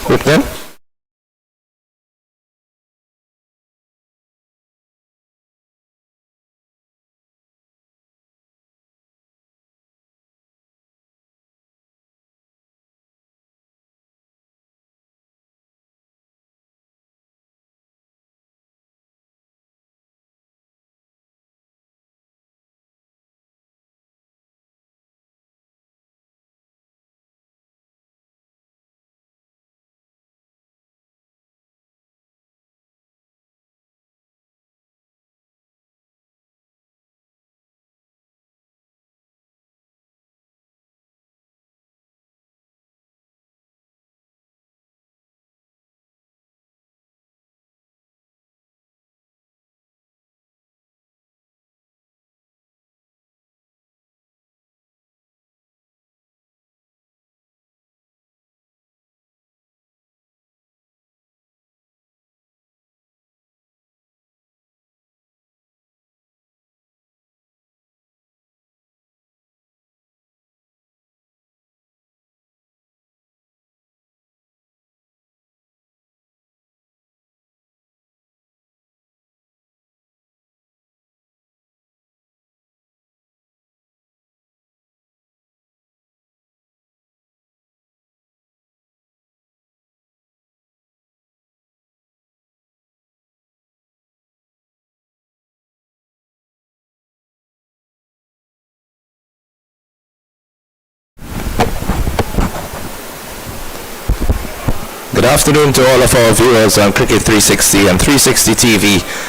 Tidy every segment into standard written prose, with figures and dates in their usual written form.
Whitman? Good afternoon to all of our viewers on Cricket 360 and 360 TV,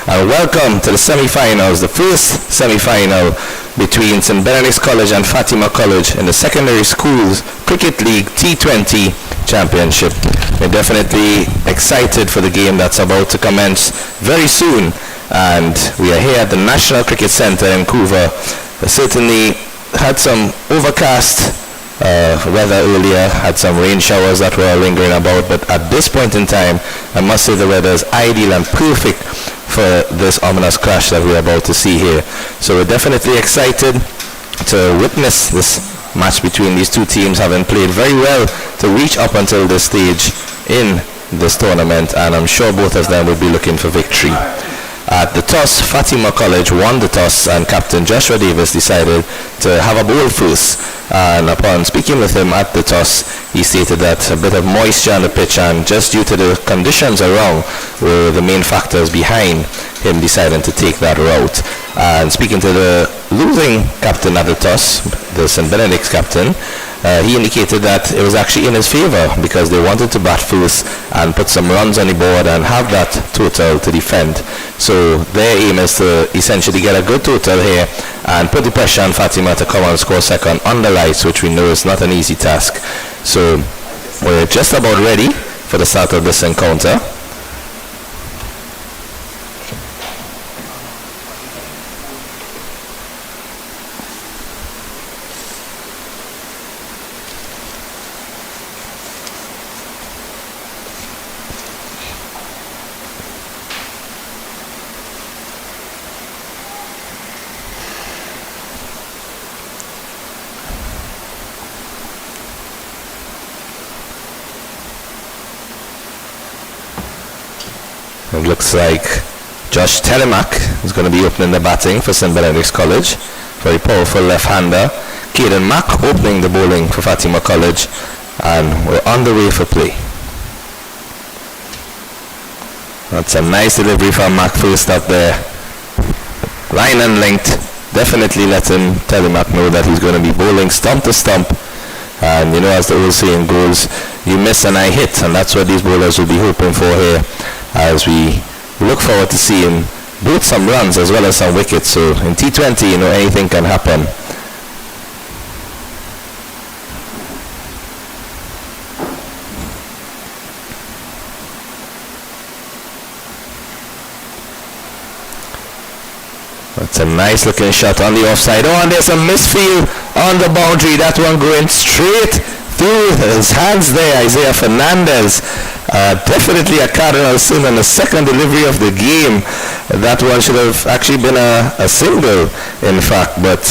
and welcome to the semi-finals, the first semi-final between St. Benedict's College and Fatima College in the Secondary Schools Cricket League T20 Championship. We're definitely excited for the game that's about to commence very soon, and we are here at the National Cricket Centre in Vancouver. We certainly had some overcast weather earlier, had some rain showers that were lingering about, but at this point in time, I must say the weather is ideal and perfect for this ominous crash that we're about to see here. So we're definitely excited to witness this match between these two teams, having played very well to reach up until this stage in this tournament, and I'm sure both of them will be looking for victory. At the toss, Fatima College won the toss, and Captain Joshua Davis decided to have a bowl first. And upon speaking with him at the toss, he stated that a bit of moisture on the pitch, and just due to the conditions around, were the main factors behind him deciding to take that route. And speaking to the losing captain at the toss, the St. Benedict's captain, he indicated that it was actually in his favor because they wanted to bat first and put some runs on the board and have that total to defend. So their aim is to essentially get a good total here and put the pressure on Fatima to come and score second on the lights, which we know is not an easy task. So we're just about ready for the start of this encounter. It looks like Josh Telemack is going to be opening the batting for St. Benedict's College. Very powerful left-hander. Caden Mack opening the bowling for Fatima College. And we're on the way for play. That's a nice delivery from Mack first up there. Line and linked. Definitely letting Telemack know that he's going to be bowling stump to stump. And you know, as the old saying goes, you miss and I hit. And that's what these bowlers will be hoping for here, as we look forward to seeing both some runs as well as some wickets. So in T20, you know, anything can happen. That's a nice looking shot on the offside. Oh, and there's a misfield on the boundary. That one going straight through his hands there, Isaiah Fernandez. Definitely a cardinal sin on the second delivery of the game. That one should have actually been a single, in fact, but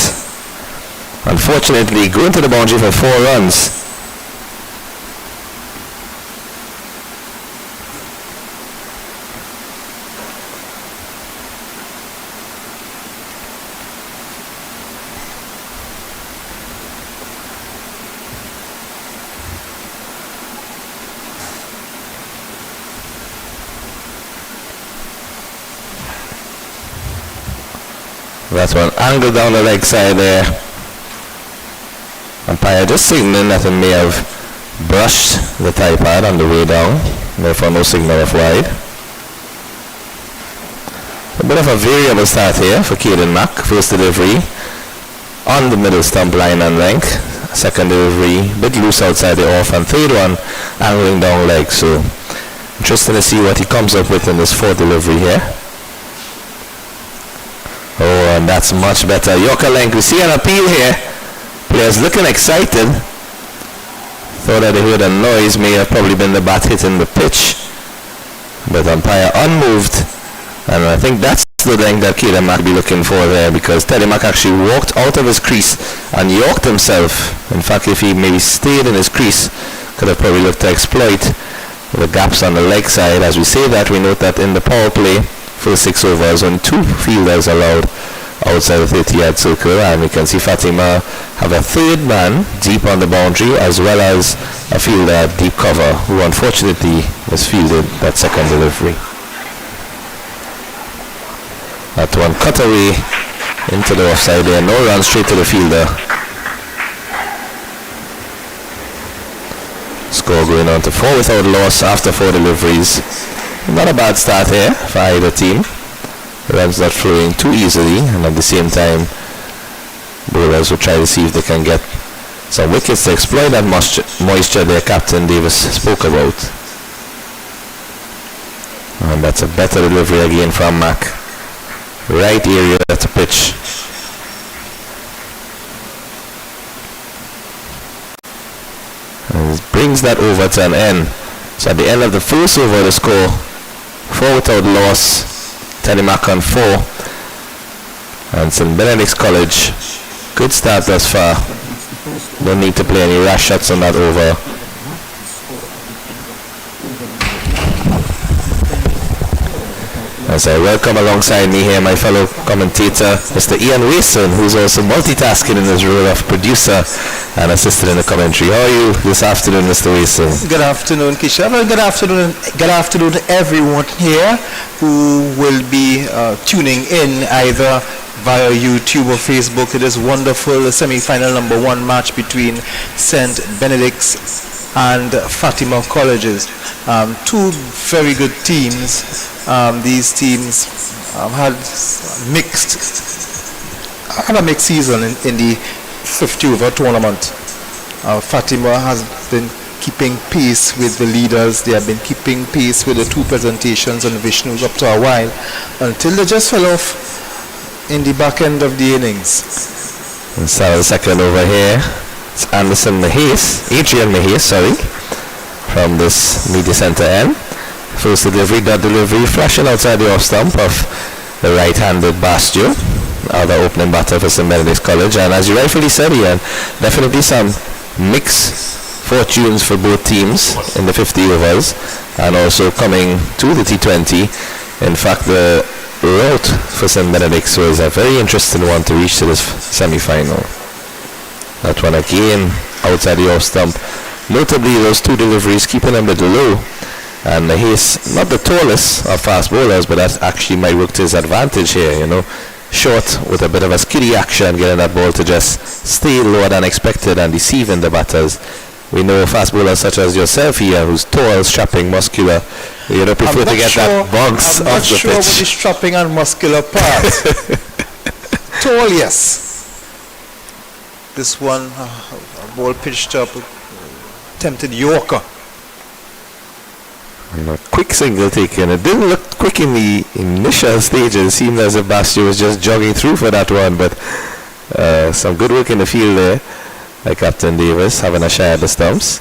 unfortunately going to the boundary for 4 runs. That's one angle down the leg side there. Umpire just signaling that he may have brushed the tie pad on the way down. Therefore no signal of wide. A bit of a variable start here for Caden Mack. First delivery on the middle stump line and length. Second delivery, bit loose outside the off, and third one angling down leg. So interesting to see what he comes up with in this fourth delivery here. Oh, and that's much better. Yorker length. We see an appeal here. Players looking excited. Thought that they heard a noise. May have probably been the bat hitting the pitch. But umpire unmoved. And I think that's the thing that Caden Mack be looking for there, because Teddy Mack actually walked out of his crease and yorked himself. In fact, if he maybe stayed in his crease, could have probably looked to exploit the gaps on the leg side. As we say that, we note that in the power play, first 6 overs, only 2 fielders allowed outside the 30-yard circle, and we can see Fatima have a third man deep on the boundary, as well as a fielder at deep cover, who unfortunately misfielded that second delivery. That one cut away into the offside there. No run, straight to the fielder. Score going on to 4 without loss after 4 deliveries. Not a bad start here for either team. Runs not flowing too easily, and at the same time bowlers will try to see if they can get some wickets to exploit that moisture their Captain Davis spoke about. And that's a better delivery again from Mack. Right area to pitch. And it brings that over to an end. So at the end of the first over, the score 4 without loss. Teddy Mack on 4. And St. Benedict's College, good start thus far. Don't need to play any rash shots on that over. As I welcome alongside me here my fellow commentator, Mr. Ian Wason, who's also multitasking in his role of producer and assistant in the commentary. How are you this afternoon, Mr. Wason? Good afternoon, Kisha. Well, good afternoon to everyone here who will be tuning in either via YouTube or Facebook. It is wonderful, semi-final number 1 match between St. Benedict's and Fatima colleges. 2 very good teams. These teams had a mixed season in the 50 over tournament. Fatima has been keeping pace with the leaders. They have been keeping pace with the 2 presentations on Vishnu's up to a while, until they just fell off in the back end of the innings. And so the second over here, it's Adrian Mahies, from this media center end. First delivery, that delivery, flashing outside the off stump of the right-handed Bastio, other opening batter for St. Benedict's College. And as you rightfully said, Ian, definitely some mixed fortunes for both teams in the 50 overs, and also coming to the T20. In fact, the route for St. Benedict's was a very interesting one to reach to this semi-final. That one again outside the off stump. Notably, those 2 deliveries keeping them a bit low. And he's not the tallest of fast bowlers, but that actually might work to his advantage here, you know. Short with a bit of a skiddy action, getting that ball to just stay lower than expected and deceiving the batters. We know fast bowlers such as yourself here, who's tall, strapping, muscular, you know, prefer to get that bounce off the pitch. I'm not sure what the strapping and muscular part. Tall, yes. This one, a ball pitched up, attempted Yorker. And a quick single taken. It didn't look quick in the initial stages. It seemed as if Bastio was just jogging through for that one, but some good work in the field there by Captain Davis, having a shot at the stumps.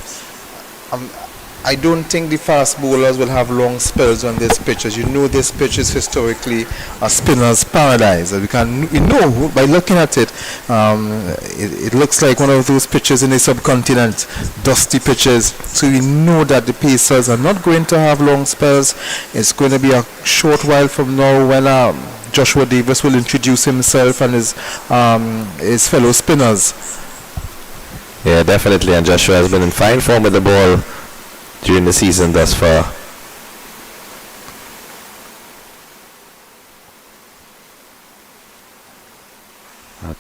I don't think the fast bowlers will have long spells on this pitch. As you know, this pitch is historically a spinner's paradise. We know by looking at it, it looks like one of those pitches in the subcontinent, dusty pitches. So we know that the Pacers are not going to have long spells. It's going to be a short while from now when Joshua Davis will introduce himself and his fellow spinners. Yeah, definitely. And Joshua has been in fine form with the ball during the season thus far.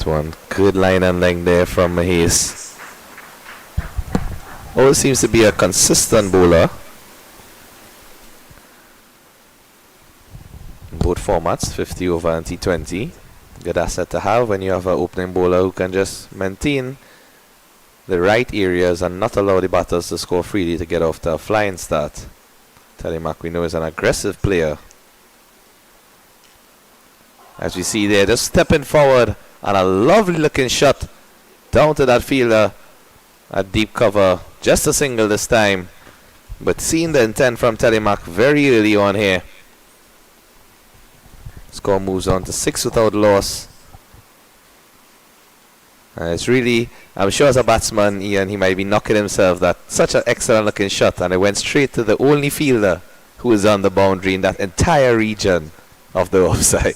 That one. Good line and length there from Mahies. Always seems to be a consistent bowler. In both formats, 50 over and T20. Good asset to have when you have an opening bowler who can just maintain the right areas and not allow the batters to score freely to get off to a flying start. Telemark, we know, is an aggressive player. As we see there, just stepping forward and a lovely looking shot down to that fielder at deep cover. Just a single this time, but seeing the intent from Telemark very early on here. Score moves on to 6 without loss. It's really, I'm sure as a batsman, Ian, he might be knocking himself that such an excellent looking shot, and it went straight to the only fielder who was on the boundary in that entire region of the offside.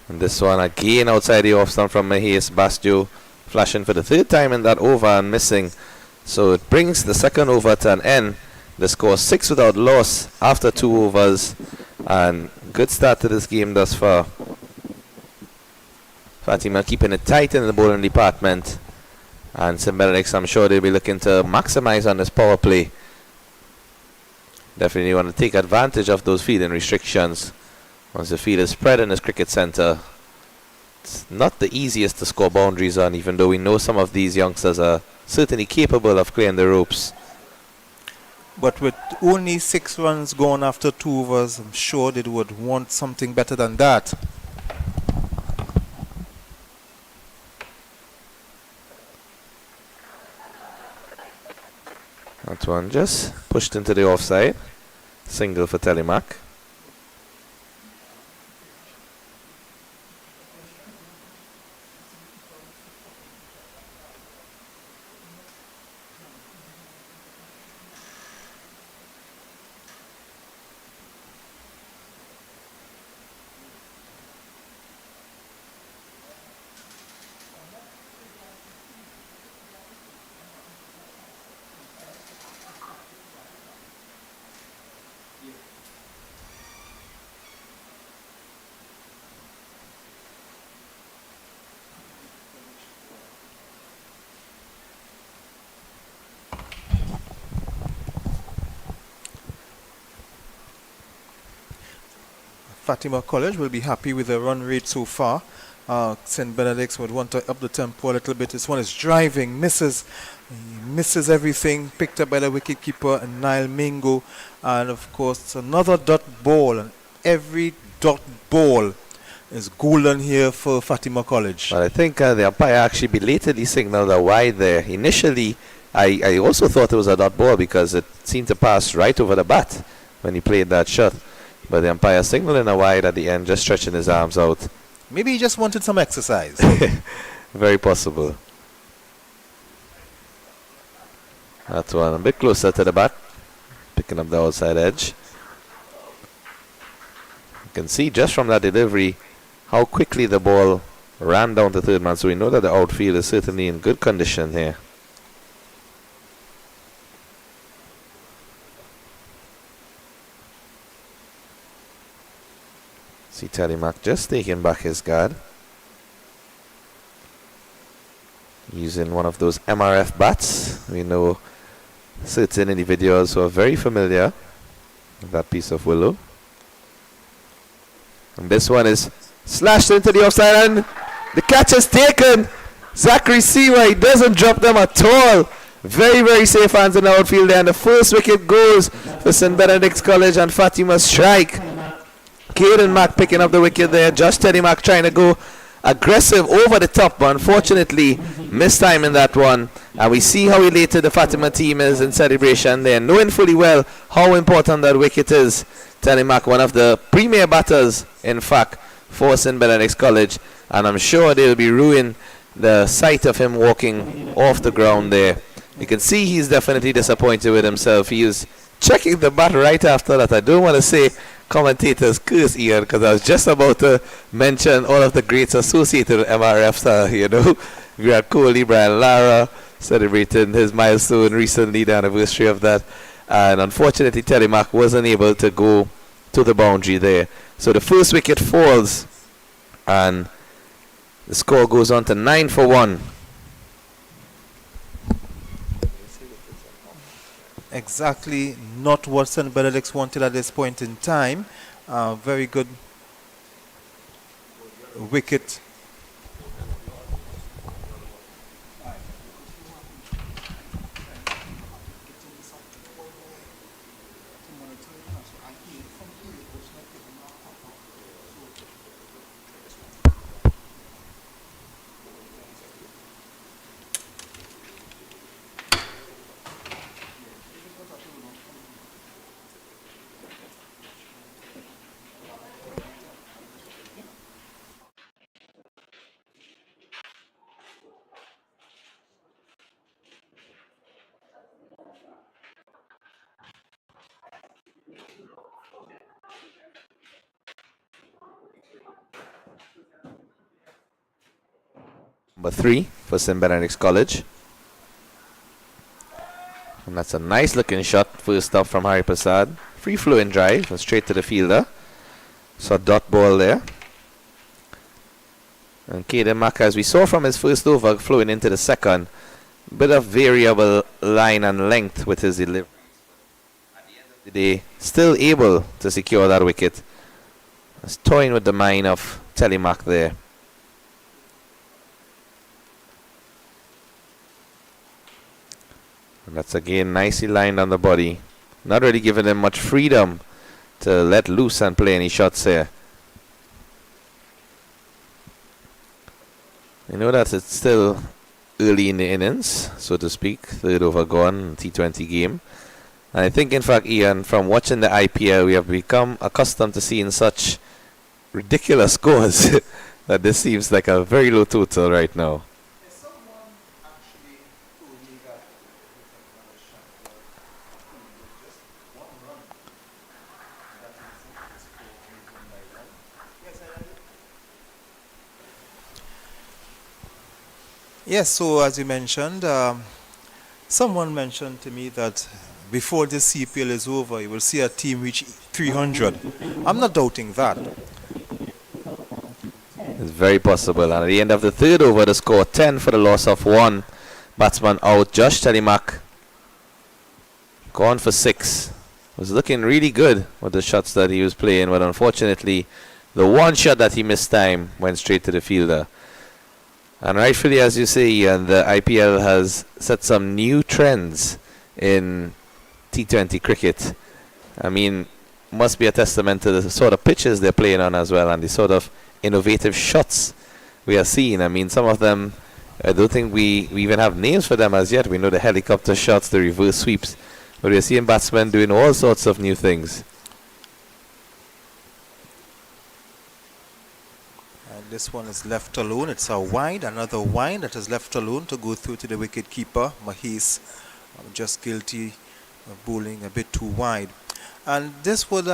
And this one again outside the off stump from Mahies. Basjo flashing for the third time in that over and missing. So it brings the second over to an end. The score 6 without loss after 2 overs. And good start to this game thus far. Fatima keeping it tight in the bowling department. And St. Benedict, I'm sure they'll be looking to maximize on this power play. Definitely want to take advantage of those fielding restrictions. Once the field is spread in this cricket centre, it's not the easiest to score boundaries on, even though we know some of these youngsters are certainly capable of clearing the ropes. But with only 6 runs gone after 2 overs, I'm sure they would want something better than that. That one just pushed into the offside. Single for Telemark. Fatima College will be happy with the run rate so far. St. Benedict's would want to up the tempo a little bit. This one is driving, misses everything, picked up by the wicketkeeper and Niall Mingo. And of course, another dot ball. And every dot ball is golden here for Fatima College. Well, I think the umpire actually belatedly signaled a wide there. Initially, I also thought it was a dot ball because it seemed to pass right over the bat when he played that shot. But the umpire signaling a wide at the end, just stretching his arms out. Maybe he just wanted some exercise. Very possible. That one a bit closer to the bat, picking up the outside edge. You can see just from that delivery how quickly the ball ran down to third man, so we know that the outfield is certainly in good condition here. See Telemark just taking back his guard. Using one of those MRF bats. We know certain individuals who are very familiar with that piece of willow. And this one is slashed into the offside and the catch is taken. Zachary Seawa, he doesn't drop them at all. Very, very safe hands in the outfield there. And the first wicket goes for St. Benedict's College and Fatima strike. Caden Mack picking up the wicket there. Josh Telemark trying to go aggressive over the top, but unfortunately missed time in that one. And we see how elated the Fatima team is in celebration there, knowing fully well how important that wicket is. Telemark, one of the premier batters, in fact, for St. Benedict's College. And I'm sure they'll be ruining the sight of him walking off the ground there. You can see he's definitely disappointed with himself. He is checking the bat right after that. I don't want to say commentators curse Ian, because I was just about to mention all of the greats associated with MRF, you know, Virat Kohli, Brian Lara, celebrating his milestone recently, the anniversary of that. And unfortunately, Telemark wasn't able to go to the boundary there. So the first wicket falls, and the score goes on to 9 for 1. Exactly not what St. Benedict wanted at this point in time. Very good wicket. Number 3 for St. Benedict's College. And that's a nice looking shot. First up from Hari Prasad. Free flowing drive and straight to the fielder. So dot ball there. And Caden Mack, as we saw from his first over, flowing into the second. Bit of variable line and length with his delivery. At the end of the day, still able to secure that wicket. It's toying with the mind of Telemark there. And that's again nicely lined on the body. Not really giving him much freedom to let loose and play any shots here. You know that it's still early in the innings, so to speak. Third over gone, T20 game. And I think, in fact, Ian, from watching the IPL, we have become accustomed to seeing such ridiculous scores that this seems like a very low total right now. Yes, so as you mentioned, someone mentioned to me that before this CPL is over, you will see a team reach 300. I'm not doubting that. It's very possible. And at the end of the third over, the score 10 for the loss of 1. Batsman out. Josh Telemark gone for 6. Was looking really good with the shots that he was playing, but unfortunately, the one shot that he missed time went straight to the fielder. And rightfully, as you say, and the IPL has set some new trends in T20 cricket. I mean, must be a testament to the sort of pitches they're playing on as well, and the sort of innovative shots we are seeing. I mean, some of them, I don't think we even have names for them as yet. We know the helicopter shots, the reverse sweeps, but we're seeing batsmen doing all sorts of new things. This one is left alone. It's a wide, another wide that is left alone to go through to the wicket keeper. Mahis just guilty of bowling a bit too wide. And this would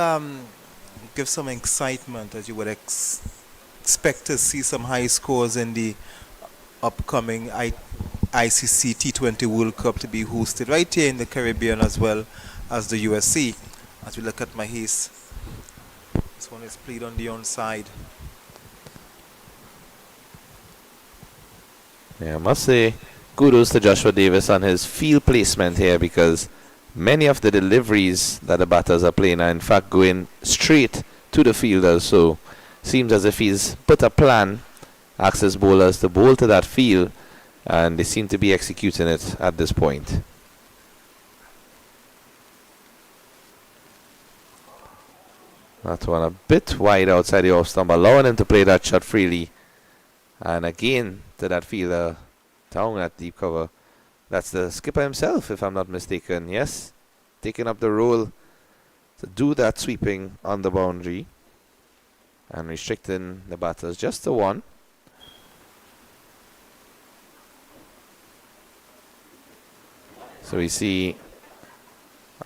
give some excitement, as you would expect to see some high scores in the upcoming ICC T20 World Cup to be hosted right here in the Caribbean as well as the USC. As we look at Mahis, this one is played on the onside. Yeah, I must say, kudos to Joshua Davis on his field placement here, because many of the deliveries that the batters are playing are in fact going straight to the fielders. So, seems as if he's put a plan, asked his bowlers to bowl to that field, and they seem to be executing it at this point. That one a bit wide outside the off stump, allowing him to play that shot freely. And again, to that fielder down at deep cover. That's the skipper himself, if I'm not mistaken. Yes, taking up the role to do that sweeping on the boundary and restricting the batters just to 1. So we see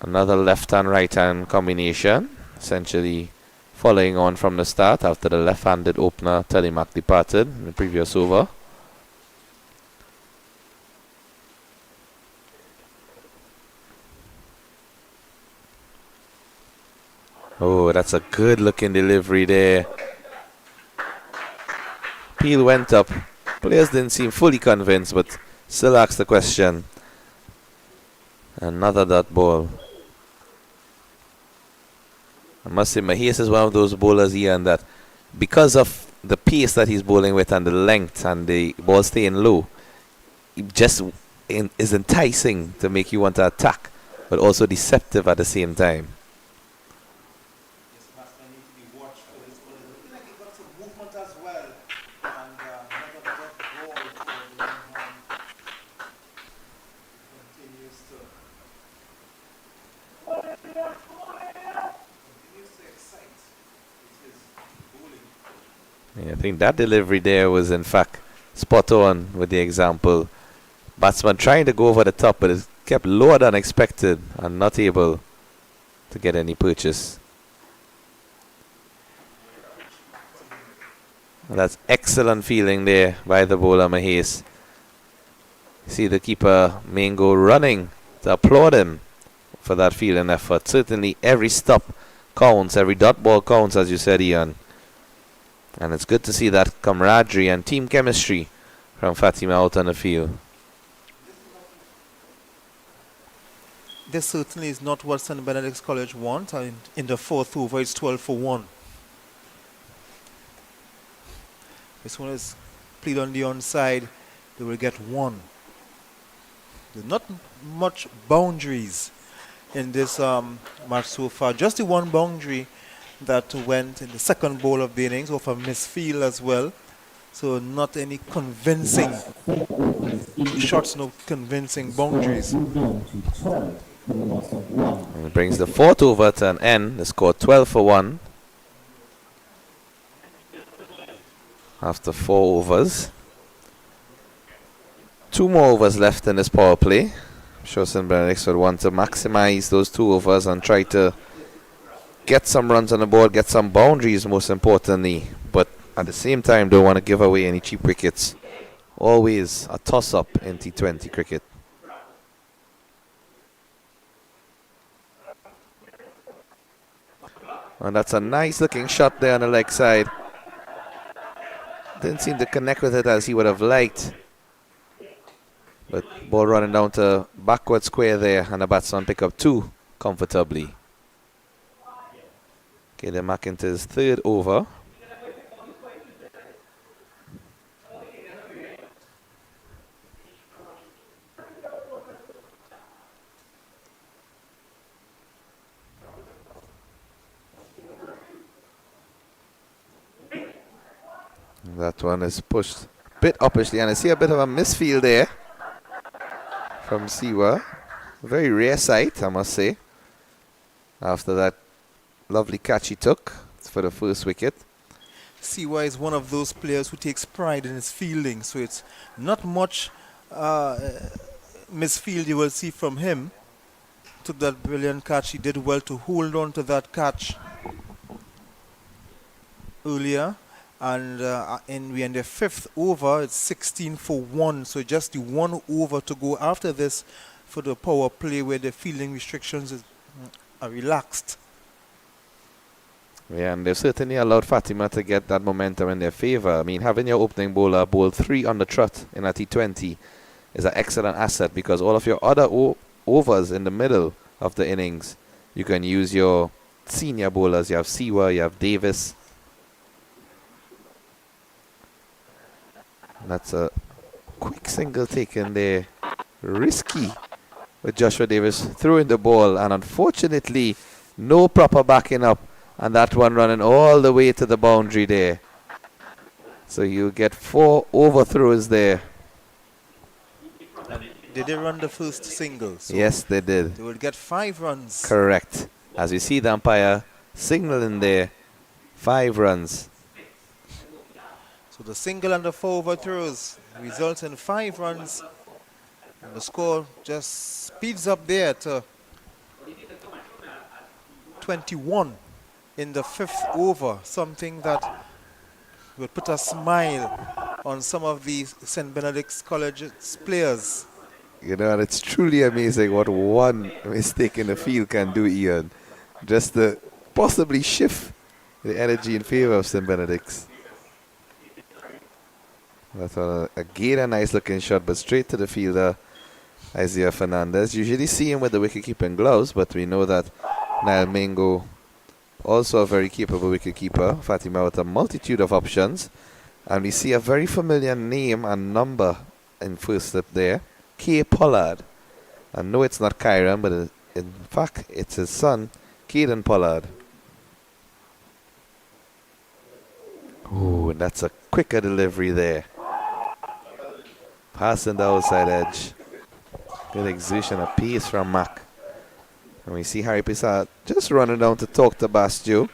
another left and right hand combination, essentially following on from the start after the left-handed opener Telemark departed in the previous over. Oh, that's a good looking delivery there. Peel went up. Players didn't seem fully convinced, but still asked the question. Another dot ball. I must say, Mahias is one of those bowlers here, and that because of the pace that he's bowling with and the length and the ball staying low, it just is enticing to make you want to attack, but also deceptive at the same time. Yeah, I think that delivery there was in fact spot on with the example. Batsman trying to go over the top, but it kept lower than expected and not able to get any purchase. And that's excellent feeling there by the bowler Mahias. See the keeper Mango running to applaud him for that fielding effort. Certainly every stop counts, every dot ball counts, as you said, Ian. And it's good to see that camaraderie and team chemistry from Fatima out on the field. This certainly is not what St. Benedict's College want. In the fourth over, it's 12 for 1. This one is played on the onside. They will get 1. There's not much boundaries in this match so far. Just the one boundary that went in the second ball of the innings off a misfield as well. So not any convincing shots, no convincing boundaries. And it brings the fourth over to an end. The score 12 for 1. After 4 overs. 2 more overs left in this power play. I'm sure St. Benedict's would want to maximize those 2 overs and try to get some runs on the board, get some boundaries most importantly, but at the same time don't want to give away any cheap wickets. Always a toss-up in T20 cricket. And that's a nice looking shot there on the leg side. Didn't seem to connect with it as he would have liked. But ball running down to backward square there, and the batsman pick up 2 comfortably. Okay, they're back into his 3rd over. That one is pushed a bit uppishly, and I see a bit of a misfield there from Siwa. Very rare sight, I must say, after that lovely catch he took for the first wicket. Siwa is one of those players who takes pride in his fielding, so it's not much misfield you will see from him. Took that brilliant catch. He did well to hold on to that catch earlier. And we're in the 5th over. It's 16 for 1, so just the 1 over to go after this for the power play where the fielding restrictions are relaxed. Yeah, and they've certainly allowed Fatima to get that momentum in their favour. I mean, having your opening bowler bowl 3 on the trot in a T20 is an excellent asset, because all of your other overs in the middle of the innings, you can use your senior bowlers. You have Siwa, you have Davis. That's a quick single taken there. Risky with Joshua Davis throwing the ball, and unfortunately no proper backing up, and that one running all the way to the boundary there. So you get 4 overthrows there. Did they run the first single? So yes, they did. they will get 5 runs. Correct. As you see the umpire signaling there, 5 runs. So the single and the 4 overthrows results in 5 runs. And the score just speeds up there to 21 in the 5th over. Something that will put a smile on some of the St. Benedict's College's players. You know, and it's truly amazing what one mistake in the field can do, Ian. Just to possibly shift the energy in favor of St. Benedict's. That's again a nice looking shot, but straight to the fielder, Isaiah Fernandez. Usually see him with the wicket-keeping gloves, but we know that Niall Mingo, also a very capable wicket-keeper. Fatima with a multitude of options. And we see a very familiar name and number in first slip there, K. Pollard. I know it's not Kyron, but in fact, it's his son, Caden Pollard. Oh, that's a quicker delivery there. Passing the outside edge. Good exertion of pace from Mac. And we see Harry Pissart just running down to talk to Bastio.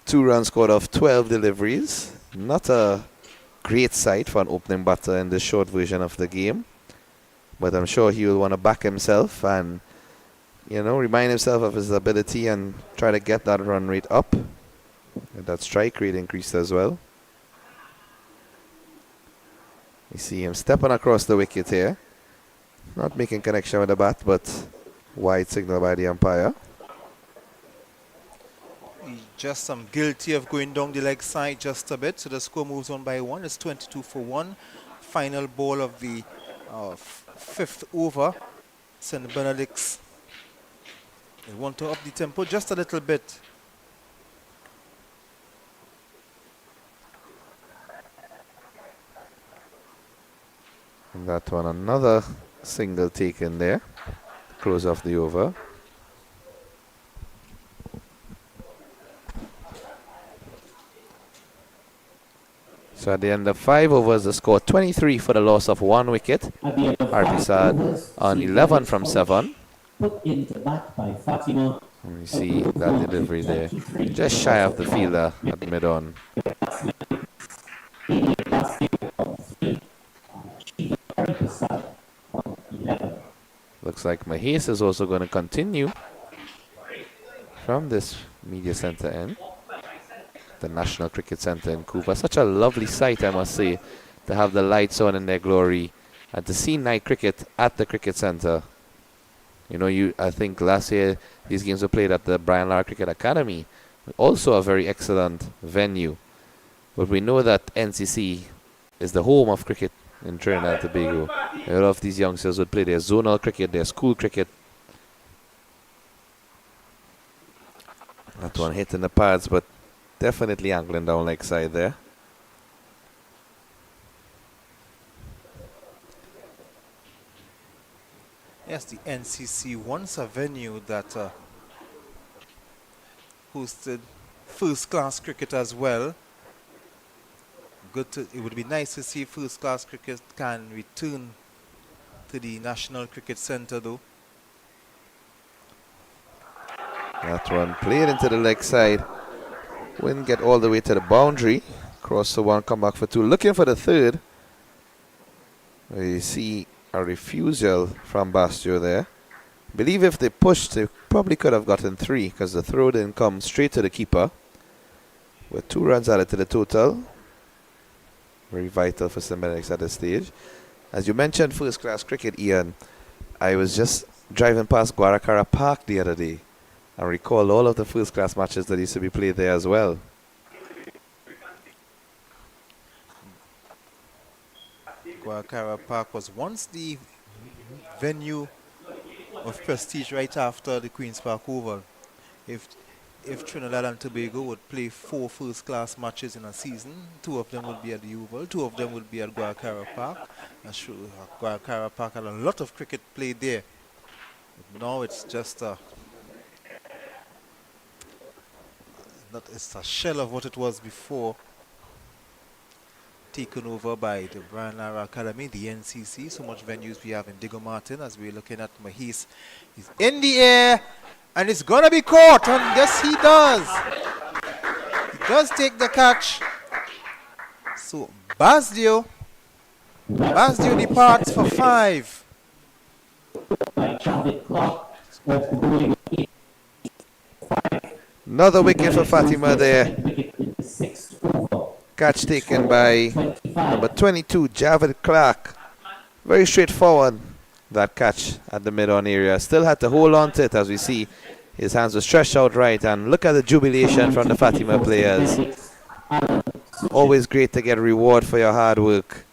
2 runs scored off 12 deliveries. Not a great sight for an opening batter in the short version of the game. But I'm sure he will want to back himself and, you know, remind himself of his ability and try to get that run rate up. And that strike rate increased as well. We see him stepping across the wicket here. Not making connection with the bat, but wide signal by the umpire. Just guilty of going down the leg side just a bit. So the score moves on by 1. It's 22 for 1. Final ball of the 5th over. St. Benedict's. They want to up the tempo just a little bit. And that one, another single taken there. Close off the over. So at the end of 5 overs, the score 23 for the loss of 1 wicket. Arpisad on 11 from 7. Put into bat by Fatima. And we see that delivery there. Just shy of the fielder at mid-on. Looks like Mahes is also going to continue from this media center end. The National Cricket Center in Cuba. Such a lovely sight, I must say, to have the lights on in their glory and to see night cricket at the cricket center. You know, I think last year these games were played at the Brian Lara Cricket Academy, also a very excellent venue. But we know that NCC is the home of cricket in Trinidad and Tobago. A lot of these youngsters would play their zonal cricket, their school cricket. That one hit in the pads, but definitely angling down leg side there. Yes, the NCC once a venue that hosted first-class cricket as well. It would be nice to see first-class cricket can return to the National Cricket Center, though. That one played into the leg side. Wouldn't get all the way to the boundary. Cross the 1, come back for 2. Looking for the 3rd. You see a refusal from Bastio there. Believe if they pushed, they probably could have gotten 3 because the throw didn't come straight to the keeper. With 2 runs added to the total. Very vital for St. Benedict's at this stage. As you mentioned first class cricket, Ian, I was just driving past Guaracara Park the other day and recall all of the first class matches that used to be played there as well. Guaracara Park was once the venue of prestige right after the Queen's Park Oval. If Trinidad and Tobago would play 4 first-class matches in a season, 2 of them would be at the Oval, 2 of them would be at Guaracara Park. I'm sure Guaracara Park had a lot of cricket played there. But now it's just it's a shell of what it was before, taken over by the Brian Lara Academy, the NCC. So much venues we have in Diego Martin as we're looking at Mahes. He's in the air. And it's going to be caught, and yes, he does. He does take the catch. So, Bastio departs for 5. Another wicket for Fatima there. Catch taken by number 22, Javed Clark. Very straightforward, that catch at the mid-on area. Still had to hold on to it, as we see His hands were stretched out right, and look at the jubilation from the Fatima players. Always great to get a reward for your hard work.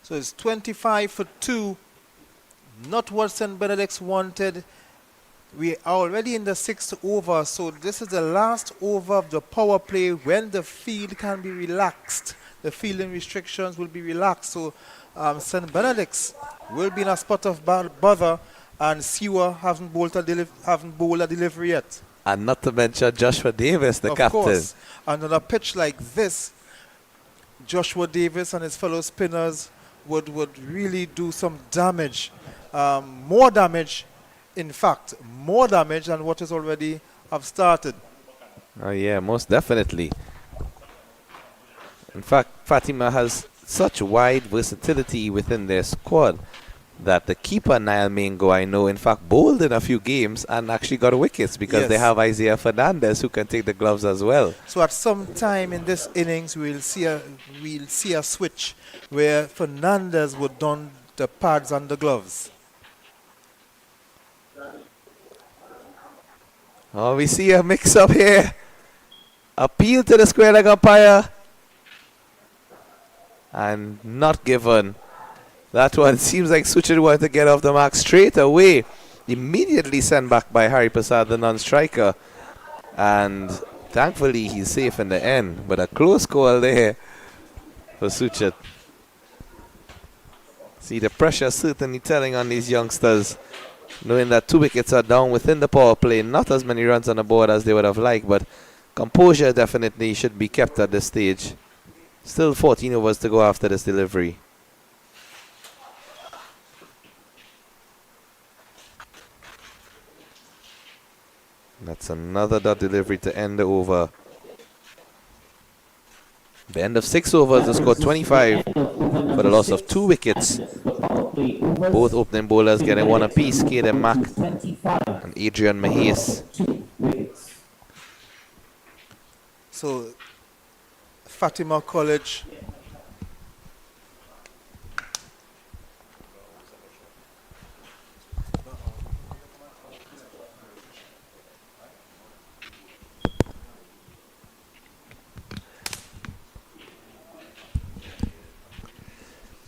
So it's 25 for 2. Not what St. Benedict's wanted. We are already in the 6th over, so this is the last over of the power play when the field can be relaxed. The fielding restrictions will be relaxed, so St. Benedict's will be in a spot of bother, and Sewer haven't bowled a delivery yet. And not to mention Joshua Davis, the captain. Of course, and on a pitch like this, Joshua Davis and his fellow spinners would really do some damage. More damage, in fact, more damage than what has already have started. Oh yeah, most definitely. In fact, Fatima has such wide versatility within their squad that the keeper, Niall Mango, I know, in fact, bowled in a few games and actually got wickets because they have Isaiah Fernandez who can take the gloves as well. So at some time in this innings, we'll see a switch where Fernandez would don the pads and the gloves. Oh, we see a mix-up here. Appeal to the square leg umpire. And not given. That one seems like Suchit wanted to get off the mark straight away. Immediately sent back by Harry Prasad, the non-striker. And thankfully he's safe in the end. But a close call there for Suchit. See, the pressure certainly telling on these youngsters. Knowing that 2 wickets are down within the power play. Not as many runs on the board as they would have liked. But composure definitely should be kept at this stage. Still 14 overs to go after this delivery. That's another dot delivery to end the over. The end of 6 overs, the score 25 for the loss of 2 wickets. Both opening bowlers getting one apiece, Caden Mack and Adrian Mahes. So Fatima College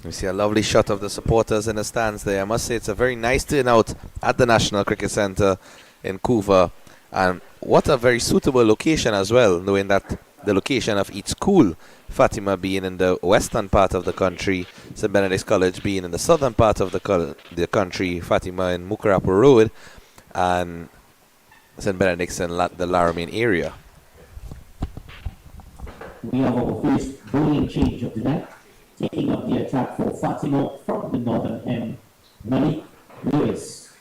we see a lovely shot of the supporters in the stands there. I must say it's a very nice turnout at the National Cricket Centre in Couva, and what a very suitable location as well, knowing that the location of each school, Fatima being in the western part of the country, St. Benedict's College being in the southern part of the country, Fatima in Mukarapa Road, and St. Benedict's in the Laramine area. We have our first bowling change of the night. Taking up the attack for Fatima from the northern end, Malik Lewis.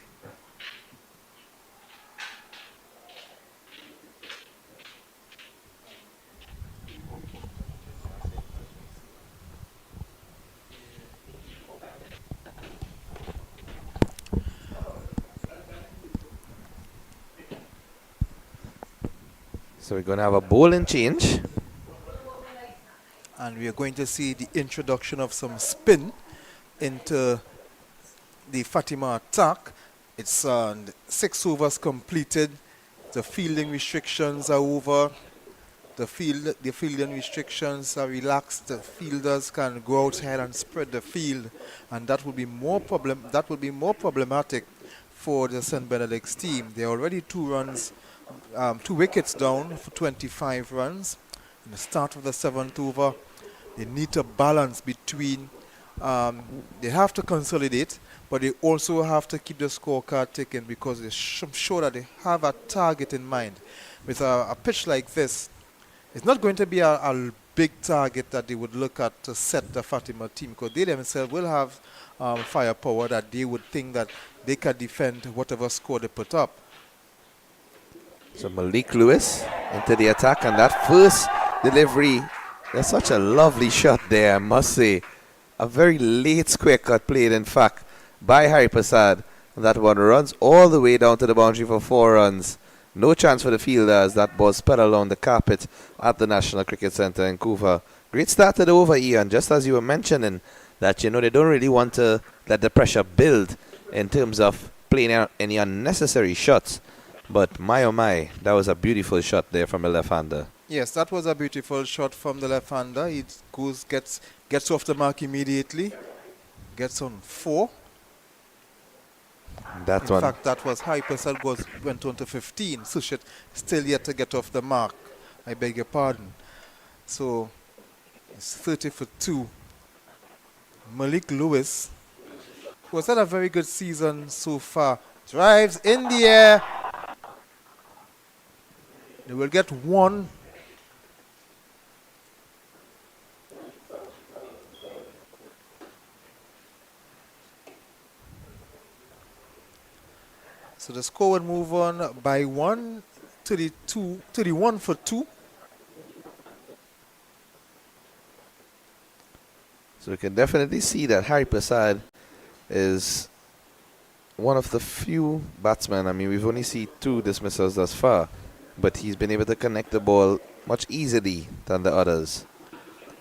So we're going to have a bowling change. and we are going to see the introduction of some spin into the Fatima attack. It's 6 overs completed. The fielding restrictions are over. The fielding restrictions are relaxed. The fielders can go outside and spread the field, and that will be more problematic for the St. Benedict's team. They're already 2 wickets down for 25 runs. In the start of the 7th over, they need to balance between. They have to consolidate, but they also have to keep the scorecard ticking, because I'm sure that they have a target in mind. With a pitch like this, it's not going to be a big target that they would look at to set the Fatima team, because they themselves will have firepower that they would think that they can defend whatever score they put up. So Malik Lewis into the attack, and that first delivery, that's such a lovely shot there, I must say. A very late square cut played, in fact, by Harry Prasad. That one runs all the way down to the boundary for 4 runs. No chance for the fielder as that ball sped along the carpet at the National Cricket Centre in Couva. Great start to the over, Ian. Just as you were mentioning that, they don't really want to let the pressure build in terms of playing out any unnecessary shots. But my oh my, that was a beautiful shot there from a left-hander. Yes, that was a beautiful shot from the left-hander. He gets off the mark immediately, gets on 4. That In one. fact, that was high percent went on to 15. Sushet still yet to get off the mark. I beg your pardon. So it's 30 for 2. Malik Lewis, who has had a very good season so far, drives in the air. They will get 1. So the score will move on by 1 to the 1 for 2. So we can definitely see that Harry Prasad is one of the few batsmen. I mean, we've only seen 2 dismissals thus far, but he's been able to connect the ball much easily than the others.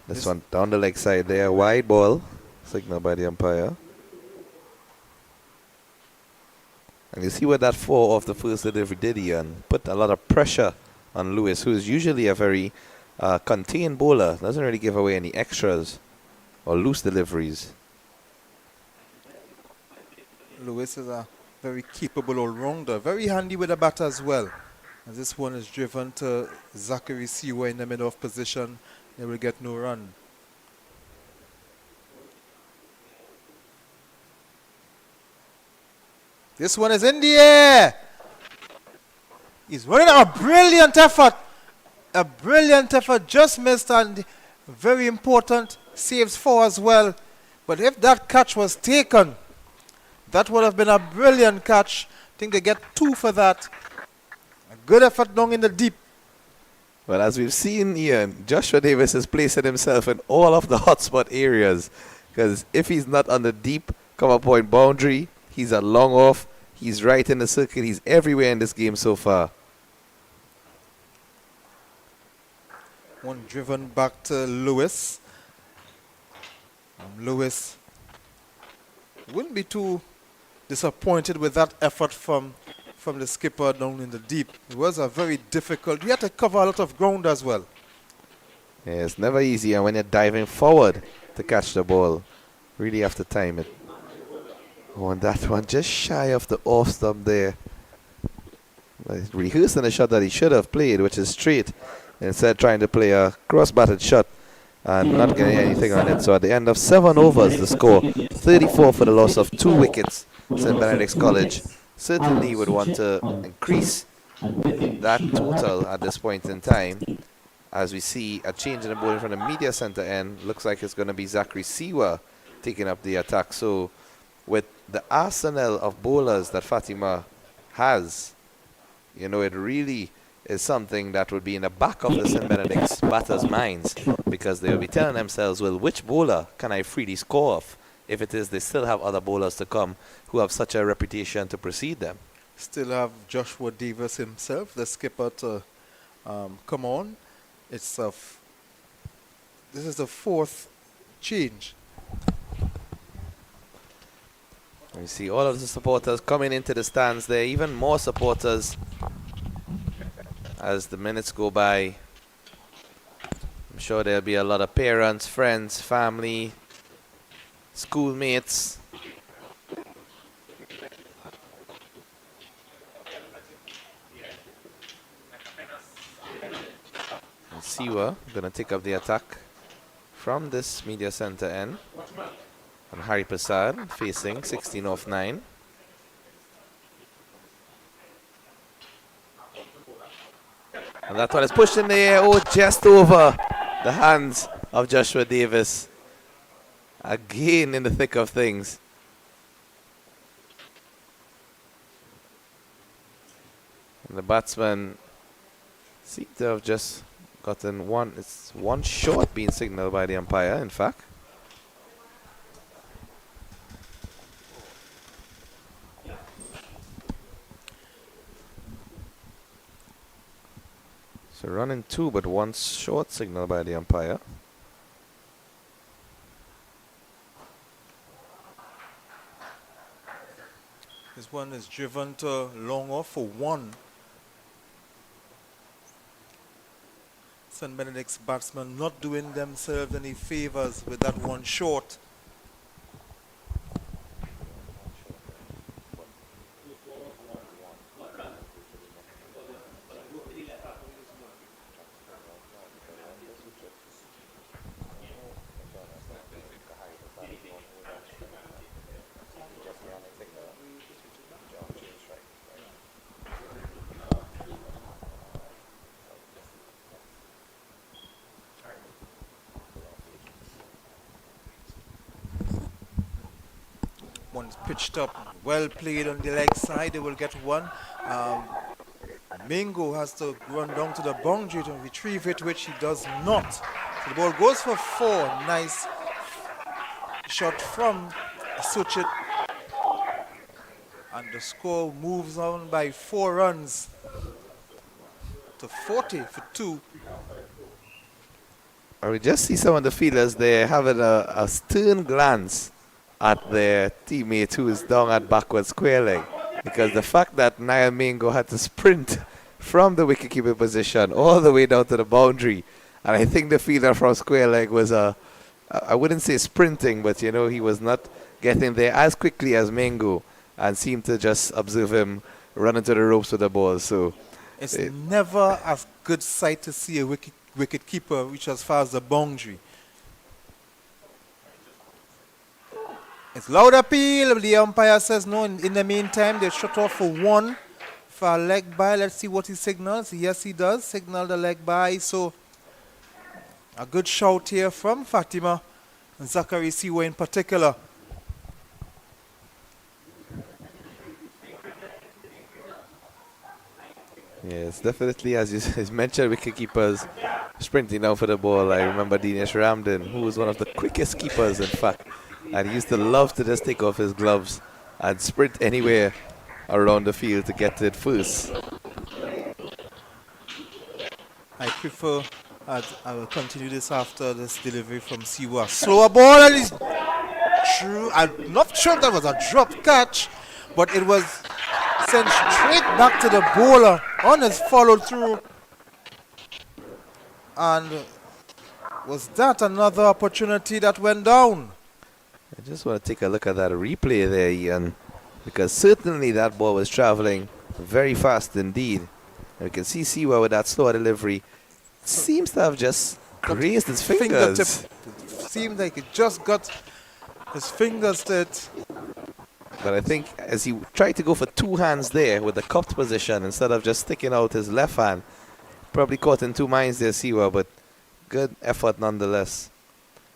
This one down the leg side there, wide ball, signal by the umpire. And you see what that 4 off the first delivery did here, and put a lot of pressure on Lewis, who is usually a very contained bowler, doesn't really give away any extras or loose deliveries. Lewis is a very capable all-rounder, very handy with the bat as well. As this one is driven to Zachary Siwa in the middle of position, they will get no run. This one is in the air. He's running a brilliant effort. A brilliant effort, just missed, and very important saves 4 as well. But if that catch was taken, that would have been a brilliant catch. I think they get 2 for that. A good effort down in the deep. Well, as we've seen here, Joshua Davis is placing himself in all of the hotspot areas, because if he's not on the deep cover point boundary, he's a long off, he's right in the circuit, he's everywhere in this game so far. One driven back to Lewis. Lewis wouldn't be too disappointed with that effort from the skipper down in the deep. It was a very difficult. We had to cover a lot of ground as well. Yeah, it's never easy, and when you're diving forward to catch the ball, really have to time it. Oh, and that one just shy of the off stump there. He's rehearsing a shot that he should have played, which is straight, instead trying to play a cross-batted shot and not getting anything on it. So at the end of 7 overs, the score 34 for the loss of 2 wickets. St. Benedict's College certainly would want to increase that total at this point in time, as we see a change in the bowling from the media center end. Looks like it's going to be Zachary Siwa taking up the attack. So with the arsenal of bowlers that Fatima has, you know, it really is something that would be in the back of the St. Benedict's batters' minds, because they will be telling themselves, well, which bowler can I freely score off, if it is they still have other bowlers to come who have such a reputation to precede them. Still have Joshua Davis himself, the skipper, to come on. This is the 4th change. You see all of the supporters coming into the stands there, even more supporters as the minutes go by. I'm sure there'll be a lot of parents, friends, family, schoolmates. And Siwa gonna take up the attack from this media center end. And Harry Prasad facing 16 off 9. And that one is pushed in the air, oh, just over the hands of Joshua Davis. Again in the thick of things. And the batsman seems to have just gotten one short being signaled by the umpire, in fact. So running 2, but 1 short signal by the umpire. This one is driven to long off for 1. St. Benedict's batsmen not doing themselves any favors with that one short. One's pitched up, well played on the leg side, they will get 1. Mingo has to run down to the boundary to retrieve it, which he does not. So the ball goes for 4. Nice shot from Suchit. And the score moves on by 4 runs to 40 for 2. We just see some of the fielders there having a stern glance at their teammate who is down at backward square leg, because the fact that Niall Mingo had to sprint from the wicketkeeper position all the way down to the boundary, and I think the fielder from square leg was I wouldn't say sprinting, but you know, he was not getting there as quickly as Mingo, and seemed to just observe him running to the ropes with the ball. So it's never a good sight to see a wicket keeper reach as far as the boundary. It's loud appeal. The umpire says no. In the meantime, they shut off for 1 for a leg by. Let's see what he signals. Yes, he does signal the leg by. So a good shout here from Fatima and Zachary Siwa in particular. yes, definitely, as you mentioned, wicket keepers sprinting down for the ball. I remember Dinesh Ramden, who was one of the quickest keepers, in fact, and he used to love to just take off his gloves and sprint anywhere around the field to get to it first. I prefer, I will continue this after this delivery from Siwa. Slower ball, and it's true. I'm not sure that was a drop catch, but it was sent straight back to the bowler on his follow through. And was that another opportunity that went down? I just want to take a look at that replay there, Ian, because certainly that ball was traveling very fast indeed. And you can see Siwa with that slow delivery seems to have just grazed his fingers. It seemed like it just got his fingers to it. But I think as he tried to go for 2 hands there with the cupped position instead of just sticking out his left hand, probably caught in 2 minds there, Siwa, but good effort nonetheless.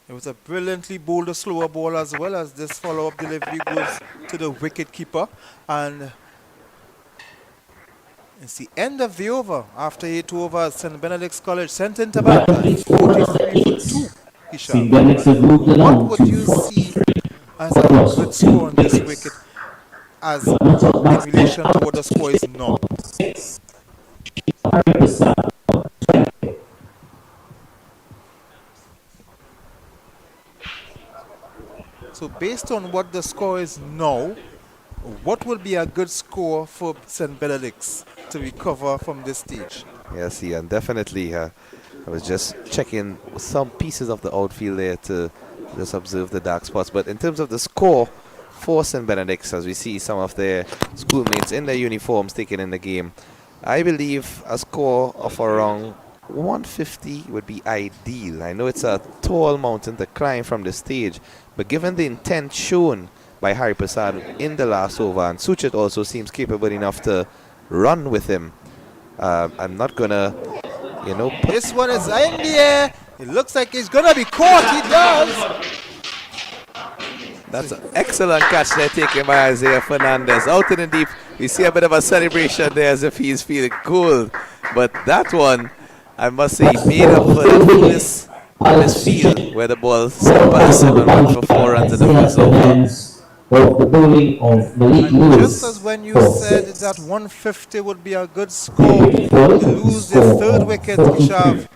It was a brilliantly bowled slower ball, as well as this follow-up delivery goes to the wicket keeper. And it's the end of the over. After 8 overs, St. Benedict's College sent into battle 43 for 2. St. Benedict's have moved What along would to you see 43. as a good score on this wicket, as in relation to what the score is now? 6. 100%. So based on what the score is now, what will be a good score for St. Benedict's to recover from this stage? Yes, Ian, definitely. I was just checking some pieces of the outfield there to just observe the dark spots. But in terms of the score for St. Benedict's, as we see some of their schoolmates in their uniforms taking in the game, I believe a score of around 150 would be ideal. I know it's a tall mountain to climb from the stage, but given the intent shown by Hari Prasad in the last over, and Suchit also seems capable enough to run with him, I'm not gonna, you know. This one is in the air. It looks like he's gonna be caught. He does. That's an excellent catch there taken by Isaiah Fernandez. Out in the deep, we see a bit of a celebration there as if he's feeling cool. But that one, I must say, made up for the fullness of this field where the ball slipped past him and went for 4 runs in the first over. Of the bowling of Malik Lewis. Just as when you said that 150 would be a good score, you lose the 3rd wicket, Kishav.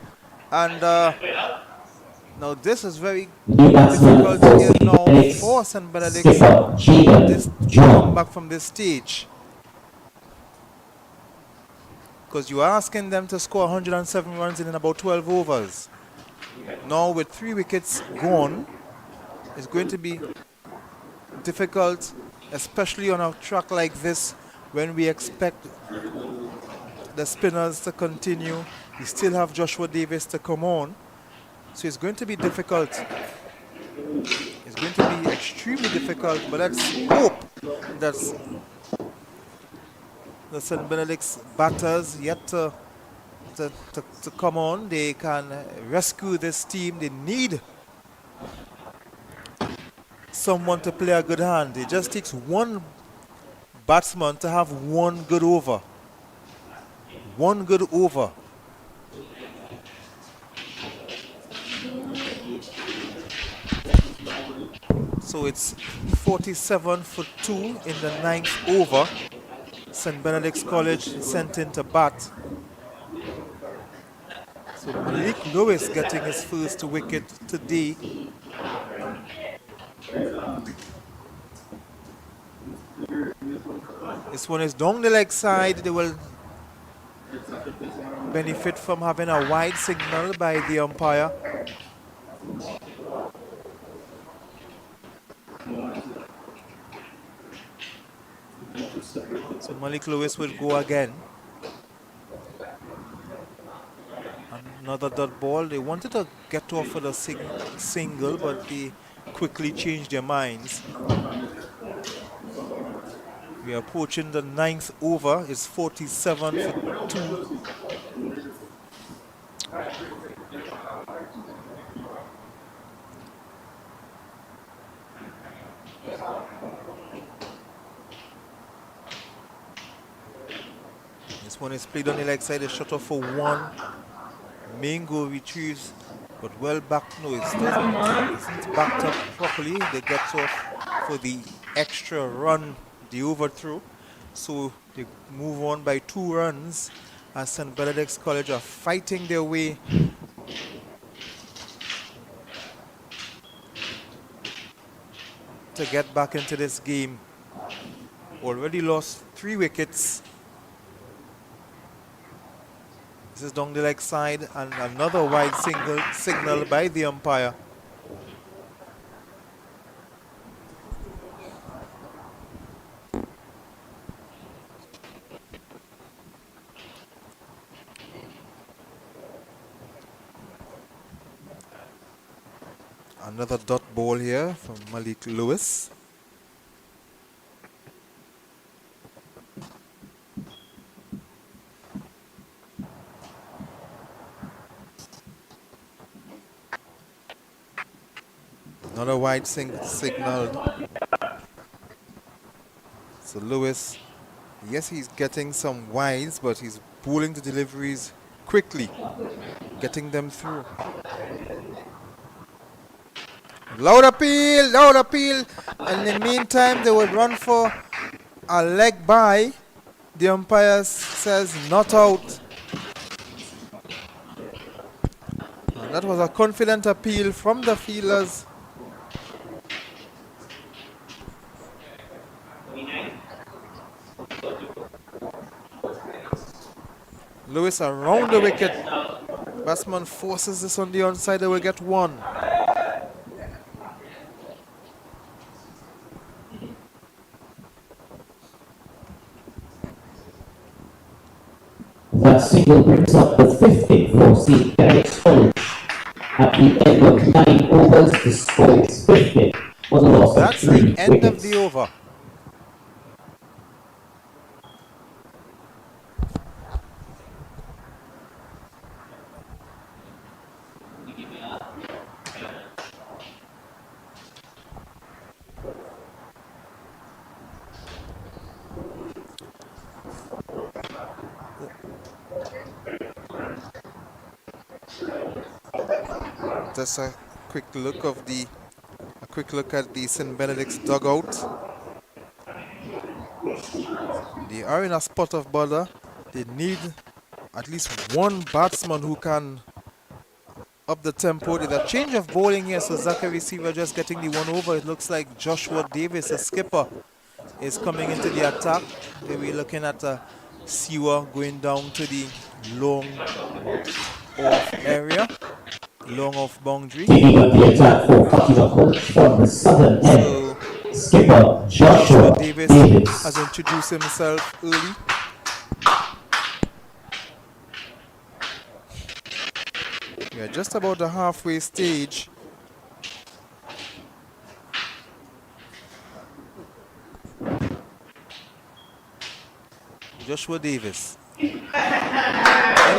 And Now this is very New batsman difficult for here St. now Benedict's, for St. Benedict's skipper this Jaden to come John. back from this stage. Because you're asking them to score 107 runs in about 12 overs. Now with 3 wickets gone, it's going to be difficult, especially on a track like this when we expect the spinners to continue. We still have Joshua Davis to come on. So it's going to be difficult. It's going to be extremely difficult, but let's hope that the St. Benedict's batters yet to come on. They can rescue this team. They need someone to play a good hand. It just takes one batsman to have one good over. One good over. So it's 47 for 2 in the 9th over. St. Benedict's College sent in to bat. So Malik Lewis getting his first wicket today. This one is down the leg side. They will benefit from having a wide signal by the umpire. So Malik Lewis will go again. Another dot ball. They wanted to get off with a single, but they quickly changed their minds. We are approaching the 9th over. It's 47 for 2. This one is played on the leg side. A shot off for 1. Mingo retrieves, but well back. No, it isn't backed up properly. They get off for the extra run, the overthrow. So they move on by 2 runs as St. Benedict's College are fighting their way to get back into this game. Already lost 3 wickets. This is down the leg side and another wide signal by the umpire. Another dot ball here from Malik Lewis. Another wide signal. So Lewis, yes, he's getting some wides, but he's bowling the deliveries quickly, getting them through. Loud appeal, and in the meantime they would run for a leg by. The umpire says not out. And that was a confident appeal from the fielders. Lewis around the wicket. Batsman forces this on the onside. They will get 1. That single brings up the 50 for St. Benedict's College. At the end of 9 overs, the score is 50 for the loss of 3 wickets. That's the end of the over. Just a quick look at the St. Benedict's dugout. They are in a spot of bother. They need at least one batsman who can up the tempo. There's a change of bowling here, so Zachary Seaver just getting the one over. It looks like Joshua Davis, a skipper, is coming into the attack. We're looking at Seaver going down to the long off area, long off boundary. Taking up the attack for Fatima College from the southern end. So Skipper Joshua Joshua Davis Davis. has introduced himself early. We are just about the halfway stage. Joshua Davis. And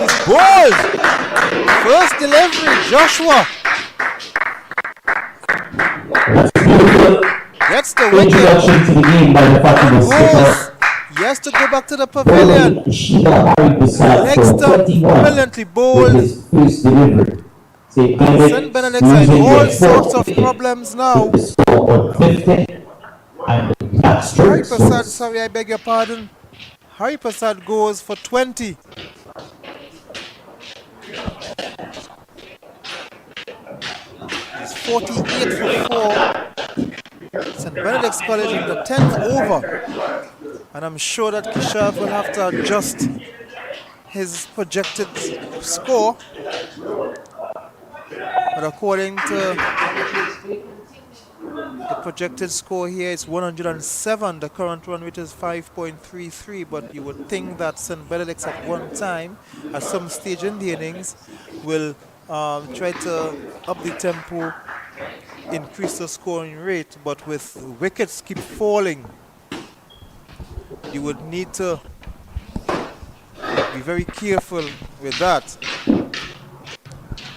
he's bowled! First delivery, Joshua gets the wicket. Introduction to the game by the Fatima skipper. He has to go back to the pavilion. Next up, brilliantly with bowled. his first delivery. St. Benedict's had all sorts of problems now. Hari Prasad, sorry, I beg your pardon. Hari Prasad goes for 20. He's 48 for 4. St. Benedict's College in the 10th over. And I'm sure that Kishav will have to adjust his projected score. But according to the projected score here, it's 107. The current run rate is 5.33. But you would think that St. Benedict's at one time, at some stage in the innings, will try to up the tempo, increase the scoring rate. But with wickets keep falling, you would need to be very careful with that.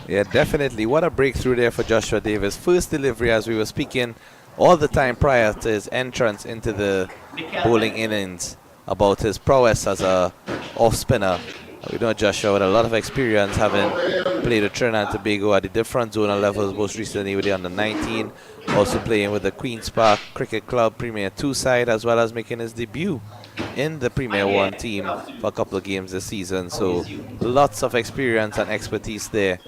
Yeah, definitely. What a breakthrough there for Joshua Davis. First delivery, as we were speaking all the time prior to his entrance into the bowling innings, about his prowess as a off spinner. We know Joshua with a lot of experience, having played with Trinidad and Tobago at the different zonal levels, most recently with the under-19, also playing with the Queen's Park Cricket Club Premier 2 side, as well as making his debut in the Premier 1 team for a couple of games this season. So lots of experience and expertise there,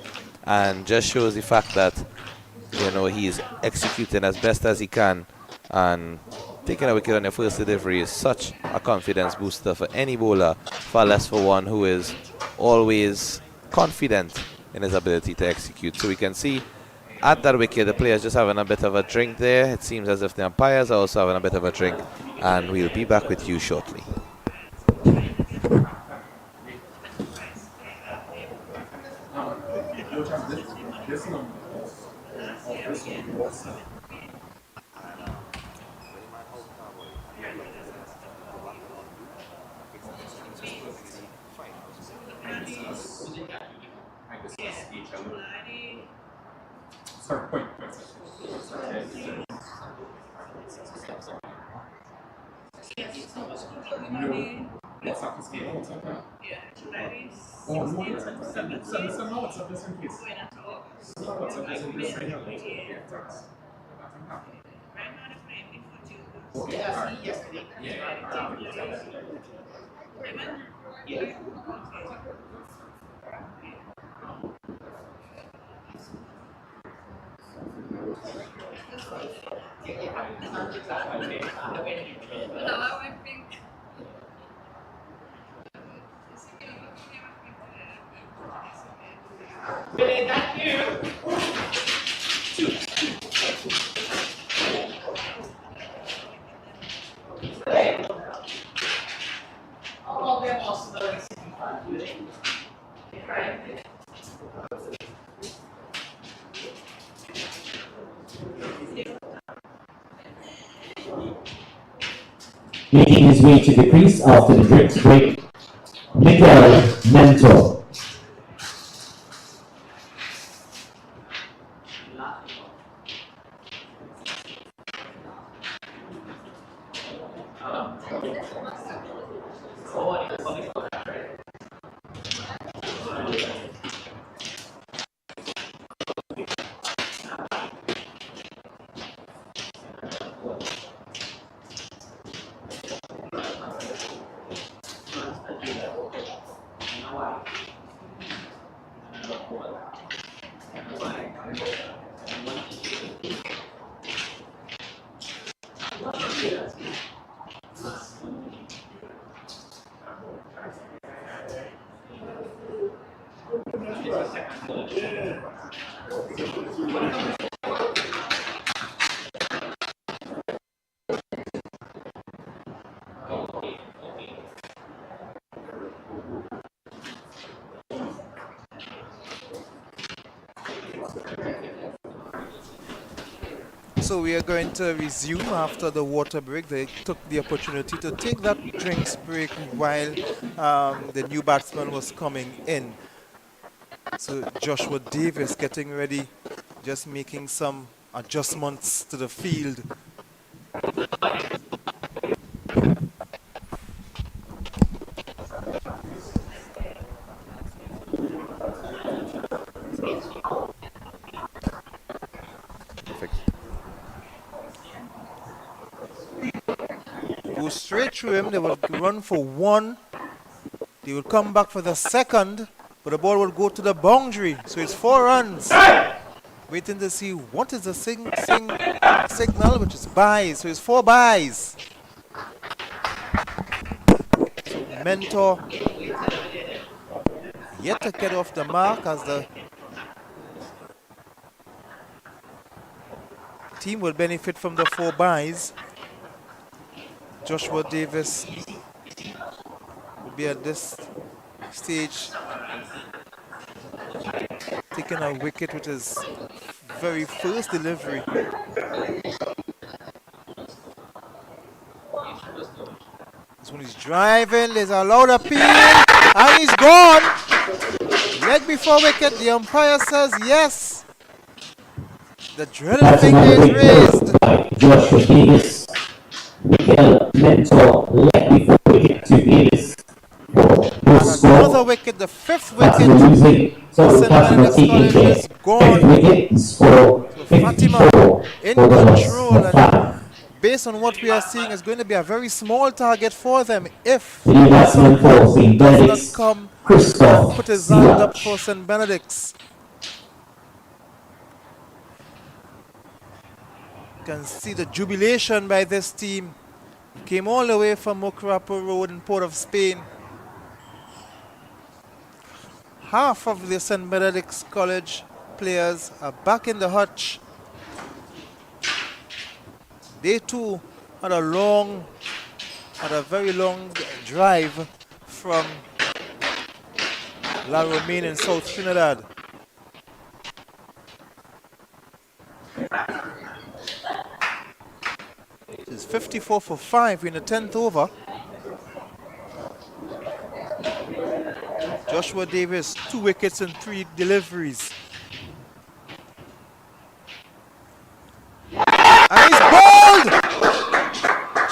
and just shows the fact that, you know, he's executing as best as he can, and taking a wicket on your first delivery is such a confidence booster for any bowler, far less for one who is always confident in his ability to execute. So we can see at that wicket the players just having a bit of a drink there. It seems as if the umpires are also having a bit of a drink, and we'll be back with you shortly. Making his way to the crease after the drinks break, Miguel Mentor. So we are going to resume after the water break. They took the opportunity to take that drinks break while the new batsman was coming in. So Joshua Davis getting ready, just making some adjustments to the field. Perfect. Go straight through him. They would run for one. They would come back for the second, but the ball will go to the boundary. So it's 4 runs. Waiting to see what is the signal, which is byes. So it's 4 byes. So Mentor yet to get off the mark as the team will benefit from the 4 byes. Joshua Davis will be at this stage taking a wicket with his very first delivery. This one is driving, there's a loud appeal, and he's gone. Leg before wicket, the umpire says yes. The drill finger is raised. Joshua Davis. Wicket Mentor leg before wicket to Davis. And another wicket, the 5th wicket. So St. Benedict's College is gone. So Fatima in control, and based on what we are seeing, it's going to be a very small target for them if someone does not come and put his hand up for St. Benedict's. You can see the jubilation by this team. Came all the way from Mocrapo Road in Port of Spain. Half of the St. Benedict's College players are back in the hutch. They too had a very long drive from La Romaine in South Trinidad. It's 54 for 5 in the 10th over. Joshua Davis, 2 wickets and 3 deliveries. And he's bowled!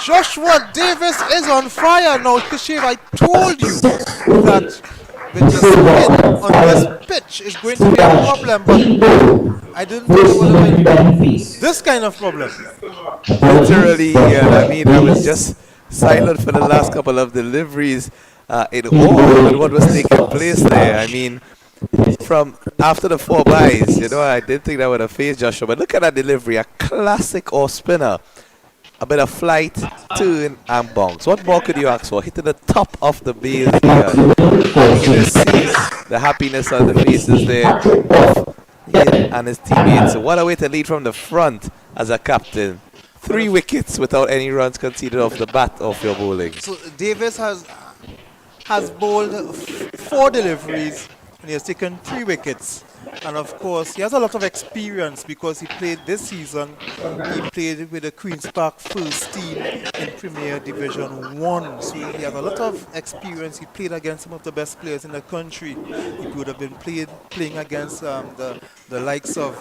Joshua Davis is on fire now. Kashiv, I told you that with the spin on this pitch is going to be a problem, but I didn't think it would have been this kind of problem. Literally, I mean, I was just silent for the last couple of deliveries in awe with what was taking place there. I mean, from after the 4 byes, you know, I didn't think that would have faced Joshua. But look at that delivery, a classic off spinner. A bit of flight, turn, and bounce. What more could you ask for? Hitting the top of the base here. You can see the happiness on the faces there of him and his teammates. So what a way to lead from the front as a captain. 3 wickets without any runs conceded off the bat of your bowling. So Davis has bowled 4 deliveries and he has taken 3 wickets. And of course, he has a lot of experience because he played this season. He played with the Queen's Park first team in Premier Division 1. So he has a lot of experience. He played against some of the best players in the country. He would have been playing against the likes of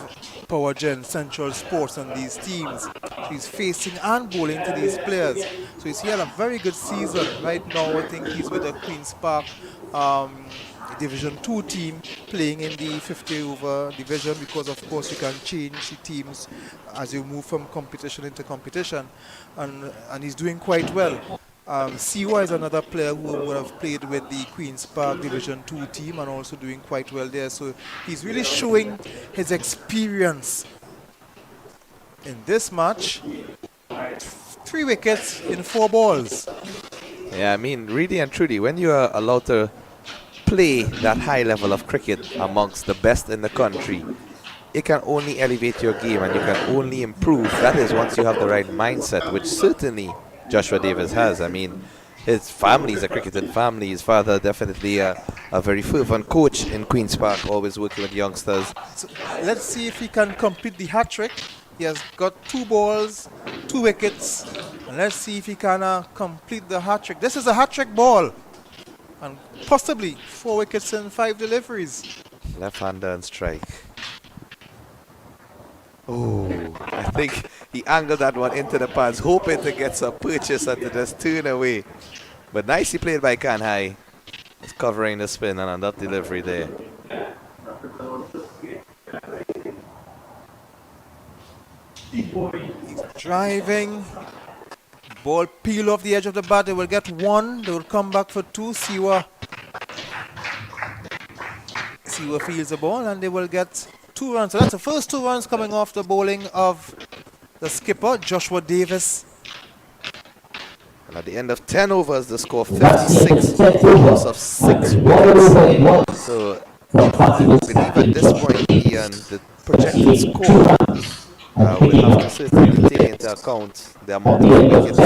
Power Gen, Central Sports and these teams. So he's facing and bowling to these players. So he's had a very good season. Right now, I think he's with the Queen's Park Division 2 team playing in the 50 over division because of course you can change the teams as you move from competition into competition, and he's doing quite well. Siwa is another player who would have played with the Queen's Park Division 2 team and also doing quite well there, so he's really showing his experience in this match. 3 wickets in 4 balls. Yeah, I mean, really and truly, when you are allowed to play that high level of cricket amongst the best in the country, it can only elevate your game and you can only improve. That is once you have the right mindset, which certainly Joshua Davis has. I mean, his family is a cricketing family. His father definitely a very fervent coach in Queen's Park, always working with youngsters. So let's see if he can complete the hat trick. He has got 2 balls, 2 wickets, and let's see if he can complete the hat trick. This is a hat trick ball, and possibly 4 wickets and 5 deliveries. Left-hander and strike. Oh, I think he angled that one into the pants, hoping to get some purchase and to just turn away. But nicely played by Kanhai. It's covering the spin and on that delivery there. He's driving. Ball peel off the edge of the bat. They will get 1. They will come back for 2. Siwa fields the ball and they will get 2 runs. So that's the first 2 runs coming off the bowling of the skipper, Joshua Davis. And at the end of 10 overs, the score 56, loss of 6 wickets. So I believe at this point, Ian, the projected score will have to certainly take into account the amount of wickets.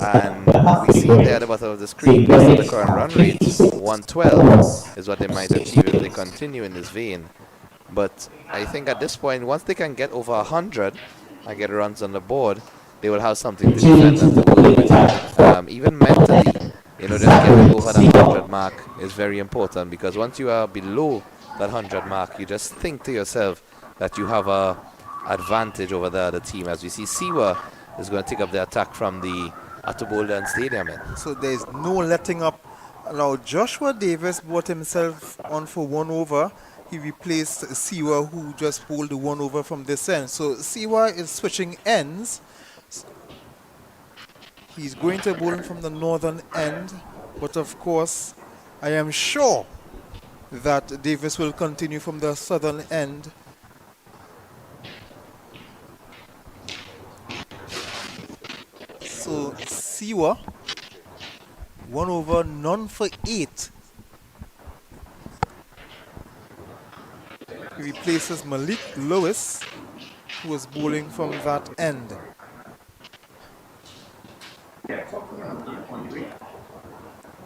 And we see there at the bottom of the screen, based on the current run rate, 112 is what they might achieve if they continue in this vein. But I think at this point, once they can get over 100 and get runs on the board, they will have something to defend and to work with. Even mentally, just getting over that 100 mark is very important, because once you are below that 100 mark, you just think to yourself that you have a advantage over the other team. As we see, Siwa is going to take up the attack from the Attobolden Stadium. So there's no letting up. Now Joshua Davis brought himself on for 1 over. He replaced Siwa, who just bowled the 1 over from this end. So Siwa is switching ends. He's going to bowl from the northern end, but of course I am sure that Davis will continue from the southern end. So Siwa, 1 over, none for 8. He replaces Malik Lewis, who was bowling from that end.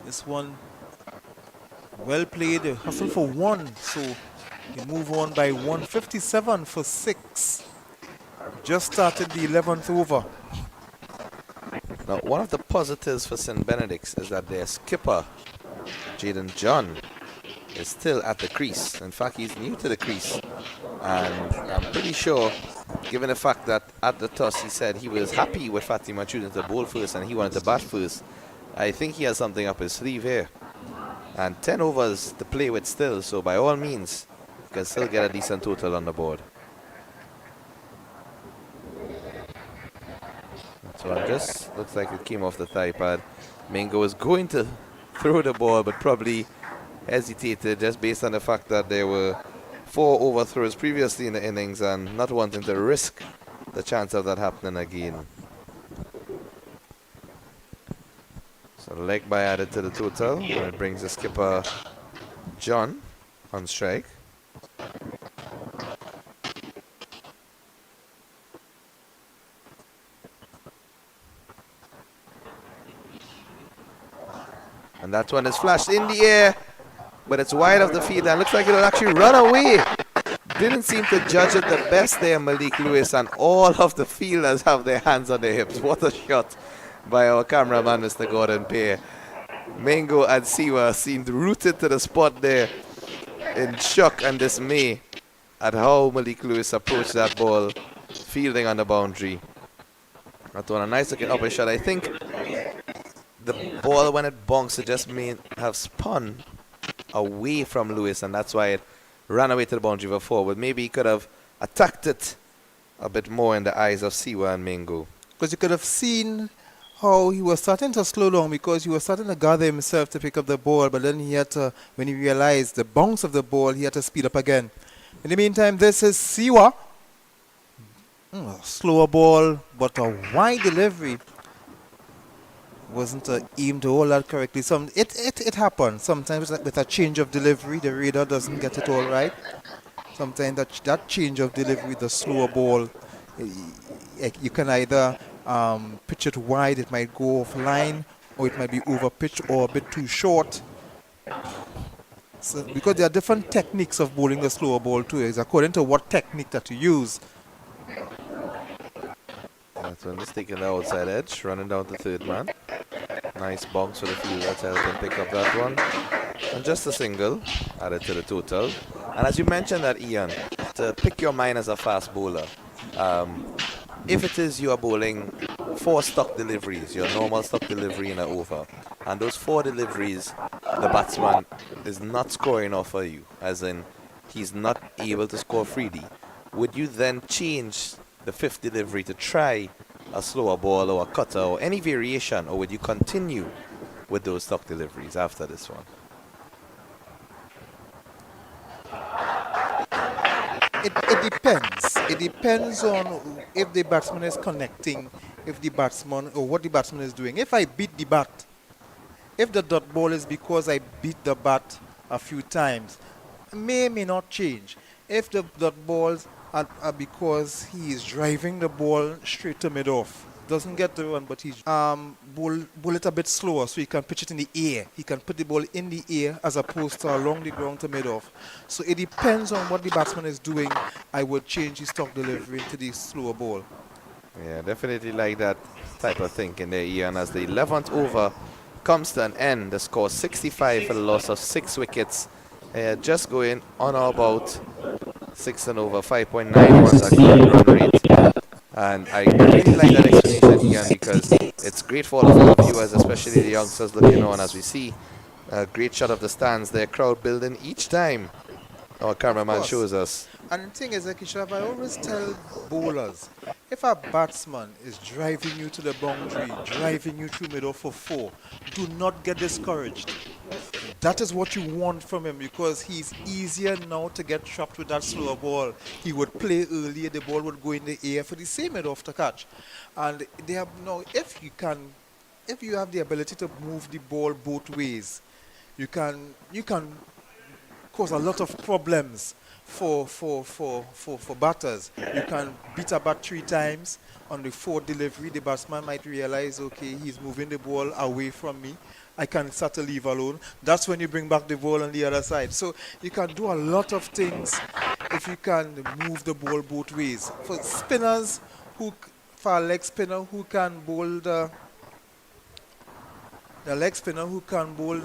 This one, well played, hustle for 1, so you move on by 157 for 6. Just started the 11th over. Now, one of the positives for St. Benedict's is that their skipper, Jaden John, is still at the crease. In fact, he's new to the crease. And I'm pretty sure, given the fact that at the toss he said he was happy with Fatima choosing to bowl first and he wanted to bat first, I think he has something up his sleeve here. And 10 overs to play with still, so by all means, you can still get a decent total on the board. So it just looks like it came off the thigh pad. Mingo was going to throw the ball, but probably hesitated just based on the fact that there were 4 overthrows previously in the innings and not wanting to risk the chance of that happening again. So leg by added to the total, and it brings the skipper John on strike. And that one is flashed in the air, but it's wide of the field and looks like it'll actually run away. Didn't seem to judge it the best there, Malik Lewis, and all of the fielders have their hands on their hips. What a shot by our cameraman, Mr. Gordon Pear. Mingo and Siwa seemed rooted to the spot there in shock and dismay at how Malik Lewis approached that ball, fielding on the boundary. That one a nice looking upper shot. I think the ball, when it bonks, it just may have spun away from Lewis, and that's why it ran away to the boundary for 4. But maybe he could have attacked it a bit more in the eyes of Siwa and Mingo. Because you could have seen how he was starting to slow down, because he was starting to gather himself to pick up the ball, but then he had to, when he realized the bounce of the ball, he had to speed up again. In the meantime, this is Siwa. Slower ball, but a wide delivery. wasn't aimed all that correctly. It happens. Sometimes with a change of delivery, the radar doesn't get it all right. Sometimes that change of delivery, the slower ball, you can either pitch it wide, it might go offline, or it might be over pitched or a bit too short. So, because there are different techniques of bowling the slower ball too. It's according to what technique that you use. That's when he's taking the outside edge, running down to third man. Nice bounce for the fielder to help him pick up that one. And just a single added to the total. And as you mentioned that, Ian, to pick your mind as a fast bowler, if it is you are bowling 4 stock deliveries, your normal stock delivery in an over, and those 4 deliveries, the batsman is not scoring off for you, as in he's not able to score freely, would you then change the 5th delivery to try a slower ball or a cutter or any variation, or would you continue with those stock deliveries after this one? It depends. It depends on if the batsman is connecting, if the batsman or what the batsman is doing. If I beat the bat, if the dot ball is because I beat the bat a few times, may not change. If the dot balls are because he is driving the ball straight to mid-off, doesn't get the run, but he's bowl it a bit slower so he can pitch it in the air. He can put the ball in the air as opposed to along the ground to mid-off. So it depends on what the batsman is doing. I would change his stock delivery to the slower ball. Yeah, definitely like that type of thinking there, Ian. As the 11th over comes to an end, the score 65 for the loss of 6 wickets. Just going on or about 6 and over, 5.91 accurate run rate. And I really like that explanation, Ian, because it's great for all of our viewers, especially the youngsters looking on, as we see a great shot of the stands there, crowd building each time our cameraman shows us. And the thing is, Kishav, I always tell bowlers, if a batsman is driving you to the boundary, driving you through middle for 4, do not get discouraged. That is what you want from him, because he's easier now to get trapped with that slower ball. He would play earlier, the ball would go in the air for the same mid-off to catch. And they have now, if you have the ability to move the ball both ways, you can cause a lot of problems for batters. You can beat a bat 3 times. On the 4th delivery, the batsman might realize, okay, he's moving the ball away from me. I can start to leave alone. That's when you bring back the ball on the other side. So you can do a lot of things if you can move the ball both ways. For spinners, for a leg spinner who can bowl the leg spinner who can bowl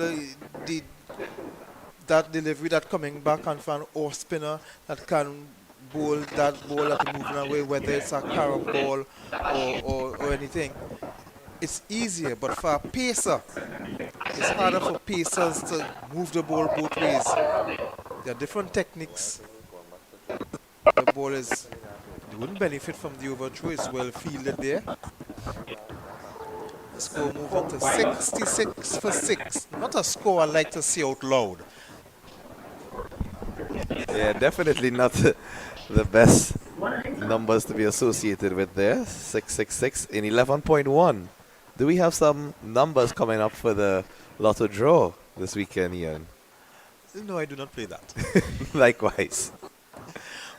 that delivery that coming back, and for an off spinner that can bowl that ball that is moving away, whether it's a carrom ball or anything. It's easier, but for a pacer, it's harder for pacers to move the ball both ways. There are different techniques. The ball they wouldn't benefit from the overthrow. It's well fielded there. The score moving to 66 for 6. Not a score I like to see out loud. Yeah, definitely not the best numbers to be associated with there. 666 in 11.1. Do we have some numbers coming up for the Lotto draw this weekend, Ian? No, I do not play that. Likewise.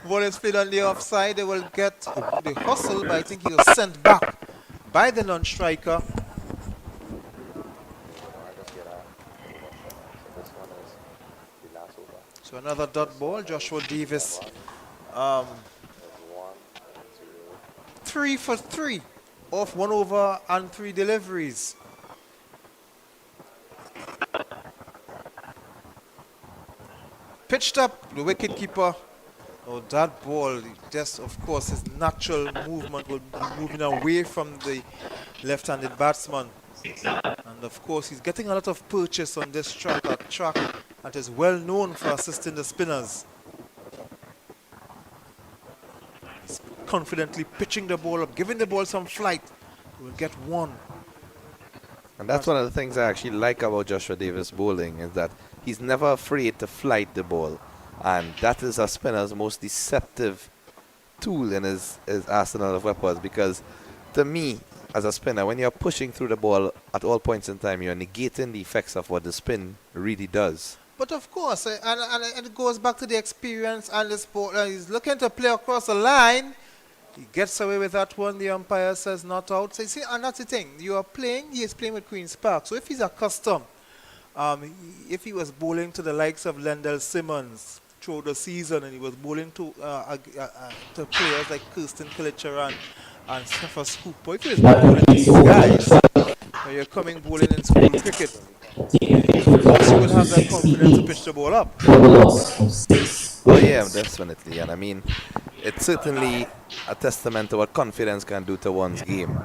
Ball is played on the offside. They will get the hustle, but I think he was sent back by the non-striker. So another dot ball. Joshua Davis, 3 for 3 off 1 over and 3 deliveries. Pitched up the wicketkeeper. Oh, that ball, just of course his natural movement will be moving away from the left-handed batsman. And of course he's getting a lot of purchase on this track, a track that is well known for assisting the spinners. He's confidently pitching the ball up, giving the ball some flight. He will get 1. And that's one of the things I actually like about Joshua Davis bowling, is that he's never afraid to flight the ball. And that is a spinner's most deceptive tool in his arsenal of weapons, because to me, as a spinner, when you're pushing through the ball at all points in time, you're negating the effects of what the spin really does. But of course, and it goes back to the experience and the sport. He's looking to play across the line. He gets away with that one. The umpire says not out. So you see, and that's the thing. You are playing. He is playing with Queen's Park. So if he's accustomed, if he was bowling to the likes of Lendell Simmons through the season, and he was bowling to players like Kirsten Kilicharan and Cephas Cooper, if he was bowling to these guys, when you're coming bowling in school cricket, of course you will have that confidence to pitch the ball up. Oh yeah, definitely. And I mean, it's certainly a testament to what confidence can do to one's game.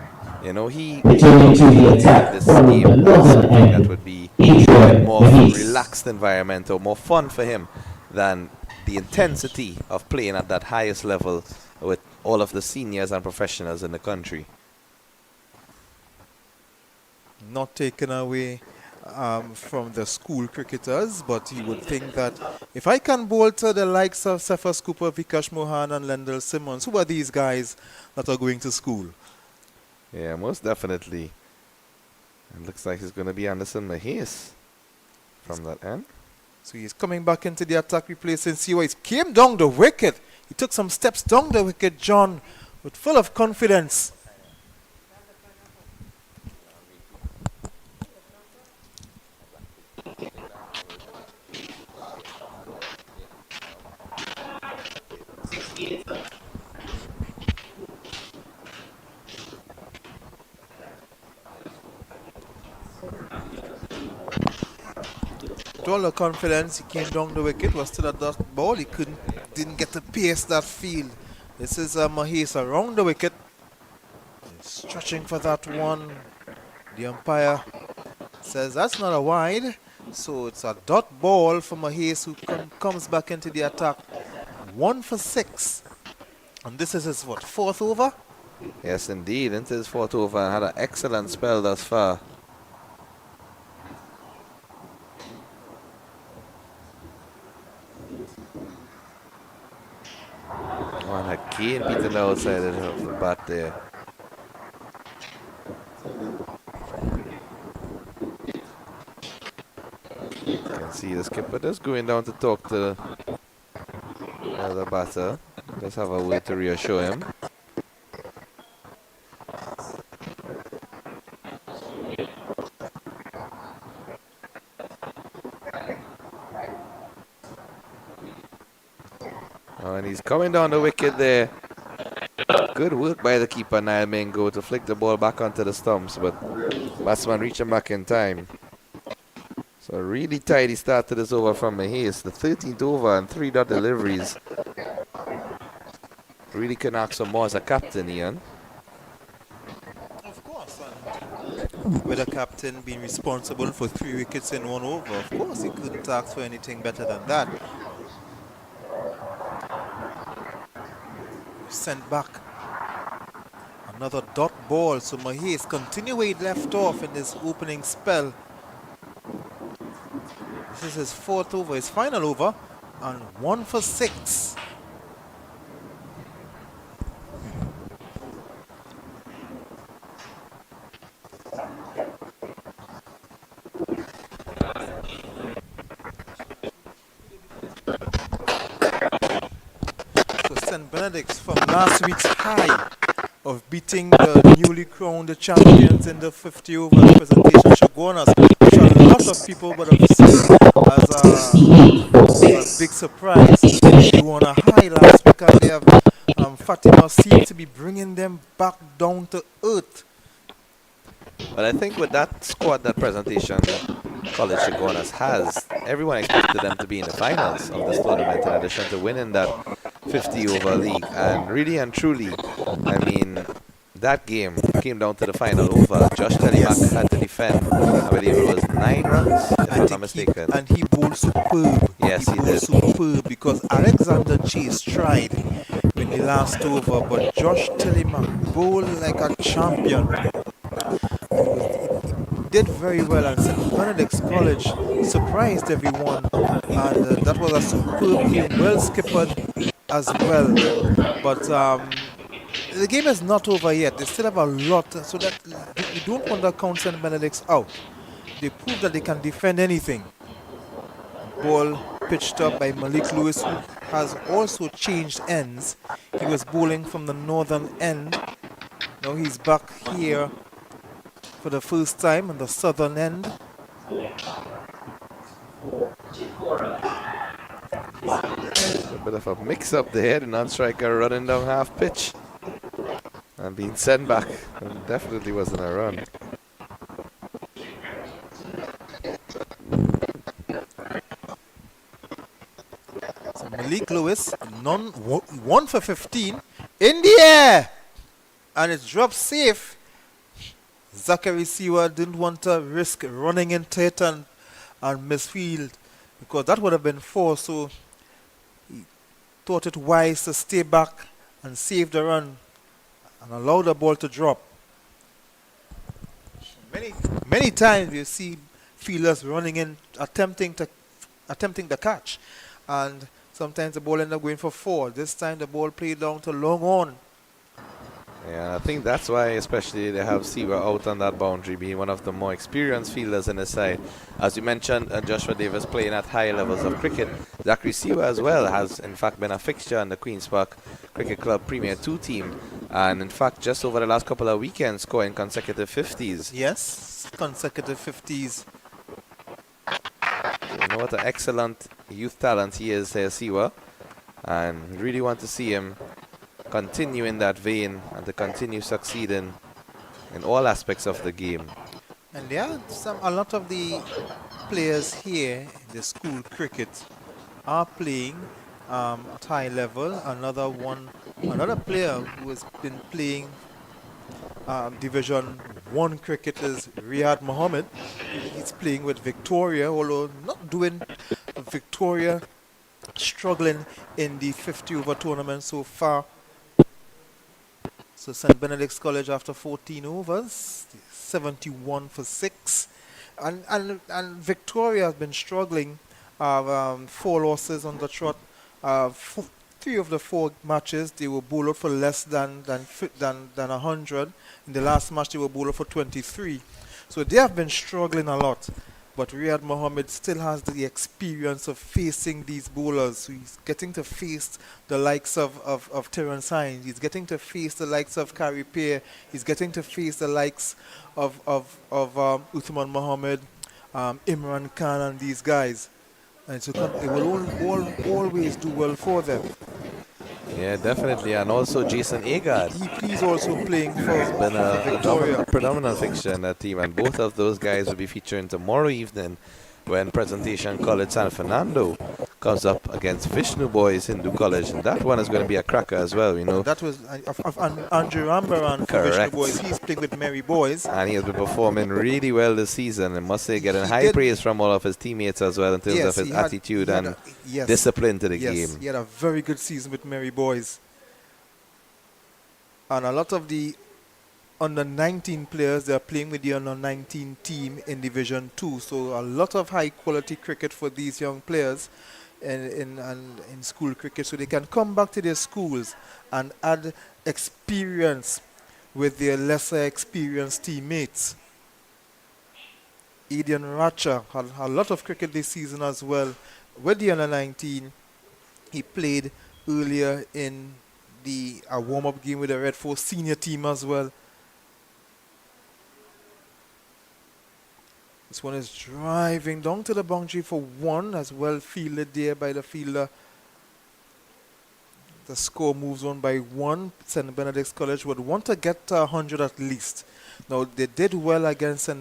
You know, he this game as something that would be a more relaxed environment or more fun for him than the intensity of playing at that highest level with all of the seniors and professionals in the country. Not taken away from the school cricketers, but you would think that if I can bowl to the likes of Cephas Cooper, Vikash Mohan and Lendell Simmons, who are these guys that are going to school? Yeah, most definitely. It looks like it's going to be Anderson Mahis from that end. So he's coming back into the attack, replacing Siwa. He came down the wicket. He took some steps down the wicket, John, with full of confidence. With all the confidence, he came down the wicket, was still a dot ball. He didn't get to pace that field. This is Mahis around the wicket. He's stretching for that one. The umpire says that's not a wide. So it's a dot ball for Mahis, who comes back into the attack. 1 for 6. And this is his, what, 4th over? Yes, indeed. Into his 4th over and had an excellent spell thus far. And again beaten the outside of the bat there. You can see the skipper just going down to talk to the batter. Just have a word to reassure him. Oh, and he's coming down the wicket there. Good work by the keeper, Niall Mingo, to flick the ball back onto the stumps, but batsman reaching back in time. So a really tidy start to this over from Mahis. The 13th over and 3 dot deliveries. Really can ask some more as a captain, Ian. Of course. With a captain being responsible for 3 wickets in 1 over, of course he couldn't ask for anything better than that. Sent back. Another dot ball. So Mahis continue where he left off in this opening spell. This is his 4th over, his final over, and 1 for 6. So St. Benedict's from last week's high of beating the newly crowned champions in the 50 over presentation Shogunas, which a lot of people would have seen as a big surprise. They won a high last week, and they have Fatima seems to be bringing them back down to earth. But I think with that squad, that presentation College Shogunas has, everyone expected them to be in the finals of this tournament in addition to winning that 50 over league. And really and truly, I mean, that game came down to the final over. Josh Telemak had to defend, I believe it was 9 runs, if I'm not mistaken. And he bowled superb. Yes, he bowled did. superb, because Alexander Chase tried in the last over, but Josh Telemak bowled like a champion. He did very well, and St. Benedict's College surprised everyone, and that was a superb game, well skippered as well. But the game is not over yet. They still have a lot, so that we don't want to count St. Benedict's out. They prove that they can defend anything. Ball pitched up by Malik Lewis, who has also changed ends. He was bowling from the northern end. Now he's back here for the first time on the southern end. A bit of a mix-up there. The non-striker running down half pitch and being sent back. And definitely wasn't a run. So Malik Lewis, 1 for 15 in the air, and it's dropped safe. Zachary Siwa didn't want to risk running into it and misfield, because that would have been 4, so he thought it wise to stay back and save the run and allow the ball to drop. Many times you see fielders running in, attempting the catch, and sometimes the ball ends up going for 4. This time the ball played down to long on. Yeah, I think that's why especially they have Siwa out on that boundary, being one of the more experienced fielders in the side. As you mentioned, Joshua Davis playing at high levels of cricket. Zachary Siwa as well has in fact been a fixture in the Queen's Park Cricket Club Premier 2 team, and in fact just over the last couple of weekends scoring consecutive 50s. Yes, consecutive 50s. You know what an excellent youth talent he is here, Siwa, and really want to see him continue in that vein and to continue succeeding in all aspects of the game. And there are a lot of the players here in the school cricket are playing at high level. Another player who has been playing Division 1 cricket is Riyad Mohammed. He's playing with Victoria, although not doing Victoria, struggling in the 50 over tournament so far. So St. Benedict's College after 14 overs, 71 for 6. And Victoria has been struggling, 4 losses on the trot. 3 of the 4 matches they were bowled out for less than 100. In the last match they were bowled out for 23. So they have been struggling a lot. But Riyad Mohammed still has the experience of facing these bowlers. So he's getting to face the likes of Terence Hines. He's getting to face the likes of Kari Peer. He's getting to face the likes of Uthman Mohammed, Imran Khan, and these guys. And so it will always do well for them. Yeah, definitely, and also Jason Agard. He's also playing for Been a Victoria. predominant fixture in that team, and both of those guys will be featuring tomorrow evening when Presentation College San Fernando comes up against Vishnu Boys Hindu College, and that one is going to be a cracker as well, you know. That was Andrew Rambaran for Vishnu Correct. Boys. He's playing with Mary Boys. And he has been performing really well this season, and must say getting He high did. praise from all of his teammates as well in terms Yes, of his he had- attitude he had and yes. discipline to the Yes, game. he had a very good season with Mary Boys. And a lot of the under 19 players, they are playing with the under 19 team in Division 2. So a lot of high quality cricket for these young players in school cricket. So they can come back to their schools and add experience with their lesser experienced teammates. Adian Racha had a lot of cricket this season as well with the under 19. He played earlier in a warm-up game with the Red Force senior team as well. This one is driving down to the boundary for 1, as well fielded there by the fielder. The score moves on by 1. St. Benedict's College would want to get to 100 at least. Now, they did well against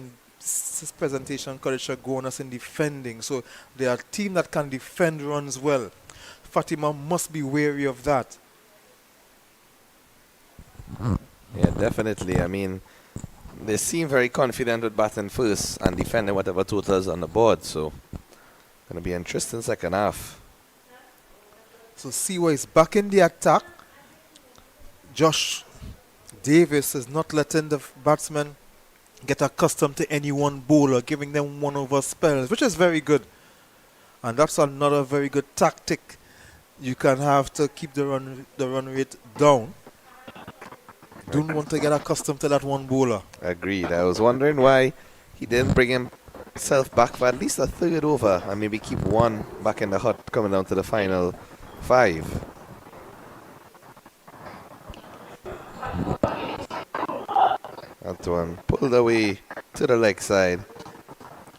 Presentation College Chaguanas in defending, so they are a team that can defend runs well. Fatima must be wary of that. Yeah, definitely. I mean, they seem very confident with batting first and defending whatever totals on the board, so going to be an interesting second half. So Siwa is back in the attack. Josh Davis is not letting the batsmen get accustomed to any one bowler, giving them 1 over spells, which is very good. And that's another very good tactic you can have to keep the run rate down. don't want to get accustomed to that one bowler. Agreed. I was wondering why he didn't bring himself back for at least a third over and maybe keep one back in the hut coming down to the final 5. That one pulled away to the leg side.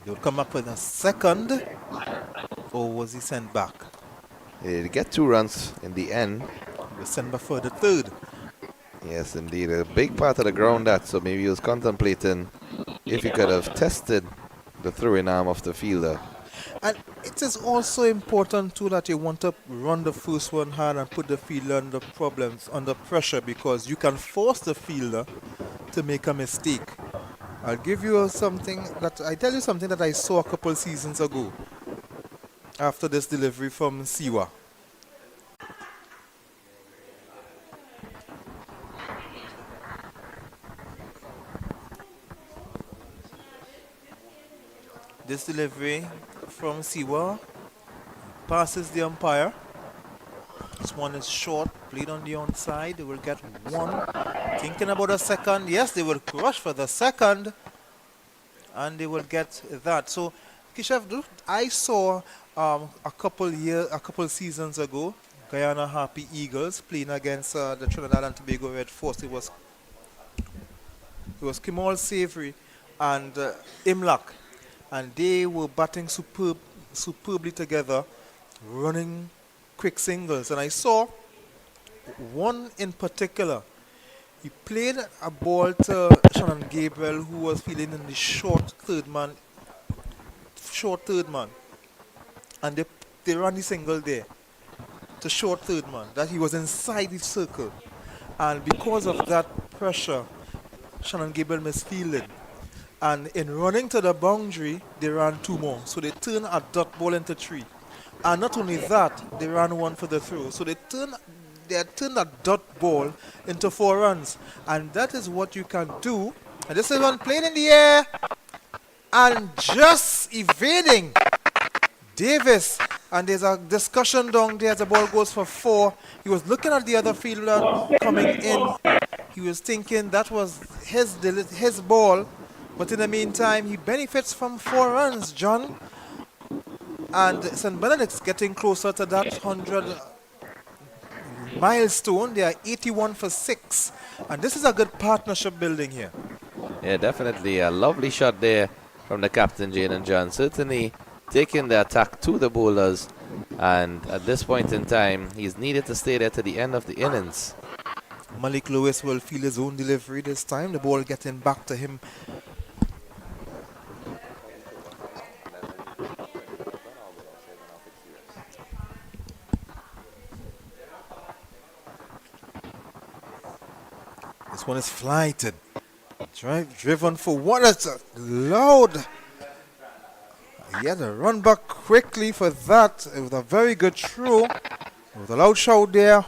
He'll come up with a second, or was he sent back? He'd get 2 runs in the end. He was sent back for the third. Yes, indeed. A big part of the ground that, so maybe he was contemplating if he could have tested the throwing arm of the fielder. And it is also important too that you want to run the first one hard and put the fielder under problems, under pressure, because you can force the fielder to make a mistake. I'll give you something that I saw a couple seasons ago after this delivery from Siwa. This delivery from Siwa passes the umpire. This one is short, played on the onside. They will get 1. Thinking about a second. Yes, they will rush for the second. And they will get that. So, Kishav, I saw a couple seasons ago, Guyana Happy Eagles playing against the Trinidad and Tobago Red Force. It was Kimal Savory and Imlak. And they were batting superbly together, running quick singles. And I saw one in particular. He played a ball to Shannon Gabriel, who was feeling in the short third man. And they ran the single there to short third man, that he was inside the circle. And because of that pressure, Shannon Gabriel misfielded. And in running to the boundary, they ran 2 more. So they turned a dot ball into 3. And not only that, they ran 1 for the throw. So they turned a dot ball into 4 runs. And that is what you can do. And this is one played in the air and just evading Davis. And there's a discussion down there as the ball goes for 4. He was looking at the other fielder coming in. He was thinking that was his ball. But in the meantime, he benefits from 4 runs, John. And St. Benedict's getting closer to that 100 milestone. They are 81 for 6. And this is a good partnership building here. Yeah, definitely. A lovely shot there from the captain, Jaden John. Certainly taking the attack to the bowlers. And at this point in time, he's needed to stay there to the end of the innings. Malik Lewis will feel his own delivery this time. The ball getting back to him. This one is flighted. Driven for 1. It's loud. He had to run back quickly for that. It was a very good throw. It was a loud shout there.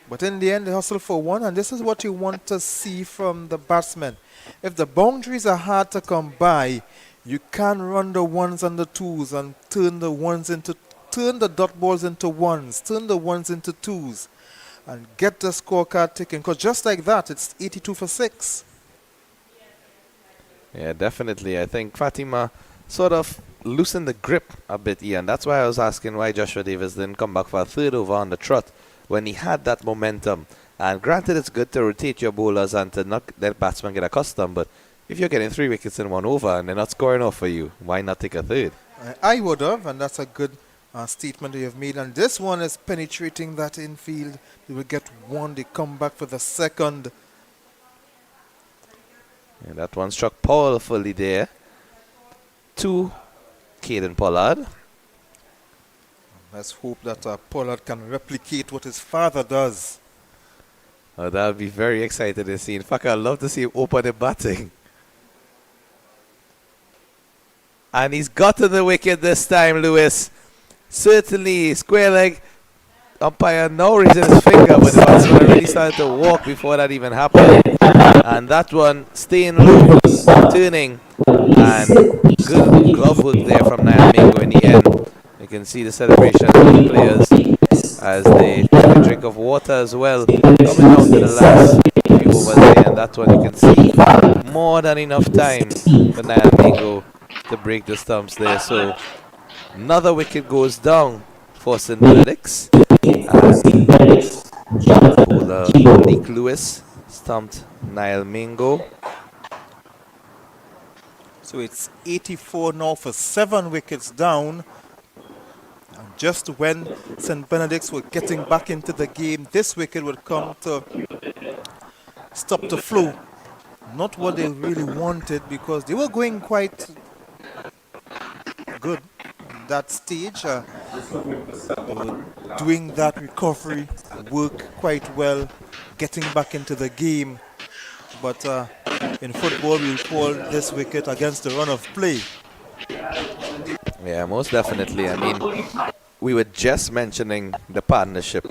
But in the end, they hustle for 1. And this is what you want to see from the batsmen. If the boundaries are hard to come by, you can run the 1s and the 2s and turn the dot balls into 1s, turn the 1s into 2s. And get the scorecard ticking. Because just like that, it's 82 for 6. Yeah, definitely. I think Fatima sort of loosened the grip a bit, Ian. That's why I was asking why Joshua Davis didn't come back for a third over on the trot when he had that momentum. And granted, it's good to rotate your bowlers and to not let batsmen get accustomed. But if you're getting 3 wickets in 1 over and they're not scoring off for you, why not take a third? I would have, and that's a good statement you have made. And this one is penetrating that infield. They will get 1. They come back for the second. And that one struck powerfully there to Caden Pollard. Let's hope that Pollard can replicate what his father does. Oh, that would be very exciting to see. In fact, I'd love to see him open the batting. And he's got to the wicket this time, Lewis. Certainly, square leg. Umpire now raising his finger, but the batsman already started to walk before that even happened. And that one staying low, turning, and good glove work there from Nyamingo in the end. can see the celebration of the players as they take a drink of water as well. Coming down to the last few overs there, and that one you can see more than enough time for Niall Mingo to break the stumps there. So another wicket goes down for St. Benedict's. And bowler Nick Lewis stumped Niall Mingo. So it's 84 now for 7 wickets down. And just when St. Benedict's were getting back into the game, this wicket would come to stop the flow. Not what they really wanted, because they were going quite good at that stage. They were doing that recovery work quite well, getting back into the game. But in football, we'll call this wicket against the run of play. Yeah, most definitely. I mean, we were just mentioning the partnership.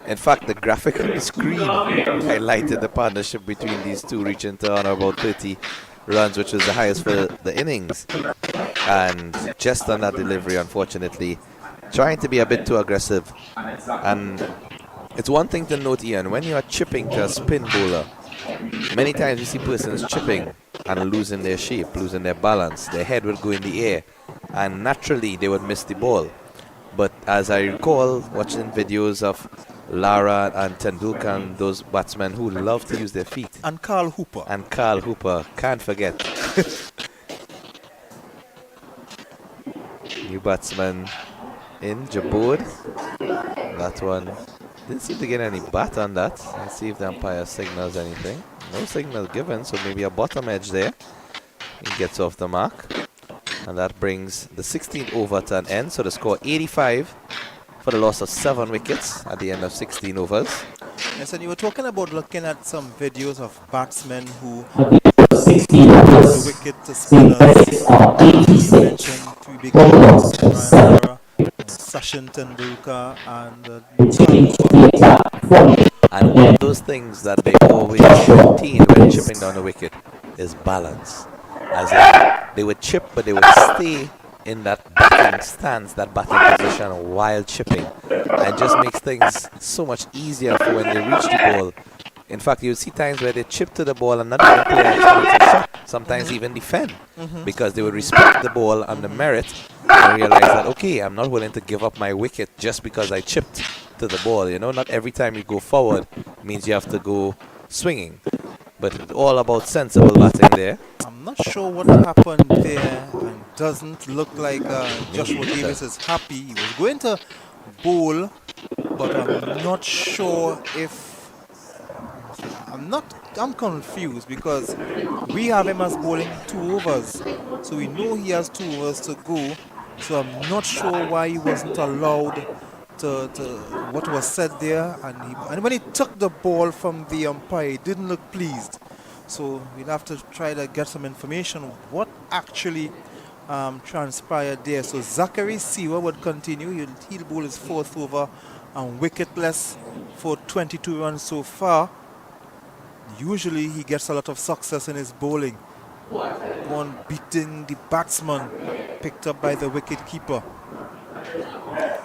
In fact, the graphic on the screen highlighted the partnership between these two, reaching to on about 30 runs, which was the highest for the innings. And just on that delivery, unfortunately, trying to be a bit too aggressive. And it's one thing to note, Ian, when you are chipping to a spin bowler, many times you see persons chipping and losing their shape, losing their balance. Their head would go in the air, and naturally they would miss the ball. But as I recall watching videos of Lara and Tendulkar and those batsmen who love to use their feet. And Carl Hooper. And Carl Hooper, can't forget. New batsman in Jabode. That one didn't seem to get any bat on that. Let's see if the umpire signals anything. No signal given, so maybe a bottom edge there. He gets off the mark. And that brings the 16th over to an end. So the score 85 for the loss of 7 wickets at the end of 16 overs. Yes, and you were talking about looking at some videos of batsmen who the wicket to spinners. You mentioned 3 big players, Sachin Tendulkar and one of those things that they always maintain when chipping down the wicket is balance. As if they would chip, but they would stay in that batting stance, that batting position while chipping. And it just makes things so much easier for when they reach the ball. In fact, you'll see times where they chip to the ball and not even play an extra shot. Sometimes even defend, because they would respect the ball and the merit and realize that, okay, I'm not willing to give up my wicket just because I chipped to the ball. You know, not every time you go forward means you have to go swinging. But it's all about sensible batting there. I'm not sure what happened there, and doesn't look like Joshua Davis is happy. He was going to bowl, but I'm not sure if... I'm confused, because we have him as bowling 2 overs. So we know he has 2 overs to go. So I'm not sure why he wasn't allowed to what was said there. And when he took the ball from the umpire, he didn't look pleased. So we'll have to try to get some information on what actually transpired there. So Zachary Siwa would continue. He'll bowl his 4th over and wicketless for 22 runs so far. Usually he gets a lot of success in his bowling. One beating the batsman picked up by the wicket keeper.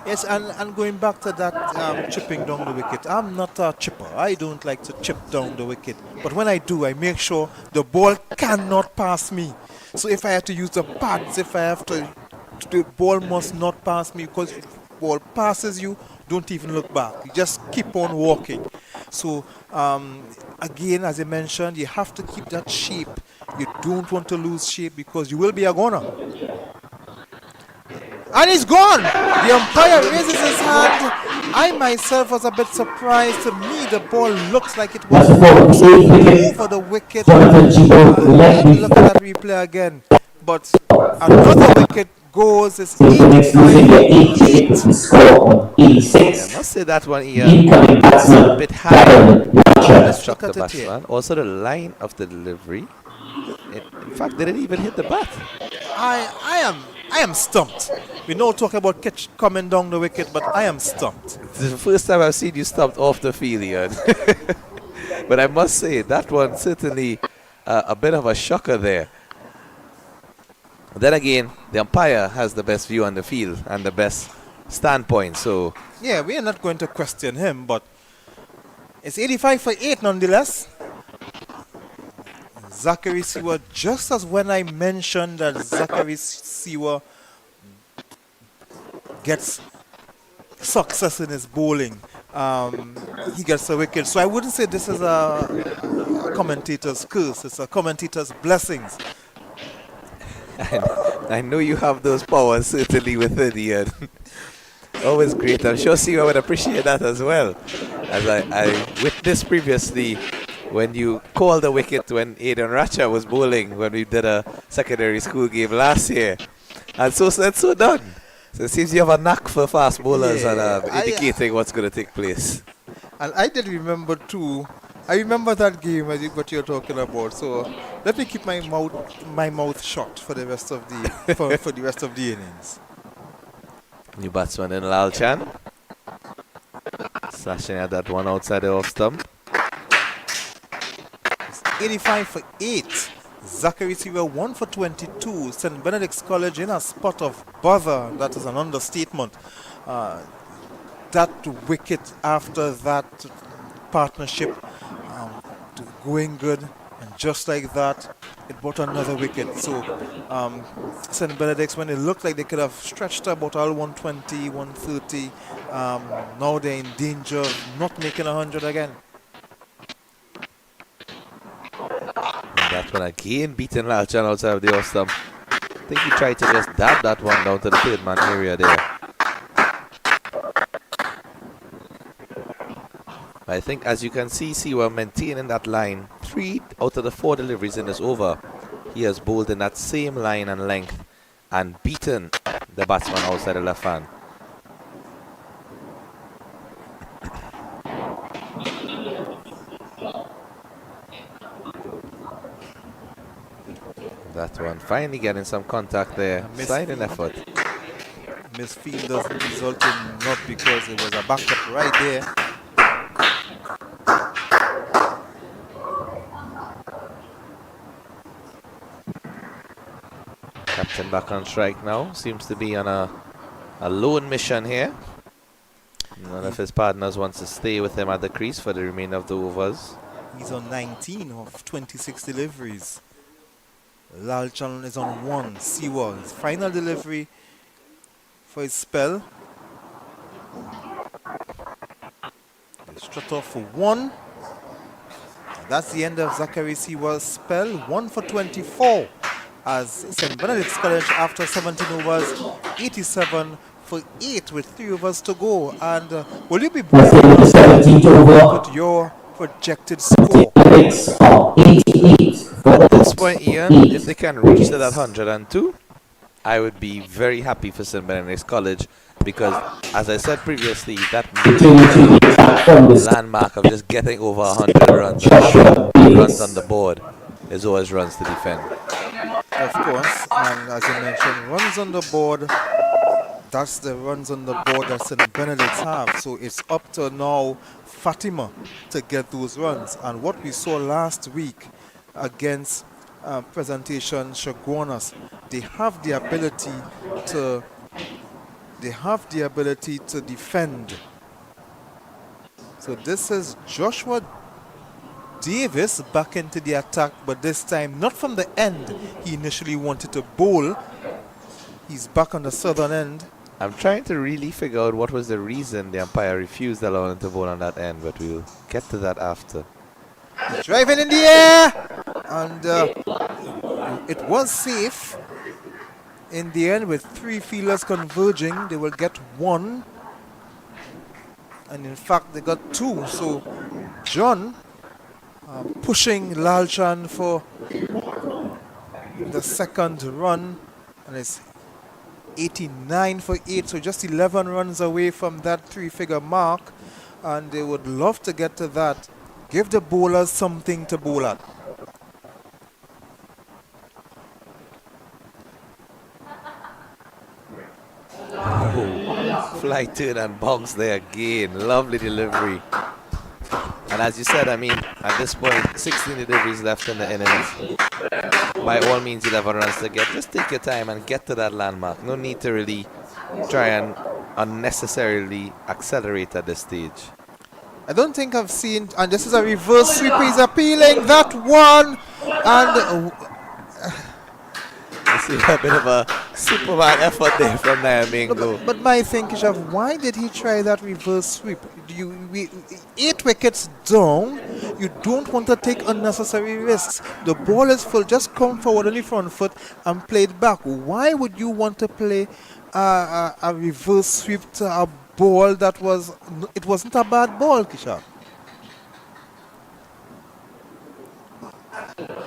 Yes, and going back to that chipping down the wicket, I'm not a chipper. I don't like to chip down the wicket. But when I do, I make sure the ball cannot pass me. So if I have to use the pads, the ball must not pass me, because if the ball passes you, don't even look back. You just keep on walking. So again, as I mentioned, you have to keep that shape. You don't want to lose shape, because you will be a goner. And he's gone! The umpire raises his hand. I myself was a bit surprised. To me, the ball looks like it was over the wicket. Let me look at that replay again. But another wicket goes. It's 85. I must say that one here is a bit high. Let's struck the batsman. Also the line of the delivery. In fact, they didn't even hit the bat. I am stumped. We know talking about catch coming down the wicket, but I am stumped. This is the first time I've seen you stumped off the field, Ian. But I must say, that one certainly a bit of a shocker there. Then again, the umpire has the best view on the field and the best standpoint. So Yeah, we are not going to question him, but it's 85 for 8 nonetheless. Zachary Siwa, just as when I mentioned that Zachary Siwa gets success in his bowling, he gets a wicket. So I wouldn't say this is a commentator's curse, it's a commentator's blessings. and I know you have those powers certainly within you. Always great. I'm sure Siwa would appreciate that as well. As I witnessed previously when you called the wicket when Aidan Ratcha was bowling when we did a secondary school game last year. And so said, so done. So it seems you have a knack for fast bowlers and indicating what's going to take place. And I did remember too. I remember that game, as what you're talking about. So let me keep my mouth shut for the rest of the for the rest of the innings. New batsman in Lal Chan. Slashing at that one outside the off stump. It's 85 for 8. Zachary Siwa 1 for 22. St. Benedict's College in a spot of bother. That is an understatement. That wicket after that partnership going good, and just like that, it brought another wicket. So St. Benedict's, when it looked like they could have stretched about all 120, 130, now they're in danger of not making 100 again. And that one again beaten Lalchan outside of the off stump. I think he tried to just dab that one down to the third man area there. I think, as you can see, Siwa maintaining that line. 3 out of the 4 deliveries in this over, he has bowled in that same line and length and beaten the batsman outside the left hand. That one finally getting some contact there. Sliding effort. Misfield doesn't result in not because it was a backup right there. Captain back on strike now. Seems to be on a lone mission here. None of his partners wants to stay with him at the crease for the remainder of the overs. He's on 19 of 26 deliveries. Lalchan is on 1. Siwa, his final delivery for his spell. They strut off for 1. That's the end of Zachary Siwa's spell. 1 for 24 as St. Benedict's College, after 17 overs, 87 for 8 with 3 overs to go. And will you be That's the end of the 17th over. with your projected score? Benedict's are 88 At for this point, Ian, if they can reach to that 102, I would be very happy for St. Benedict's College, because, as I said previously, that landmark of just getting over 100 runs, runs on the board, is always runs to defend. Of course, and as you mentioned, runs on the board, that's the runs on the board that St. Benedict's have. So it's up to now Fatima to get those runs. And what we saw last week against Presentation Shaguanas, they have the ability to defend. So this is Joshua Davis back into the attack, but this time not from the end he initially wanted to bowl. He's back on the southern end. I'm trying to really figure out what was the reason the umpire refused allowing him to bowl on that end, but we'll get to that after. He's driving in the air, and it was safe in the end with 3 fielders converging. They will get 1, and in fact they got 2. So John pushing Lalchan for the second run, and it's 89 for 8, so just 11 runs away from that 3-figure mark, and they would love to get to that. Give the bowlers something to bowl at. Oh, fly turn and bounce there again. Lovely delivery. And as you said, I mean, at this point, 16 deliveries left in the innings. By all means, 11 runs to get. Just take your time and get to that landmark. No need to really try and unnecessarily accelerate at this stage. I don't think I've seen, and this is a reverse sweep. He's appealing that one, and You see a bit of a Superman effort there from Nyamingo. but my thing is, why did he try that reverse sweep? 8 wickets down, you don't want to take unnecessary risks. The ball is full, just come forward on the front foot and play it back. Why would you want to play a reverse sweep to a ball that it wasn't a bad ball, Kisha?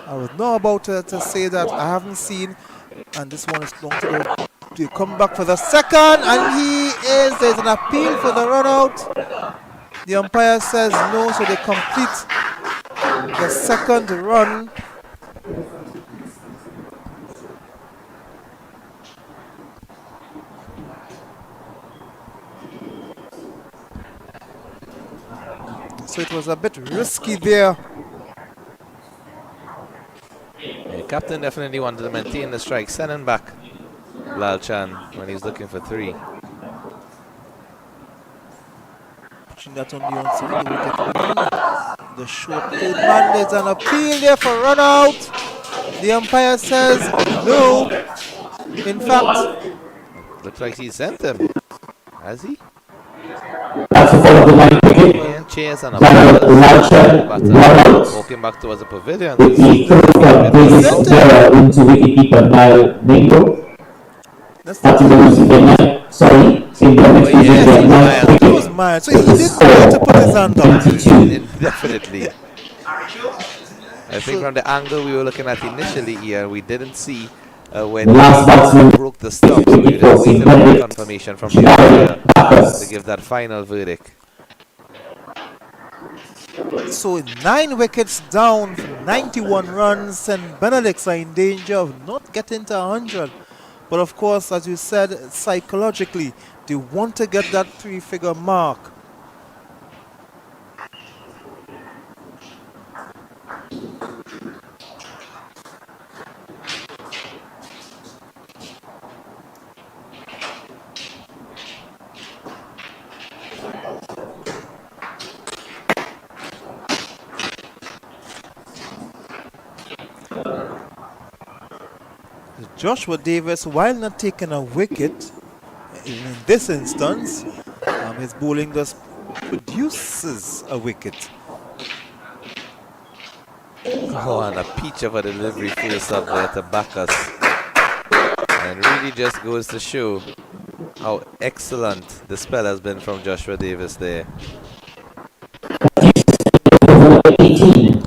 I was not about to say that. I haven't seen, and this one is long to go. To come back for the second, and there's an appeal for the run out. The umpire says no, so they complete the second run. So it was a bit risky there. The captain definitely wanted to maintain the strike, sending back Lal Chan when he's looking for 3. Pushing that on the onside, we get the short third man. There's an appeal there for run out. The umpire says no. In fact, Looks like he sent him. Has he? That's the fall of the 9th wicket. And chairs and a Larcher, batter walking back towards the pavilion. with the throw from Davis into wicketkeeper Nyamingo. Fatima losing their 9th. Sorry, St. Benedict losing their 9th he wicket. was mad. So he did try to put his hand up. 22. Definitely. I think from the angle we were looking at initially here, we didn't see when The last batsman broke the stump. So we didn't see the confirmation from the umpire to give that final verdict. So 9 wickets down, 91 runs, and Benedicts are in danger of not getting to 100. But of course, as you said, psychologically, they want to get that 3-figure mark. Joshua Davis, while not taking a wicket, in this instance, his bowling just produces a wicket. Oh, and a peach of a delivery face up there to back us. And really just goes to show how excellent the spell has been from Joshua Davis there. 18.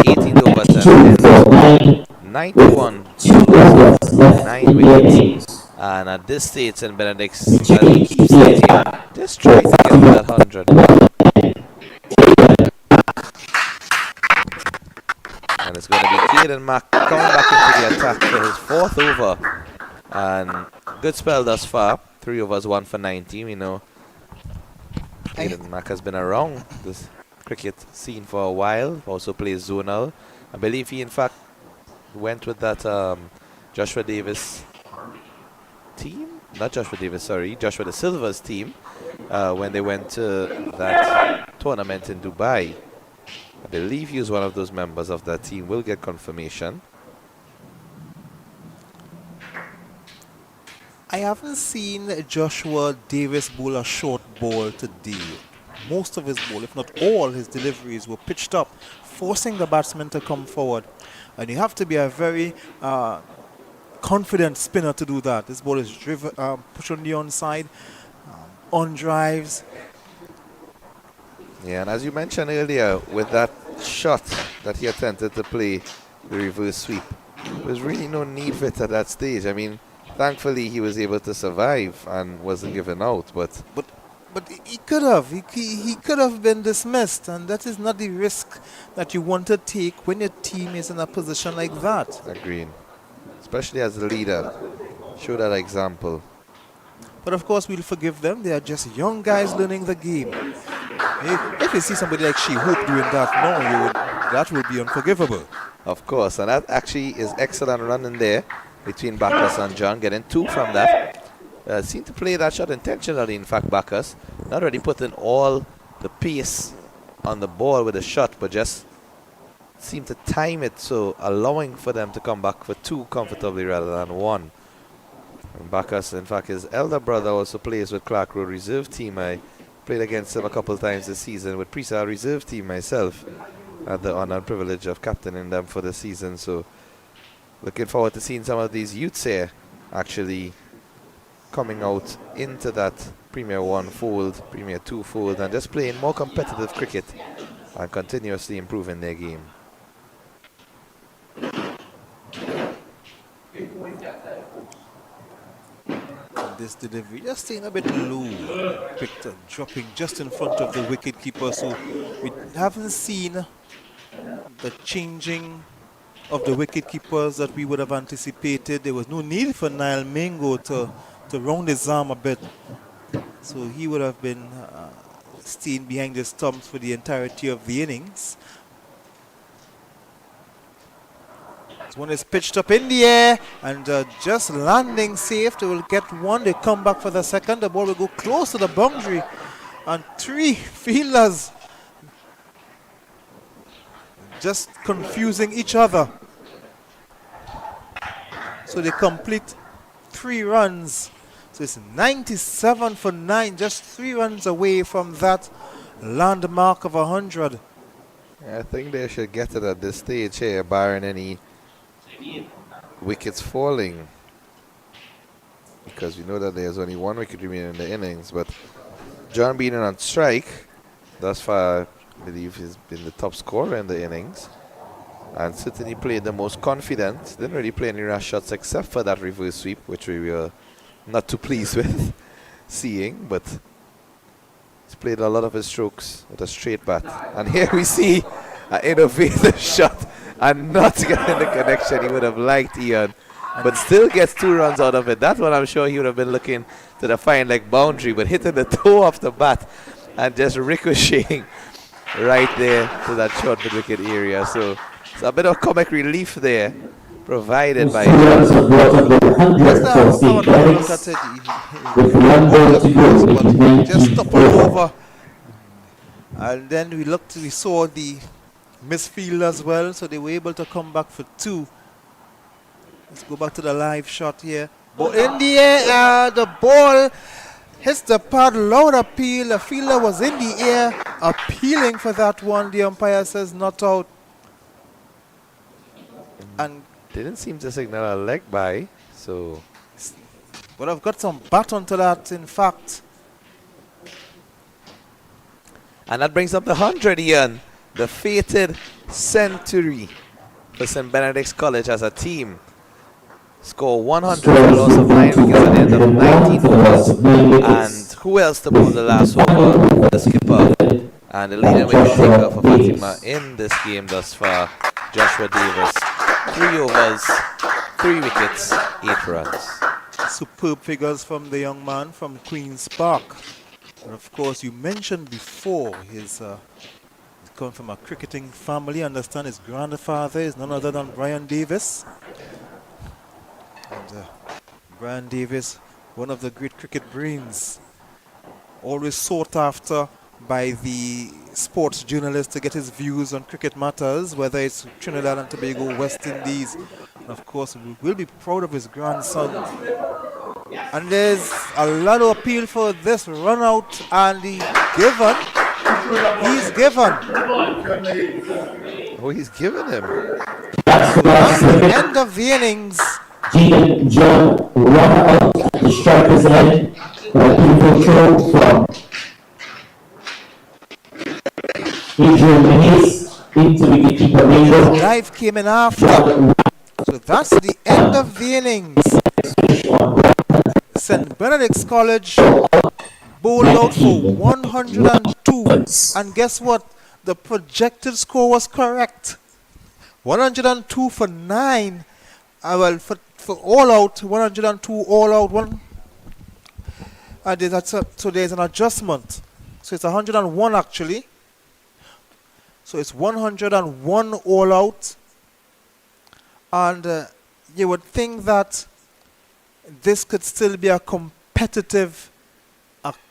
18 over 10. 91. 2 overs left 9 in the wickets. innings. And at this stage in Benedict's, well, he keeps thinking, just try to get that 100. And it's going to be Caden Mack coming back into the attack for his 4th over. And good spell thus far. 3 overs, 1 for 90. We know Caden Mack has been around this cricket scene for a while. Also plays zonal. I believe he in fact went with that Joshua Davis team, not Joshua Davis, sorry, Joshua De Silva's team when they went to that tournament in Dubai. I believe he was one of those members of that team. We'll get confirmation. I haven't seen Joshua Davis bowl a short ball today. Most of his ball, if not all his deliveries, were pitched up, forcing the batsman to come forward. And you have to be a very confident spinner to do that. This ball is driven, pushed on the onside, on drives. Yeah, and as you mentioned earlier, with that shot that he attempted to play, the reverse sweep, there's really no need for it at that stage. I mean, thankfully he was able to survive and wasn't given out, but he could have. He could have been dismissed, and that is not the risk that you want to take when your team is in a position like that. agreeing. Especially as a leader, show that example. But of course, we'll forgive them. They are just young guys learning the game. If you see somebody like She Hope doing that now, that would be unforgivable. Of course, and that actually is excellent running there between Bacchus and John, getting 2 from that. seem to play that shot intentionally, in fact, Bacchus. Not really putting all the pace on the ball with a shot, but just seem to time it, so allowing for them to come back for 2 comfortably rather than 1. And Bacchus, in fact, his elder brother also plays with Clark Road reserve team. I played against him a couple of times this season with Presale reserve team myself. Had the honor and privilege of captaining them for the season, so looking forward to seeing some of these youths here actually coming out into that Premier 1 fold, Premier 2 fold, and just playing more competitive cricket and continuously improving their game. This delivery just staying a bit low, picked up, dropping just in front of the wicket keeper, so we haven't seen the changing of the wicket keepers that we would have anticipated. There was no need for Niall Mingo to round his arm a bit, so he would have been staying behind the stumps for the entirety of the innings. This one is pitched up in the air and just landing safe. They will get one. They come back for the second. The ball will go close to the boundary, and 3 fielders just confusing each other. So they complete 3 runs. So it's 97 for 9, just 3 runs away from that landmark of 100. I think they should get it at this stage here, barring any wickets falling, because we know that there's only 1 wicket remaining in the innings. But John Beaton on strike thus far, I believe he's been the top scorer in the innings, and certainly played the most confident. Didn't really play any rash shots except for that reverse sweep, which we were not too pleased with seeing, but he's played a lot of his strokes with a straight bat. And here we see an innovative shot and not getting the connection he would have liked, Ian, but still gets 2 runs out of it. That one, I'm sure he would have been looking to the fine leg boundary, but hitting the toe off the bat and just ricocheting right there to that short mid-wicket area. So it's a bit of comic relief there provided by Just stop it over, and then we saw the misfield as well, so they were able to come back for 2. Let's go back to the live shot here. But in the air, the ball hits the pad, loud appeal. The fielder was in the air appealing for that one. The umpire says not out, and didn't seem to signal a leg by, so. But I've got some bat onto that, in fact. And that brings up the 100, Ian. The fated century for St. Benedict's College as a team. Score 100 for a loss of 9 wickets at the end of 19 overs. And who else to bowl the last over? The skipper and the leading wicket taker for Fatima in this game thus far, Joshua Davis. 3 overs, 3 wickets, 8 runs. Superb figures from the young man from Queen's Park. And of course, you mentioned before he's come from a cricketing family. I understand his grandfather is none other than Brian Davis. And Brian Davis, one of the great cricket brains, always sought after by the sports journalists to get his views on cricket matters, whether it's Trinidad and Tobago, West Indies. And of course, we will be proud of his grandson. And there's a lot of appeal for this run out, and he's given. Oh, he's given him. So that's the end of the innings. John run out at the striker's end. Beautiful throw from Adrian Menis into wicketkeeper Mingo. Drive came in after. So that's the end of the innings. St. Benedict's College bowled out for 102. And guess what? The projected score was correct. 102 for 9. Well, for all out, 102 all out. So there's an adjustment. So it's 101 actually. So it's 101 all out. And you would think that this could still be a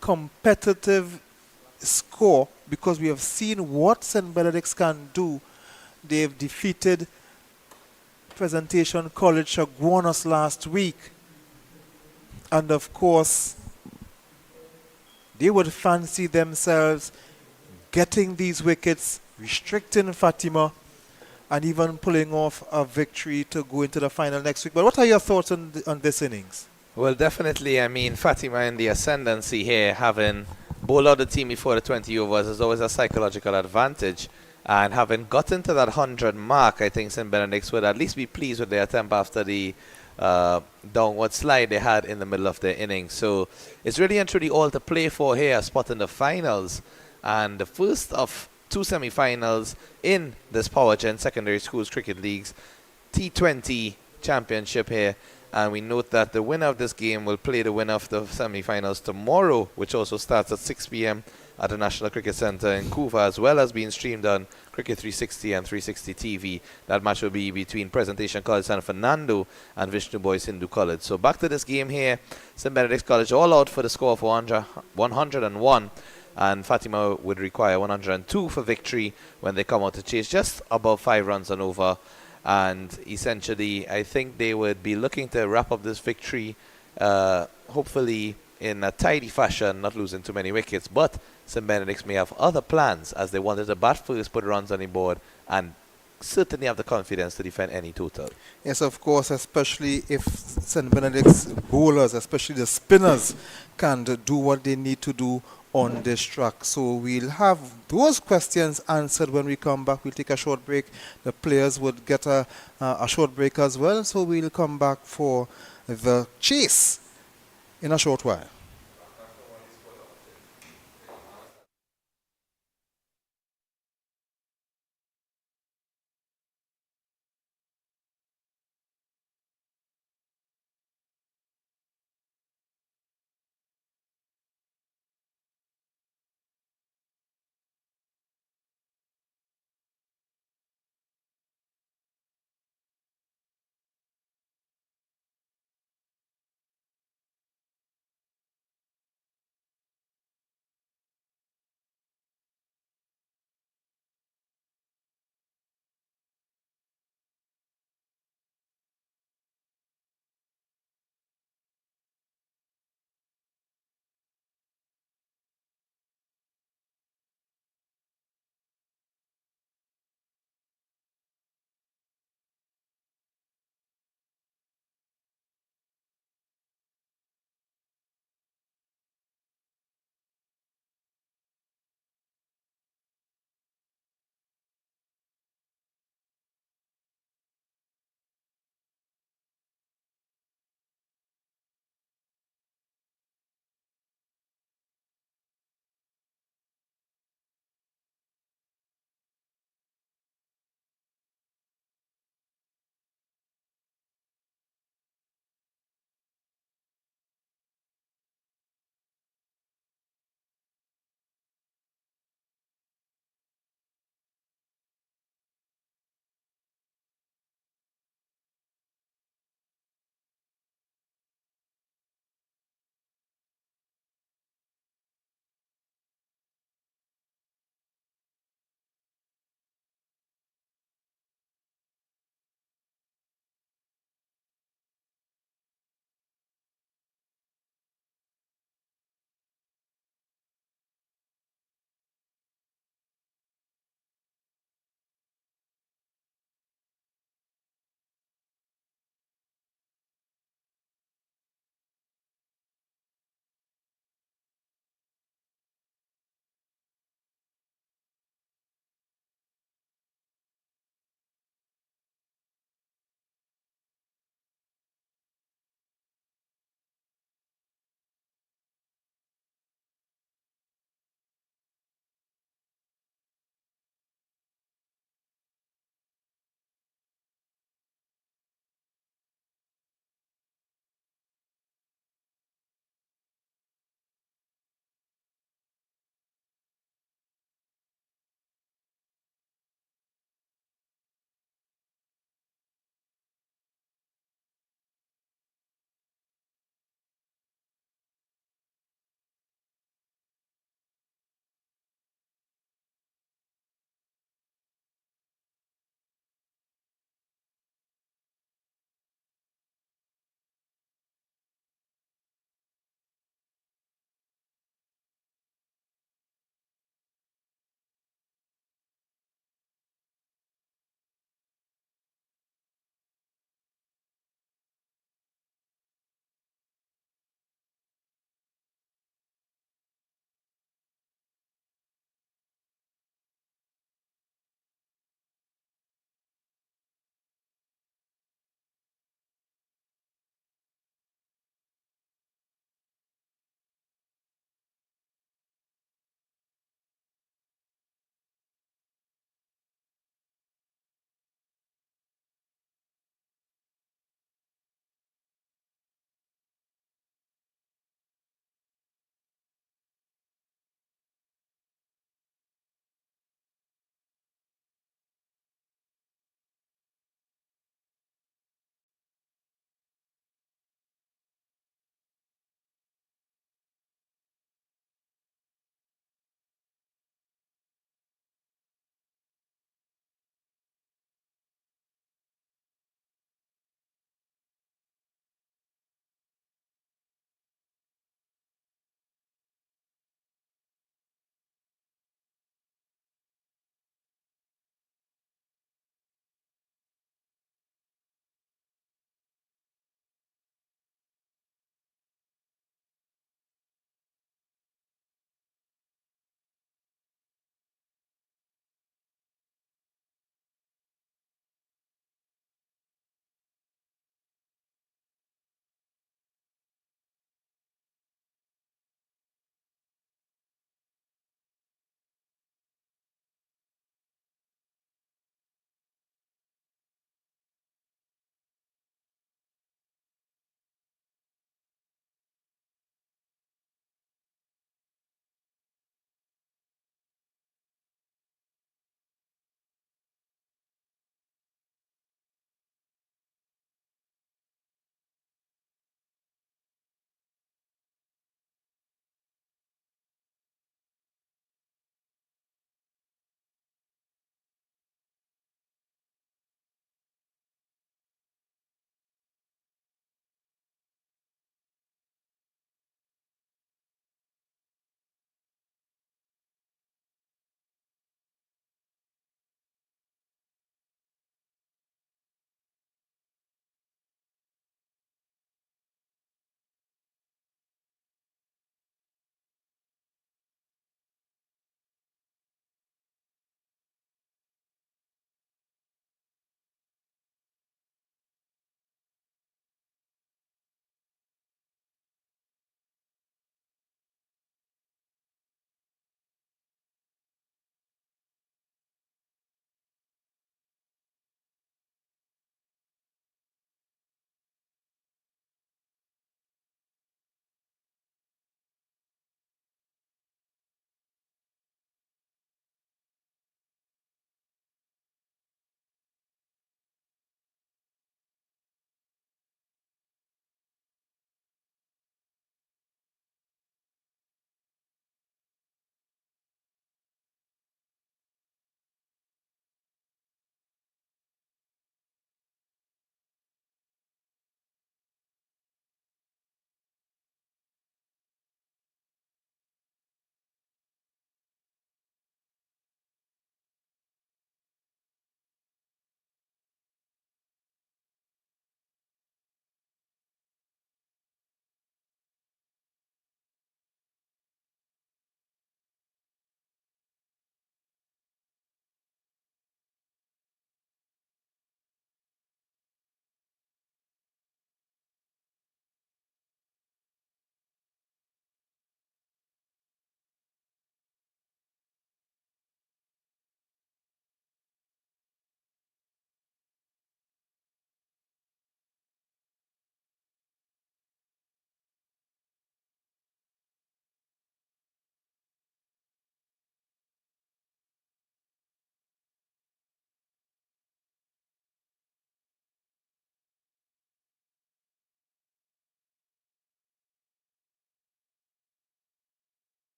competitive score, because we have seen what St. Benedict's can do. They've defeated Presentation College Chaguanas last week. And of course, they would fancy themselves getting these wickets, restricting Fatima, and even pulling off a victory to go into the final next week. But what are your thoughts on this innings? Well, definitely, I mean, Fatima in the ascendancy here, having bowled out the team before the 20 overs is always a psychological advantage. And having gotten to that 100 mark, I think St. Benedict's would at least be pleased with their attempt after the downward slide they had in the middle of their innings. So it's really and truly all to play for here, a spot in the finals. And the first of two semi-finals in this Power Gen Secondary Schools Cricket League's T20 Championship here. And we note that the winner of this game will play the winner of the semi-finals tomorrow, which also starts at 6 p.m. at the National Cricket Centre in Couva, as well as being streamed on Cricket 360 and 360 TV. That match will be between Presentation College San Fernando and Vishnu Boys Hindu College. So back to this game here. St. Benedict's College all out for the score of 101. And Fatima would require 102 for victory when they come out to chase just above 5 runs and over. And essentially, I think they would be looking to wrap up this victory, hopefully in a tidy fashion, not losing too many wickets. But St. Benedict's may have other plans, as they wanted to bat first, put runs on the board, and certainly have the confidence to defend any total. Yes, of course, especially if St. Benedict's bowlers, especially the spinners, can do what they need to do on this track. So we'll have those questions answered when we come back. We'll take a short break. The players would get a short break as well. So we'll come back for the chase in a short while.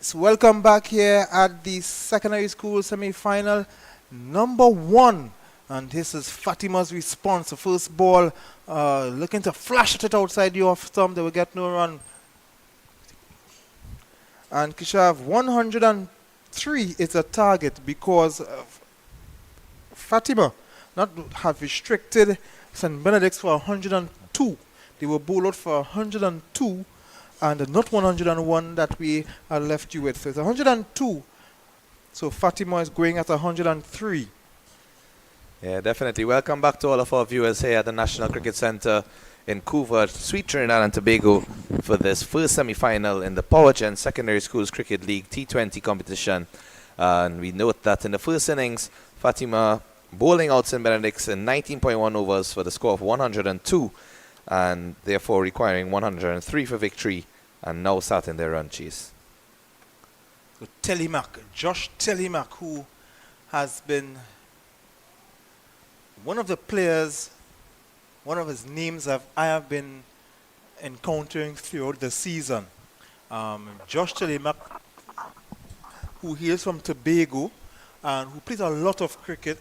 So welcome back here at the secondary school semi-final number 1. And this is Fatima's response. The first ball, looking to flash it outside the off stump. They will get no run. And Kishav, 103 is a target because Fatima not have restricted St. Benedict's for 102. They were bowled out for 102 and not 101 that we are left you with. So it's 102. So Fatima is going at 103. Yeah, definitely. Welcome back to all of our viewers here at the National Cricket Centre in Couva, Sweet Trinidad and Tobago, for this first semi-final in the PowerGen Secondary Schools Cricket League T20 competition. And we note that in the first innings, Fatima bowling out St. Benedict's in 19.1 overs for the score of 102, and therefore requiring 103 for victory, and now starting their run chase. So Josh Telemack, who has been one of the players, one of his names I have been encountering throughout the season. Josh Telemack, who hails from Tobago and who plays a lot of cricket,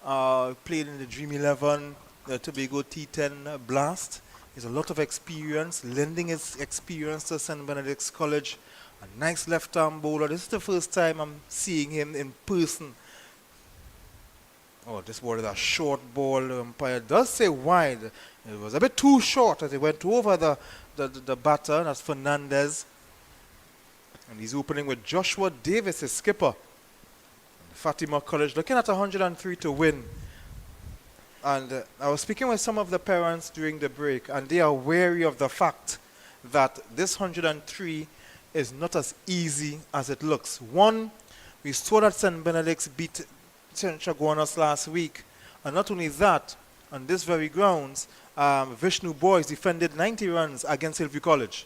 played in the Dream 11, the Tobago T10 Blast. He has a lot of experience, lending his experience to St. Benedict's College. A nice left-arm bowler. This is the first time I'm seeing him in person. Oh, this ball is a short ball. The umpire does say wide. It was a bit too short as it went over the batter. That's Fernandez. And he's opening with Joshua Davis, his skipper. Fatima College looking at 103 to win. And I was speaking with some of the parents during the break, and they are wary of the fact that this 103 is not as easy as it looks. One, we saw that St. Benedict's beat Chaguanas last week, and not only that, on this very grounds, Vishnu Boys defended 90 runs against Hillview College.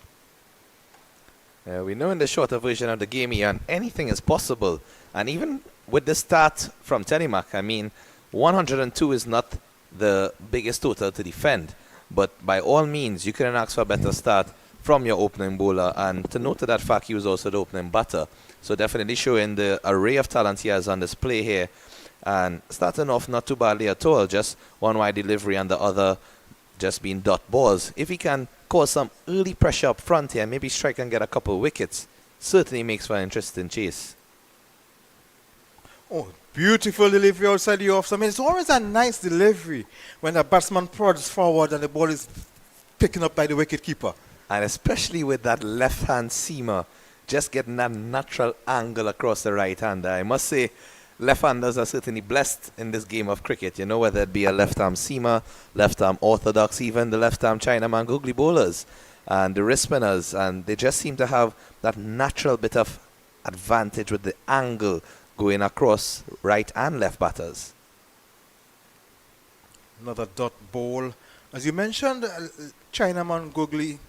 We know in the shorter version of the game, Ian, anything is possible. And even with the start from Telemack, I mean, 102 is not the biggest total to defend. But by all means, you couldn't ask for a better start from your opening bowler. And to note that fact, he was also the opening batter. So definitely showing the array of talent he has on display here. And starting off not too badly at all, just one wide delivery and the other just being dot balls. If he can cause some early pressure up front here, maybe strike and get a couple of wickets, certainly makes for an interesting chase. Oh, beautiful delivery outside the off. I mean, it's always a nice delivery when the batsman prods forward and the ball is picking up by the wicketkeeper. And especially with that left-hand seamer, just getting that natural angle across the right-hander. I must say, left-handers are certainly blessed in this game of cricket, you know, whether it be a left-arm seamer, left-arm orthodox, even the left-arm Chinaman googly bowlers and the wrist spinners, and they just seem to have that natural bit of advantage with the angle going across right and left batters. Another dot ball. As you mentioned, Chinaman googly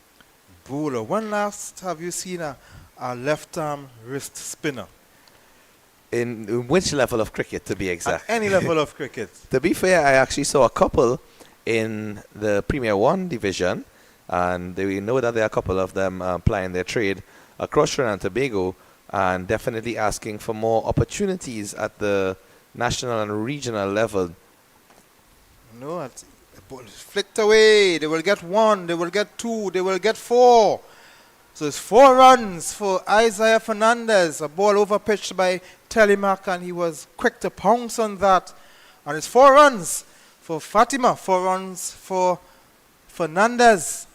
bowler. When last have you seen a left-arm wrist spinner? In which level of cricket, to be exact? At any level of cricket. To be fair, I actually saw a couple in the Premier 1 division, and we know that there are a couple of them plying their trade across Trinidad and Tobago, and definitely asking for more opportunities at the national and regional level. No, the ball is flicked away. They will get 1, they will get 2, they will get 4. So it's 4 runs for Isaiah Fernandez. A ball overpitched by Telemack, and he was quick to pounce on that. And it's 4 runs for Fatima, 4 runs for Fernandez.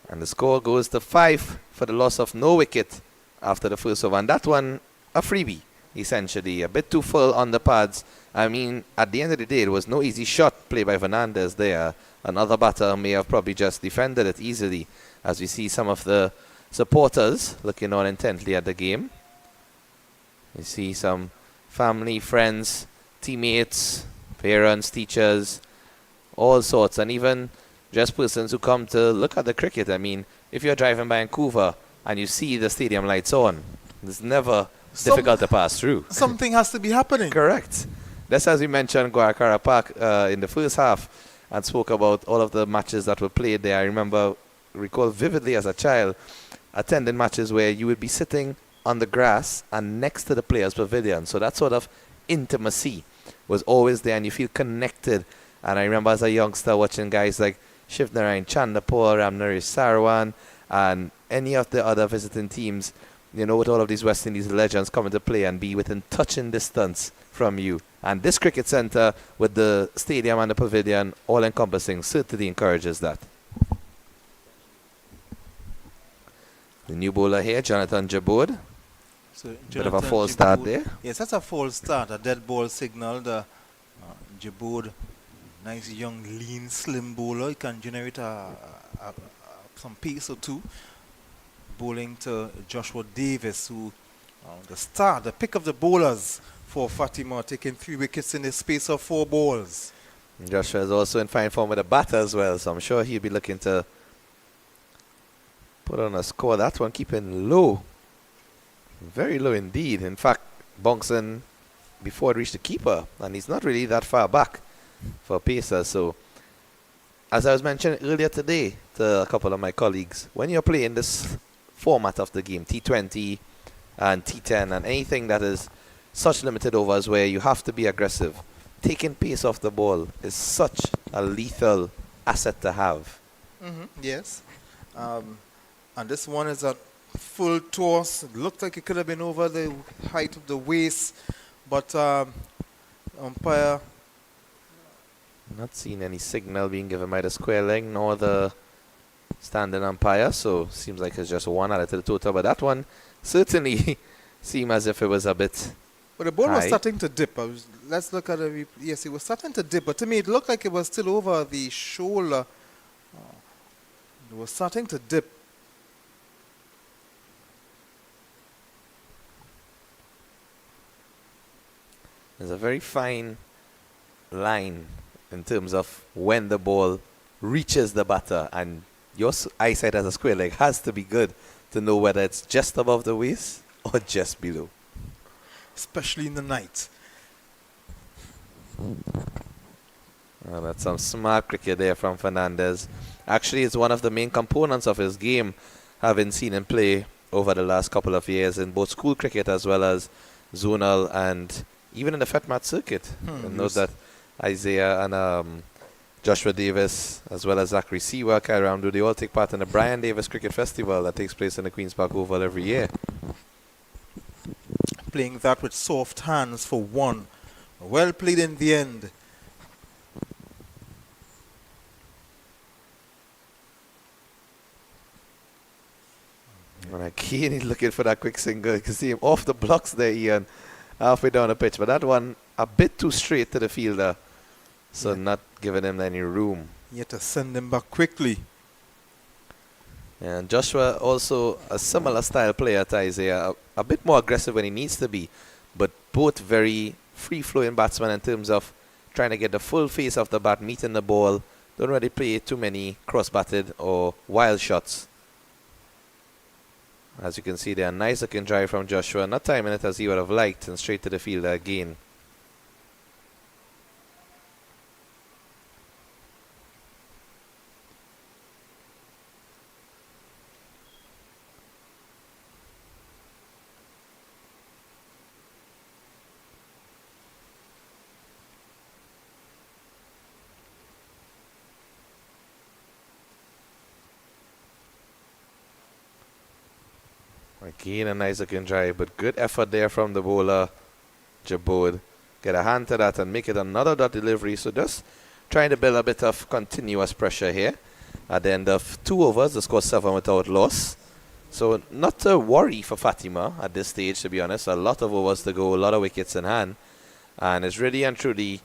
And the score goes to 5 for the loss of no wicket after the first over. And that one, a freebie, essentially. A bit too full on the pads. I mean, at the end of the day, it was no easy shot played by Fernandez there. Another batter may have probably just defended it easily, as we see some of the supporters looking on intently at the game. You see some family, friends, teammates, parents, teachers, all sorts, and even just persons who come to look at the cricket. I mean, if you're driving by Vancouver and you see the stadium lights on, it's never difficult to pass through. Something has to be happening. Correct. Just as we mentioned Guacara Park in the first half and spoke about all of the matches that were played there. I recall vividly as a child attending matches where you would be sitting on the grass and next to the players' pavilion. So that sort of intimacy was always there, and you feel connected. And I remember as a youngster watching guys like Shivnarayan Chandapur, Ramnarish Sarwan, and any of the other visiting teams, you know, with all of these West Indies legends coming to play and be within touching distance from you. And this cricket centre with the stadium and the pavilion all encompassing certainly encourages that. The new bowler here, Jonathan Jaboud. So Bit of a false start there. Yes, that's a false start. A dead ball signal. The Jaboud, nice young, lean, slim bowler. He can generate some pace or two. Bowling to Joshua Davis, who the pick of the bowlers for Fatima, taking 3 wickets in the space of 4 balls. Joshua is also in fine form with a batter as well, so I'm sure he'll be looking to put on a score. That one keeping low. Very low indeed. In fact, bouncing before it reached the keeper, and he's not really that far back for a pacer. So, as I was mentioning earlier today to a couple of my colleagues, when you're playing this format of the game, T20 and T10 and anything that is such limited overs where you have to be aggressive, taking pace off the ball is such a lethal asset to have. Yes. And this one is a full toss. It looked like it could have been over the height of the waist, but umpire... Not seeing any signal being given by the square leg nor the standing umpire, so seems like it's just one added to the total, but that one certainly seemed as if it was a bit But the ball was high. starting to dip. Let's look at it. Yes, it was starting to dip, but to me it looked like it was still over the shoulder. It was starting to dip. There's a very fine line in terms of when the ball reaches the batter, and your eyesight as a square leg has to be good to know whether it's just above the waist or just below. Especially in the night. Well, that's some smart cricket there from Fernandez. Actually, it's one of the main components of his game, having seen him play over the last couple of years in both school cricket as well as zonal and even in the FETMAT circuit. And note that Isaiah and Joshua Davis, as well as Zachary Siwa, Kyle Ramdu, they all take part in the Brian Davis Cricket Festival that takes place in the Queen's Park Oval every year. Playing that with soft hands for one. Well played in the end. And again, he's looking for that quick single. You can see him off the blocks there, Ian, halfway down the pitch. But that one a bit too straight to the fielder, so not giving him any room. You have to send him back quickly. And Joshua also a similar style player to Isaiah, a bit more aggressive when he needs to be, but both very free-flowing batsmen in terms of trying to get the full face of the bat, meeting the ball. Don't really play too many cross-batted or wild shots. As you can see there, a nice looking drive from Joshua, not timing it as he would have liked, and straight to the fielder again. Again, a nice looking drive, but good effort there from the bowler, Jaboud. Get a hand to that and make it another dot delivery. So just trying to build a bit of continuous pressure here. At the end of 2 overs, the score 7 without loss. So not a worry for Fatima at this stage, to be honest. A lot of overs to go, a lot of wickets in hand. And it's really and truly,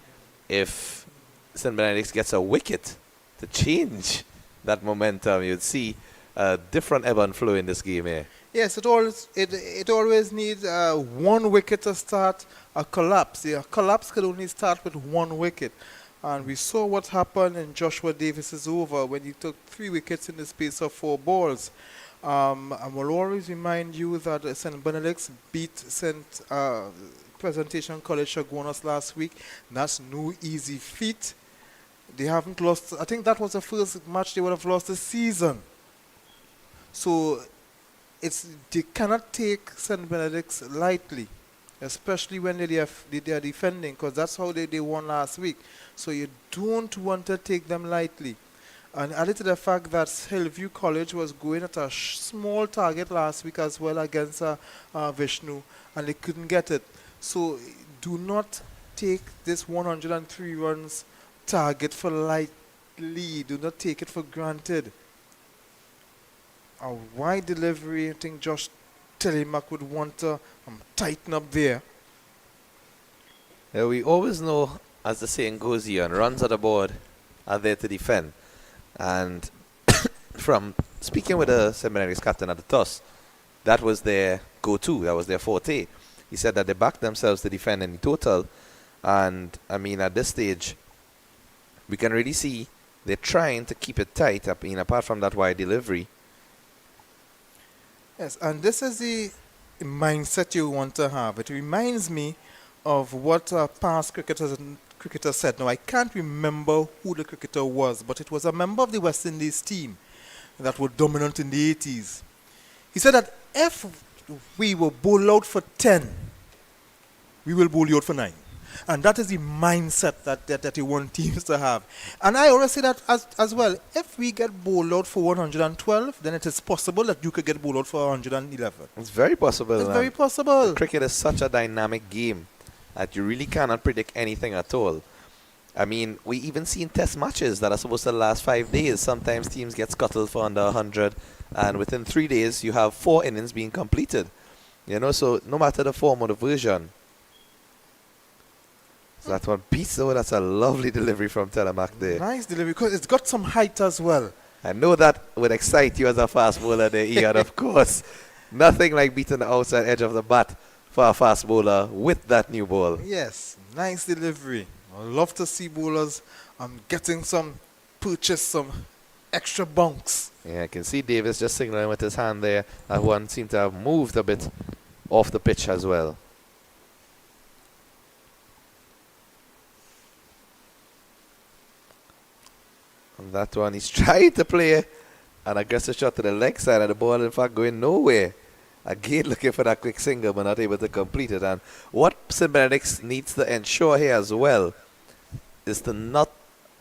if St. Benedict gets a wicket to change that momentum, you'd see a different ebb and flow in this game here. Yes, it always needs 1 wicket to start a collapse. A collapse could only start with 1 wicket. And we saw what happened in Joshua Davis's over when he took 3 wickets in the space of 4 balls. I will always remind you that St. Benedict's beat Presentation College Chaguanas last week. That's no easy feat. They haven't lost. I think that was the first match they would have lost this season. So they cannot take St. Benedict's lightly, especially when they are defending, because that's how they won last week. So you don't want to take them lightly. And added to the fact that Hillview College was going at a small target last week as well against Vishnu, and they couldn't get it. So do not take this 103 runs target for lightly. Do not take it for granted. A wide delivery, I think Josh Telemark would want to tighten up there. Yeah, we always know, as the saying goes here, runs on the board are there to defend. And from speaking with the St. Benedict's captain at the toss, that was their go-to, that was their forte. He said that they backed themselves to defend any total. And, I mean, at this stage, we can really see they're trying to keep it tight, I mean, apart from that wide delivery. Yes, and this is the mindset you want to have. It reminds me of what past cricketer said. Now, I can't remember who the cricketer was, but it was a member of the West Indies team that were dominant in the 80s. He said that if we were bowled out for 10, we will bowl you out for 9. And that is the mindset that you want teams to have. And I always say that as well. If we get bowled out for 112, then it is possible that you could get bowled out for 111. It's very possible. It's very possible. Cricket is such a dynamic game that you really cannot predict anything at all. I mean, we even seen test matches that are supposed to last 5 days. Sometimes teams get scuttled for under 100, and within 3 days you have 4 innings being completed. You know, so no matter the form or the version. So that one beats though. That's a lovely delivery from Telemark there. Nice delivery, because it's got some height as well. I know that would excite you as a fast bowler there, Ian, of course. Nothing like beating the outside edge of the bat for a fast bowler with that new ball. Yes, nice delivery. I love to see bowlers getting some extra bunks. Yeah, I can see Davis just signaling with his hand there. That one seemed to have moved a bit off the pitch as well. And that one, he's trying to play an aggressive shot to the leg side, and the ball in fact going nowhere. Again looking for that quick single, but not able to complete it. And what St. Benedict needs to ensure here as well is to not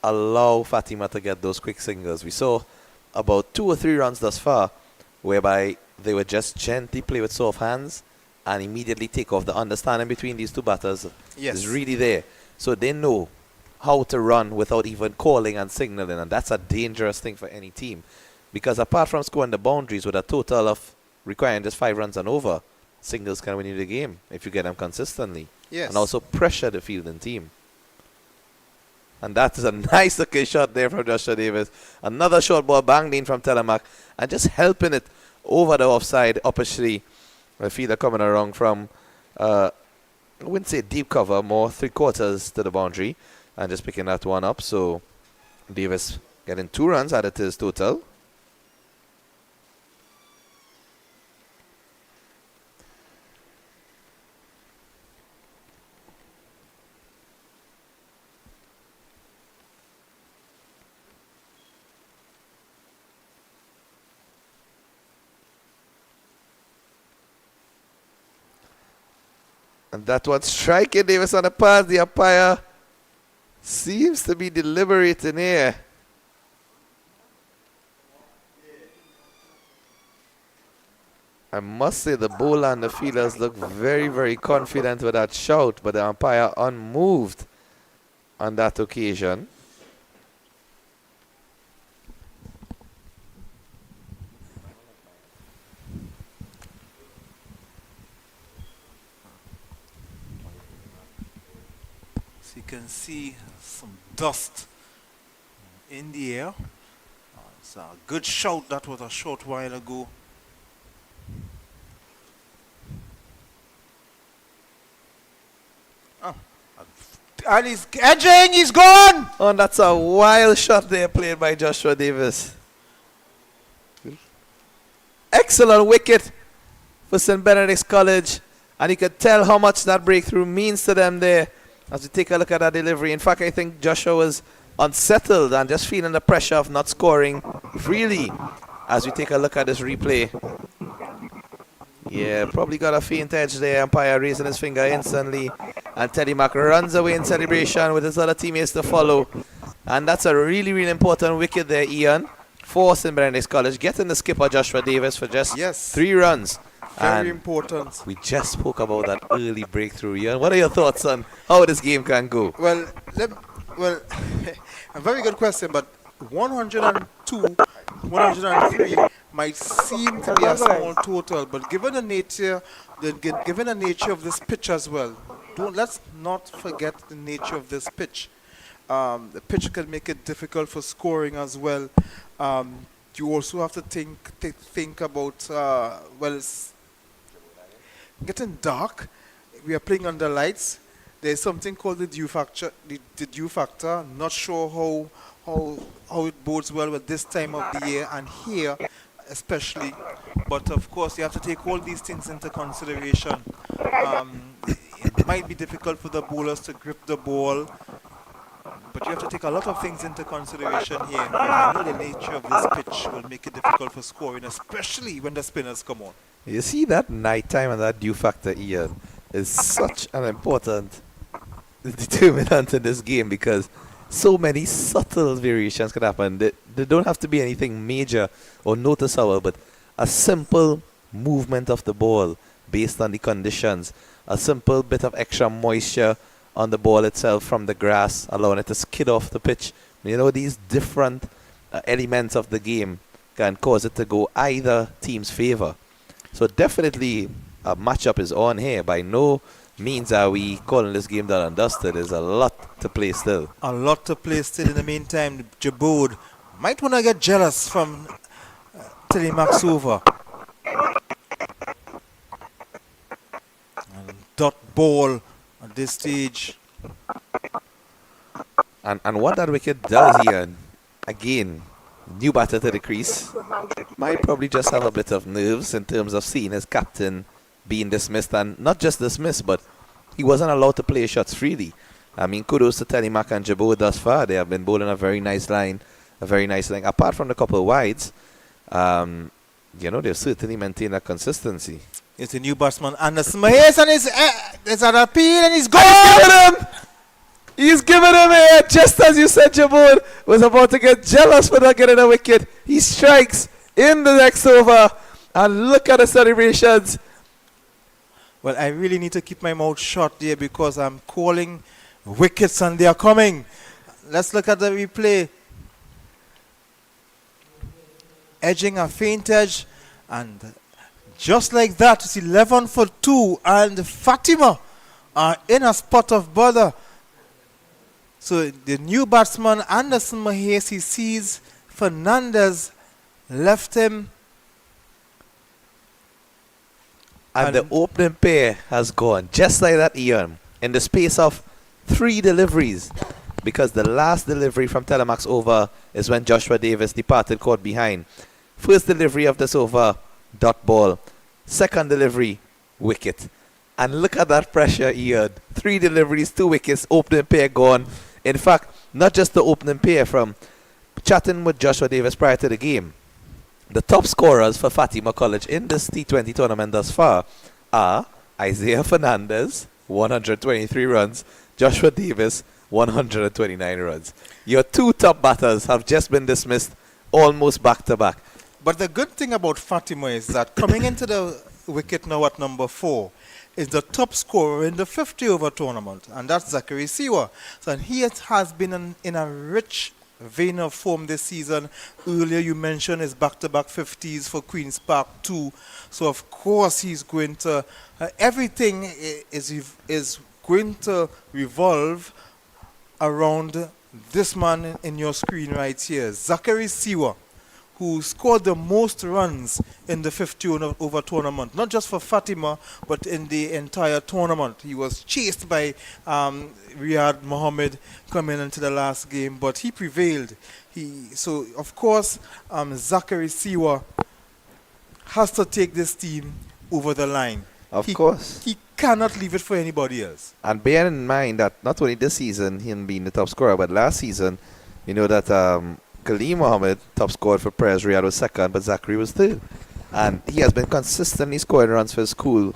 allow Fatima to get those quick singles. We saw about 2 or 3 runs thus far whereby they would just gently play with soft hands and immediately take off. The understanding between these two batters is really there. So they know how to run without even calling and signaling, and that's a dangerous thing for any team. Because apart from scoring the boundaries with a total of requiring just 5 runs and over, singles can win you the game if you get them consistently. Yes. And also pressure the fielding team. And that is a nice looking shot there from Joshua Davis. Another short ball banged in from Telemark and just helping it over the offside. Obviously, a fielder coming around from, I wouldn't say deep cover, more 3/4 to the boundary, and just picking that one up. So Davis getting 2 runs added to his total. And that one striking Davis on the pass. The umpire seems to be deliberating here. I must say the bowler and the fielders look very, very confident with that shout, but the umpire unmoved on that occasion. So you can see some dust in the air. It's a good shout. That was a short while ago. And he's edging, he's gone! Oh, and that's a wild shot there played by Joshua Davis. Excellent wicket for St. Benedict's College. And you can tell how much that breakthrough means to them there as we take a look at that delivery. In fact, I think Joshua was unsettled and just feeling the pressure of not scoring freely as we take a look at this replay. Yeah, probably got a faint edge there. Umpire raising his finger instantly. And Teddy Mack runs away in celebration with his other teammates to follow. And that's a really, really important wicket there, Ian. For St. Benedict's College, getting the skipper Joshua Davis for just Yes. 3 runs. Very And important. we just spoke about that early breakthrough, Ian. What are your thoughts on how this game can go? Well, a very good question, but 102, 103 might seem to be a small total, but given the nature, given the nature of this pitch as well, let's not forget the nature of this pitch. The pitch can make it difficult for scoring as well. You also have to think about it's getting dark. We are playing under lights. There's something called the dew factor. The dew factor. Not sure how it bodes well with this time of the year and here especially. But of course, you have to take all these things into consideration. It might be difficult for the bowlers to grip the ball, but you have to take a lot of things into consideration here. But I know the nature of this pitch will make it difficult for scoring, especially when the spinners come on. You see that nighttime and that dew factor, Ian, is such an important determinant in this game because so many subtle variations can happen. They don't have to be anything major or noticeable, but a simple movement of the ball based on the conditions, a simple bit of extra moisture on the ball itself from the grass, allowing it to skid off the pitch. You know, these different elements of the game can cause it to go either team's favor. So definitely a matchup is on here. By no means are we calling this game done and dusted. There's a lot to play still. A lot to play still. In the meantime, Jabood might want to get jealous from Teddy Mack's over. And dot ball at this stage. And what that wicket does here, again, new batter to the crease, might probably just have a bit of nerves in terms of seeing his captain being dismissed, and not just dismissed, but he wasn't allowed to play shots freely. I mean, kudos to Teddy Mack and Jabo thus far. They have been bowling a very nice line, apart from the couple of wides. They've certainly maintained that consistency. It's a new batsman, Anderson Mahes, and it's an appeal, and he's gone! He's given him a just as you said. Jabur was about to get jealous for not getting a wicket. He strikes in the next over, and look at the celebrations. Well, I really need to keep my mouth shut there because I'm calling wickets and they are coming. Let's look at the replay. Edging a faint edge, and just like that, it's 11 for 2, and Fatima are in a spot of bother. So the new batsman, Anderson Mahes, he sees Fernandez left him. And the opening pair has gone. Just like that, Ian. In the space of 3 deliveries. Because the last delivery from Telemax over is when Joshua Davis departed caught behind. First delivery of this over, dot ball. Second delivery, wicket. And look at that pressure, Ian. 3 deliveries, 2 wickets, opening pair gone. In fact, not just the opening pair. From chatting with Joshua Davis prior to the game, the top scorers for Fatima College in this T20 tournament thus far are Isaiah Fernandez, 123 runs, Joshua Davis, 129 runs. Your 2 top batters have just been dismissed almost back to back. But the good thing about Fatima is that coming into the wicket now at number 4 is the top scorer in the 50-over tournament, and that's Zachary Siwa. So he has been in a rich vein of form this season. Earlier you mentioned his back-to-back 50s for Queen's Park 2. So of course he's going to, everything is going to revolve around this man in your screen right here, Zachary Siwa, who scored the most runs in the 50-over tournament, not just for Fatima, but in the entire tournament. He was chased by Riyad Mohammed coming into the last game, but he prevailed. So, of course, Zachary Siwa has to take this team over the line. Of course. He cannot leave it for anybody else. And bear in mind that not only this season him being the top scorer, but last season, you know that Kaleem Mohammed top scored for Perez. Riyad was second, but Zachary was third. And he has been consistently scoring runs for his school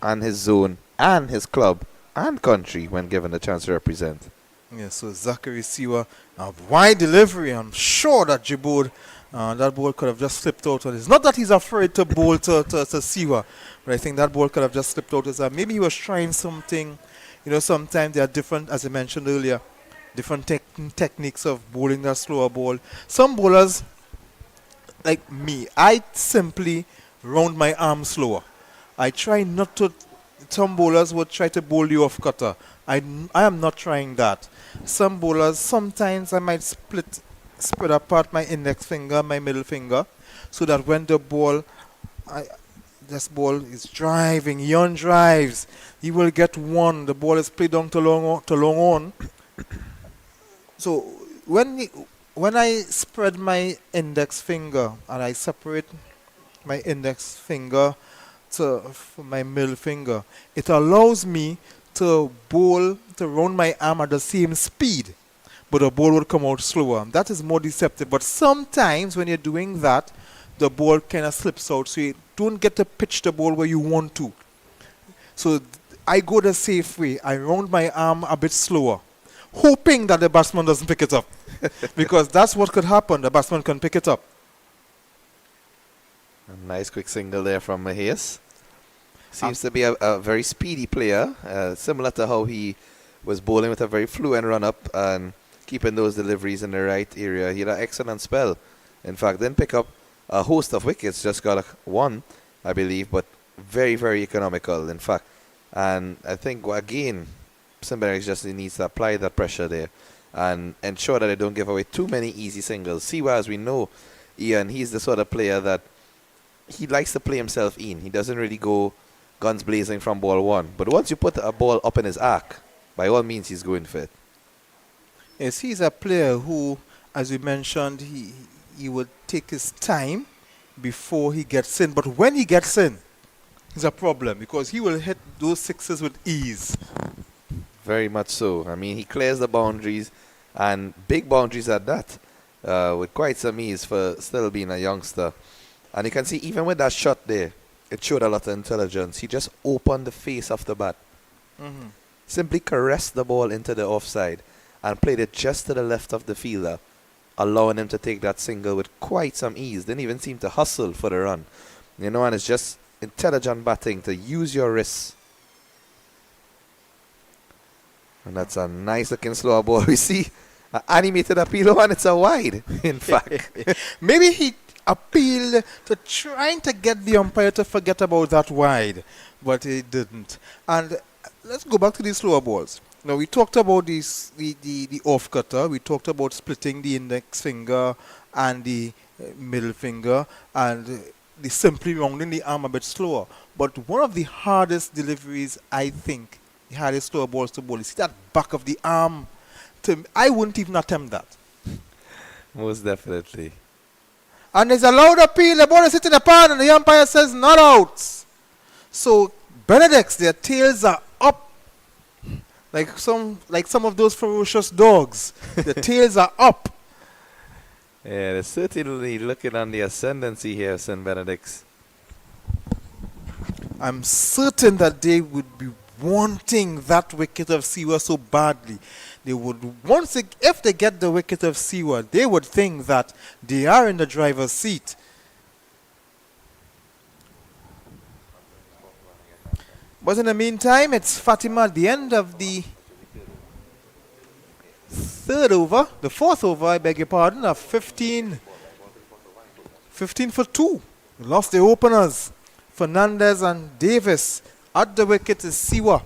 and his zone and his club and country when given the chance to represent. Yeah, so Zachary Siwa, wide delivery. I'm sure that Djiboud, that ball could have just slipped out. It's not that he's afraid to bowl to Siwa, but I think that ball could have just slipped out. Maybe he was trying something. You know, sometimes there are different, as I mentioned earlier, different techniques of bowling that slower ball. Some bowlers, like me, I simply round my arm slower. I try not to. Some bowlers would try to bowl you off cutter. I am not trying that. Some bowlers, sometimes I might spread apart my index finger, my middle finger, so that when the ball, this ball is driving, Yon drives, he will get one. The ball is played down to long on. So when I spread my index finger and I separate my index finger from my middle finger, it allows me to bowl, to round my arm at the same speed, but the ball will come out slower. That is more deceptive. But sometimes when you're doing that, the ball kind of slips out, so you don't get to pitch the ball where you want to. So I go the safe way. I round my arm a bit slower, hoping that the batsman doesn't pick it up. Because that's what could happen. The batsman can pick it up. A nice quick single there from Mahias. Seems to be a very speedy player, similar to how he was bowling with a very fluent run-up and keeping those deliveries in the right area. He had an excellent spell. In fact, didn't pick up a host of wickets, just got one, I believe, but very, very economical, in fact. And I think, again, St. Benedict just needs to apply that pressure there and ensure that they don't give away too many easy singles. Siwa, as we know, Ian, he's the sort of player that he likes to play himself in. He doesn't really go guns blazing from ball one. But once you put a ball up in his arc, by all means, he's going for it. Yes, he's a player who, as we mentioned, he would take his time before he gets in. But when he gets in, it's a problem because he will hit those sixes with ease. Very much so. I mean, he clears the boundaries, and big boundaries at that, with quite some ease for still being a youngster. And you can see, even with that shot there, it showed a lot of intelligence. He just opened the face of the bat. Mm-hmm. Simply caressed the ball into the offside and played it just to the left of the fielder, allowing him to take that single with quite some ease. Didn't even seem to hustle for the run. You know, and it's just intelligent batting to use your wrists. And that's a nice looking slower ball. We see an animated appeal and it's a wide, in fact. Maybe he appealed to trying to get the umpire to forget about that wide, but he didn't. And let's go back to these slower balls. Now, we talked about the off cutter. We talked about splitting the index finger and the middle finger and the simply rounding the arm a bit slower. But one of the hardest deliveries, I think, the hardest slower balls to bowl, you see that back of the arm. I wouldn't even attempt that. Most definitely. And there's a loud appeal. The ball is hitting the pan, and the umpire says not out. So Benedict's, their tails are up, like some of those ferocious dogs. The tails are up. Yeah, they're certainly looking on the ascendancy here, St. Benedict's. I'm certain that they would be wanting that wicket of Siwa so badly. They would, if they get the wicket of Siwa, they would think that they are in the driver's seat. But in the meantime, it's Fatima at the end of the fourth over, I beg your pardon, of 15 for 2. Lost the openers, Fernandez and Davis. At the wicket is Siwa.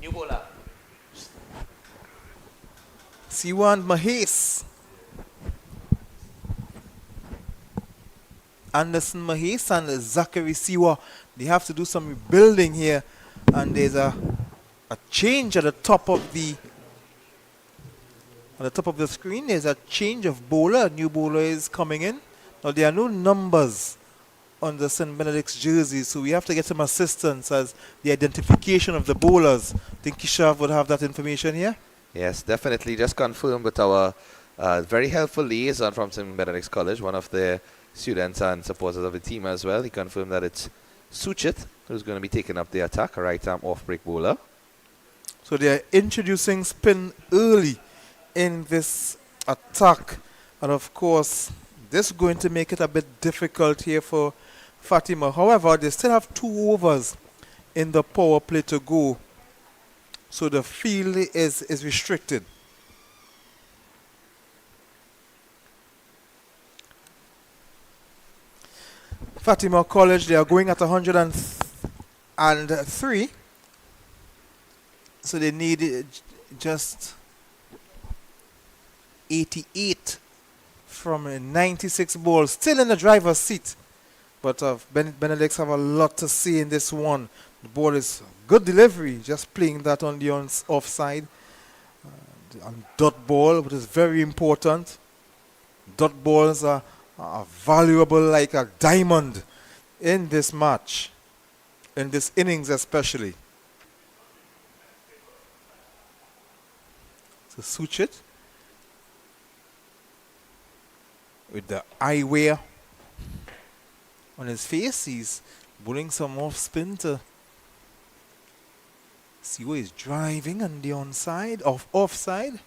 New bowler. Siwa and Mahes. Anderson Mahes and Zachary Siwa. They have to do some rebuilding here. And there's a change at the top of the screen. There's a change of bowler. A new bowler is coming in. Now there are no numbers on the St. Benedict's jersey, so we have to get some assistance as the identification of the bowlers. I think Kishav would have that information here. Yes, definitely. Just confirmed with our Very helpful liaison from St. Benedict's College, one of the students and supporters of the team as well. He confirmed that it's Suchit who's going to be taking up the attack, a right-arm off-break bowler. So they are introducing spin early in this attack. And of course, this is going to make it a bit difficult here for Fatima. However, they still have 2 overs in the power play to go. So the field is restricted. Fatima College, they are going at 103. So they need just 88 from 96 balls. Still in the driver's seat. But Benedict have a lot to see in this one. The ball is good delivery, just playing that on the offside. On dot ball, which is very important. Dot balls are valuable like a diamond in this match, in this innings especially. So Suchit with the eyewear on his face, he's bowling some off spin to see where he's driving on the onside, offside.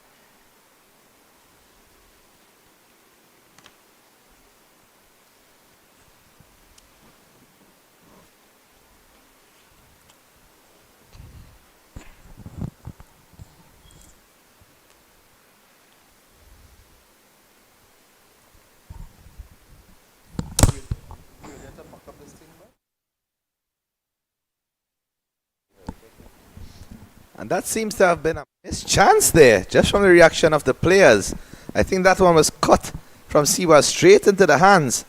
And that seems to have been a missed chance there, just from the reaction of the players. I think that one was cut from Siwa straight into the hands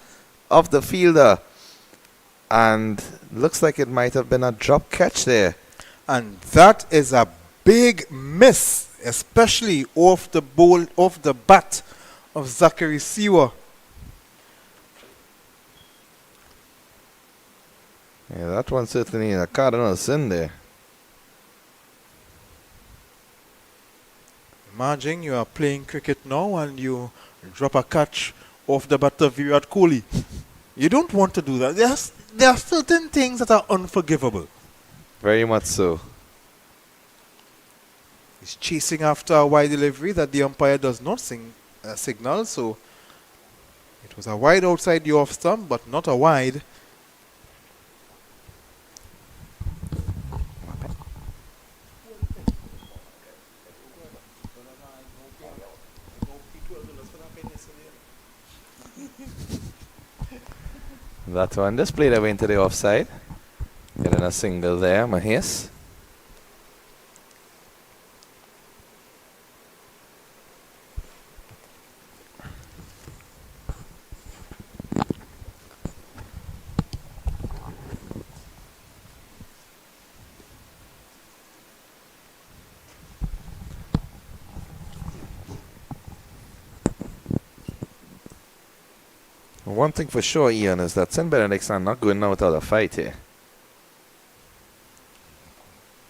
of the fielder. And looks like it might have been a drop catch there. And that is a big miss, especially off the bat of Zachary Siwa. Yeah, that one certainly is a cardinal sin there. Imagine you are playing cricket now and you drop a catch off the bat of Virat Kohli. You don't want to do that. There are certain things that are unforgivable. Very much so. He's chasing after a wide delivery that the umpire does not signal. So it was a wide outside the off stump, but not a wide. That one just played away into the offside. Getting a single there, Mahes. One thing for sure, Ian, is that St. Benedict's are not going out of the fight here.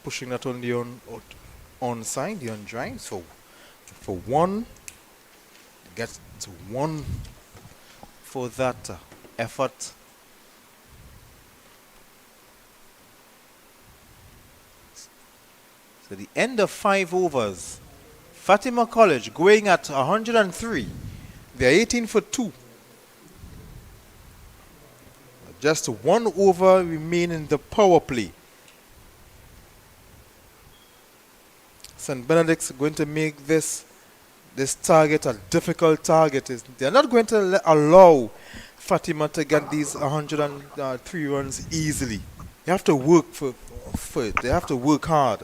Pushing that on the onside, the on drive. So for one, gets to one for that effort. So the end of 5 overs. Fatima College going at 103. They're 18 for 2. Just 1 over remain in the power play. St. Benedict's going to make this target a difficult target. They're not going to allow Fatima to get these 103 runs easily. They have to work for it. They have to work hard.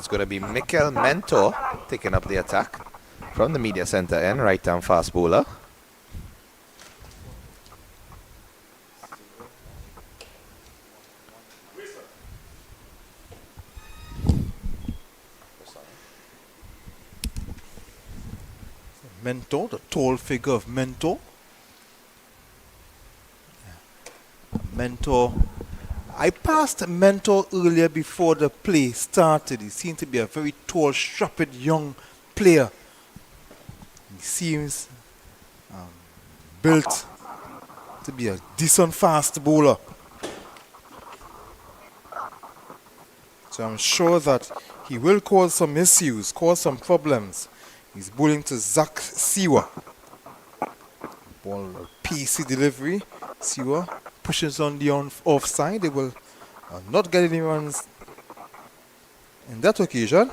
It's going to be Mikel Mentor taking up the attack from the media center end, right-hand fast bowler. Mentor, the tall figure of Mentor. Mentor. I passed Mentor earlier before the play started. He seemed to be a very tall, strapped young player. He seems built to be a decent fast bowler. So I'm sure that he will cause some issues, cause some problems. He's bowling to Zach Siwa. Ball PC delivery. Siwa pushes on the offside. They will not get any runs in that occasion.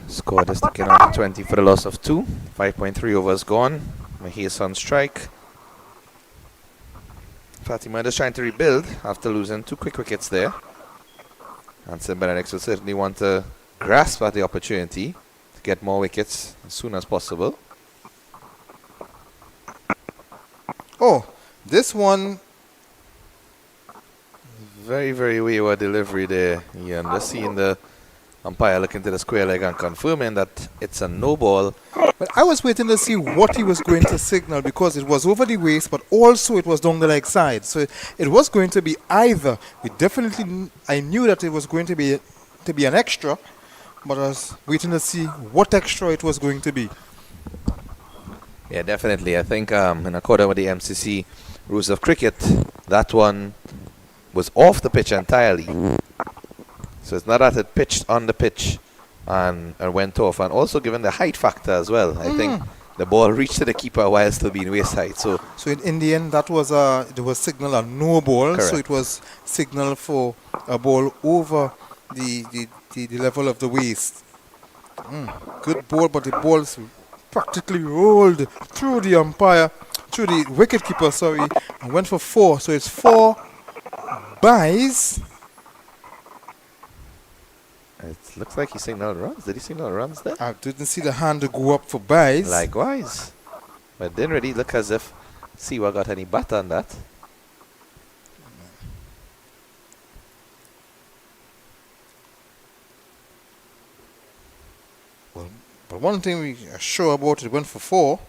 Score is taken on 20 for the loss of 2. 5.3 overs gone. Mahis on strike. Fatima is trying to rebuild after losing 2 quick wickets there. And St. Benedict will certainly want to grasp at the opportunity to get more wickets as soon as possible. Oh, this one. Very, very wayward delivery there. Yeah, and just seeing the umpire looking to the square leg and confirming that it's a no ball. But I was waiting to see what he was going to signal because it was over the waist, but also it was down the leg side. So it was going to be either. I knew that it was going to be an extra, but I was waiting to see what extra it was going to be. Yeah, definitely. I think in accordance with the MCC rules of cricket, that one was off the pitch entirely. So it's not that it pitched on the pitch and went off. And also given the height factor as well. I think the ball reached to the keeper while still being waist height. So in the end, that was there was signal a no ball. Correct. So it was signal for a ball over the level of the waist. Good ball, but the ball's practically rolled through the umpire, through the wicketkeeper, sorry, and went for 4. So it's 4 byes. it looks like he signaled runs. Did he signal runs there? I didn't see the hand go up for byes. Likewise. But it didn't really look as if Siwa got any bat on that. Well, but one thing we are sure about, it went for 4.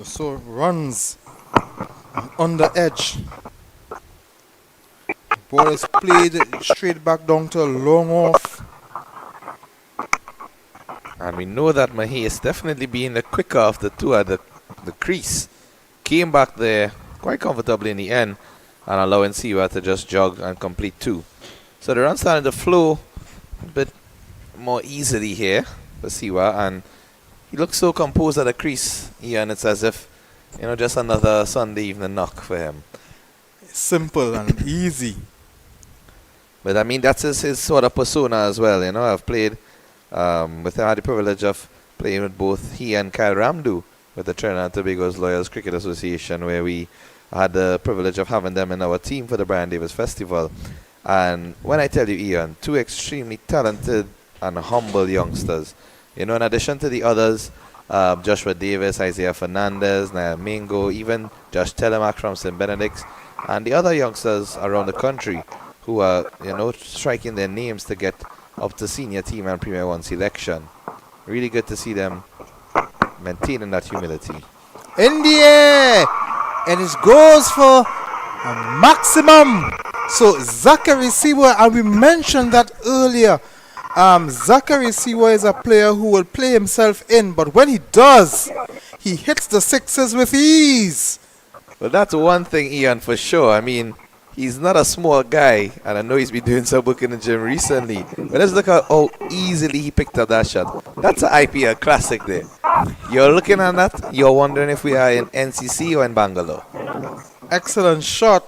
So runs on the edge. The ball is played straight back down to a long off. And we know that Mahis definitely being the quicker of the two at the crease. Came back there quite comfortably in the end and allowing Siwa to just jog and complete 2. So the run started to flow a bit more easily here for Siwa, and he looks so composed at the crease, Ian. It's as if, just another Sunday evening knock for him. Simple and easy. But I mean, that's his sort of persona as well. I've played I had the privilege of playing with both he and Kyle Ramdu with the Trinidad and Tobago's Lawyers Cricket Association, where we had the privilege of having them in our team for the Brian Davis Festival. And when I tell you, Ian, 2 extremely talented and humble youngsters. In addition to the others Joshua Davis, Isaiah Fernandez, Naya Mingo, even Josh Telemak from St. Benedict, and the other youngsters around the country who are, striking their names to get up to senior team and Premier 1 selection. Really good to see them maintaining that humility. In the air, and it goes for a maximum. So Zachary Siwa, and we mentioned that earlier. Zachary Siwa is a player who will play himself in, but when he does, he hits the sixes with ease. Well, that's one thing, Ian, for sure. I mean, he's not a small guy, and I know he's been doing some work in the gym recently. But let's look at how easily he picked up that shot. That's an IPL classic there. You're looking at that, you're wondering if we are in NCC or in Bangalore. Excellent shot.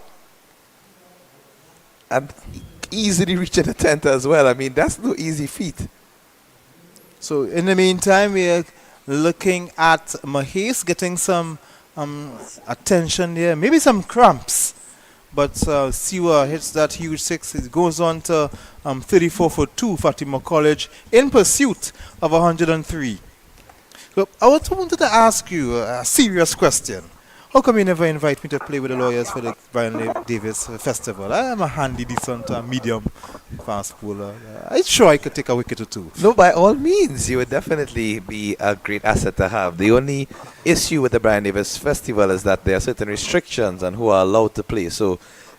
And easily reaching the 10th as well. I mean, that's no easy feat. So in the meantime, we are looking at Mahesh getting some attention there, maybe some cramps. But Siwa hits that huge six. It goes on to 34 for 2, Fatima College, in pursuit of 103. So I wanted to ask you a serious question. How come you never invite me to play with the lawyers for the Brian Davis Festival? I am a handy, decent, medium fast bowler. I'm sure I could take a wicket or two. No, by all means, you would definitely be a great asset to have. The only issue with the Brian Davis Festival is that there are certain restrictions on who are allowed to play. So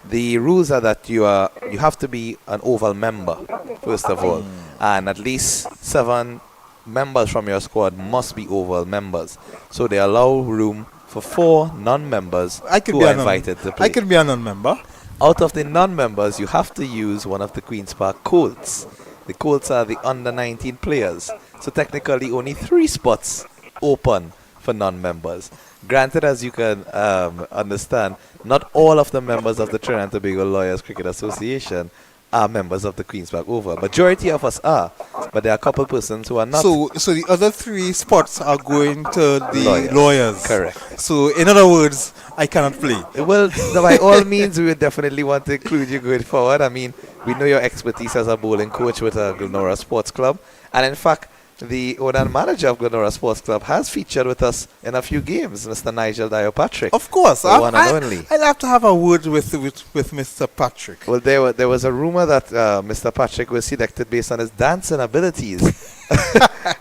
the rules are that you have to be an Oval member, first of all, and at least 7 members from your squad must be Oval members. So they allow room for 4 non-members who are invited to play. I could be a non-member. Out of the non-members, you have to use one of the Queen's Park Colts. The Colts are the under-19 players. So technically, only 3 spots open for non-members. Granted, as you can understand, not all of the members of the Trinidad and Tobago Lawyers Cricket Association are members of the Queen's Park Oval. Majority of us are, but there are a couple persons who are not. So the other 3 spots are going to the lawyers. Correct. So in other words, I cannot play. Well, by all means, we would definitely want to include you going forward. I mean, we know your expertise as a bowling coach with Glenora Sports Club. And in fact, the owner and manager of Glenora Sports Club has featured with us in a few games, Mr. Nigel Dio-Patrick. Of course. The one and only. I'll have to have a word with Mr. Patrick. Well, there was a rumor that Mr. Patrick was selected based on his dancing abilities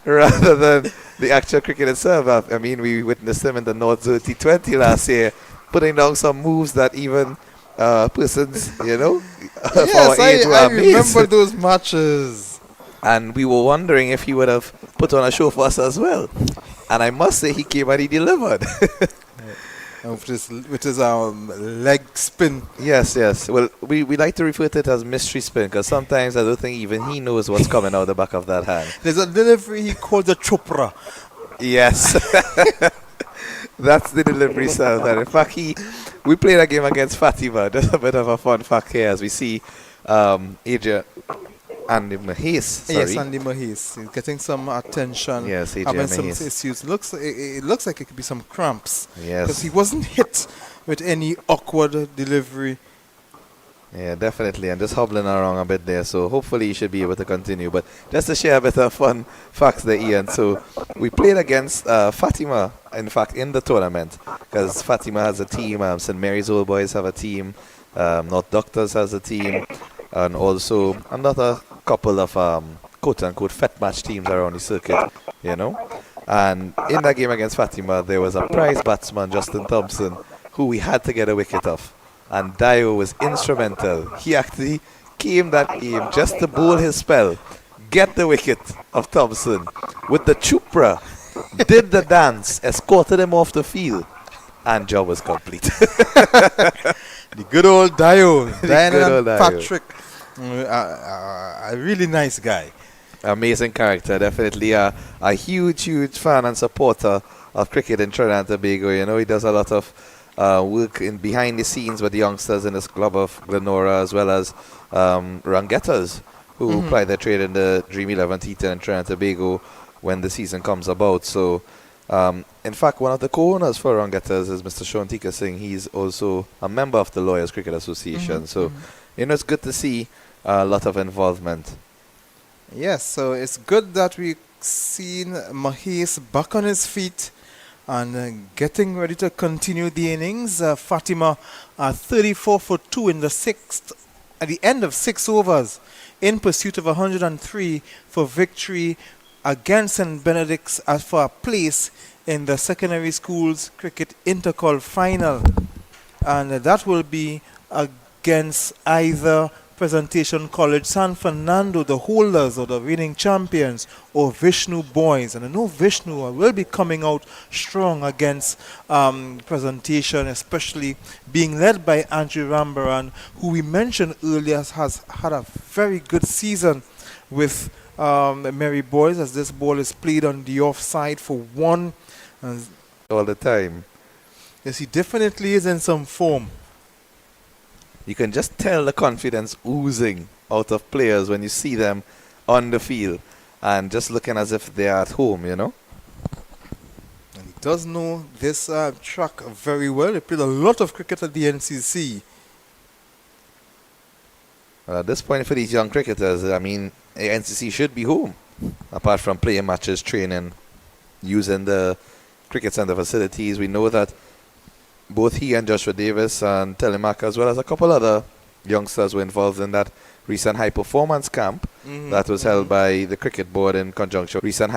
rather than the actual cricket itself. I mean, we witnessed him in the North Zone T20 last year, putting down some moves that even persons, of our age were I amazed. remember those matches. And we were wondering if he would have put on a show for us as well. And I must say, he came and he delivered. With his leg spin. Yes. Well, we like to refer to it as mystery spin, because sometimes I don't think even he knows what's coming out the back of that hand. There's a delivery he calls a chopra. Yes. That's the delivery style. And in fact, we played a game against Fatima. Just a bit of a fun fact here, as we see Andy Mahesh. Yes, Andy Mahesh. He's getting some attention. Yes, AJ having some Mahesh. issues. It looks like it could be some cramps. Yes. Because he wasn't hit with any awkward delivery. Yeah, definitely. And just hobbling around a bit there. So hopefully he should be able to continue. But just to share a bit of fun facts there, Ian. So we played against Fatima, in fact, in the tournament. Because Fatima has a team. St. Mary's Old Boys have a team. North Doctors has a team. And also another couple of quote-unquote fat match teams around the circuit, And in that game against Fatima, there was a prize batsman, Justin Thompson, who we had to get a wicket off. And Dio was instrumental. He actually came that game just to bowl his spell, get the wicket of Thompson with the chupra, did the dance, escorted him off the field, and job was complete. The good old Dio. Dio. Patrick. A really nice guy. Amazing character. Definitely a huge fan and supporter of cricket in Trinidad and Tobago. He does a lot of work in behind the scenes with the youngsters in his club of Glenora, as well as Rangettas, who ply their trade in the Dream 11 T10 in Trinidad and Tobago when the season comes about. So, in fact, one of the co-owners for Rangettas is Mr. Shauntika Singh. He's also a member of the Lawyers Cricket Association. So, it's good to see a lot of involvement. Yes, so it's good that we seen Mahes back on his feet and getting ready to continue the innings. Fatima 34 for 2 in the sixth, at the end of 6 overs, in pursuit of 103 for victory against St. Benedict's as for a place in the secondary schools cricket intercol final. And that will be against either Presentation College San Fernando, the holders or the reigning champions, or Vishnu Boys. And I know Vishnu will be coming out strong against Presentation, especially being led by Andrew Rambaran, who we mentioned earlier has had a very good season with Mary Boys, as this ball is played on the offside for one. All the time. Yes, he definitely is in some form. You can just tell the confidence oozing out of players when you see them on the field and just looking as if they're at home, you know. And he does know this track very well. He played a lot of cricket at the NCC. Well, at this point for these young cricketers, I mean, the NCC should be home. Apart from playing matches, training, using the cricket center facilities. We know that both he and Joshua Davis and Telemac, as well as a couple other youngsters, were involved in that recent high performance camp that was held by the cricket board in conjunction with the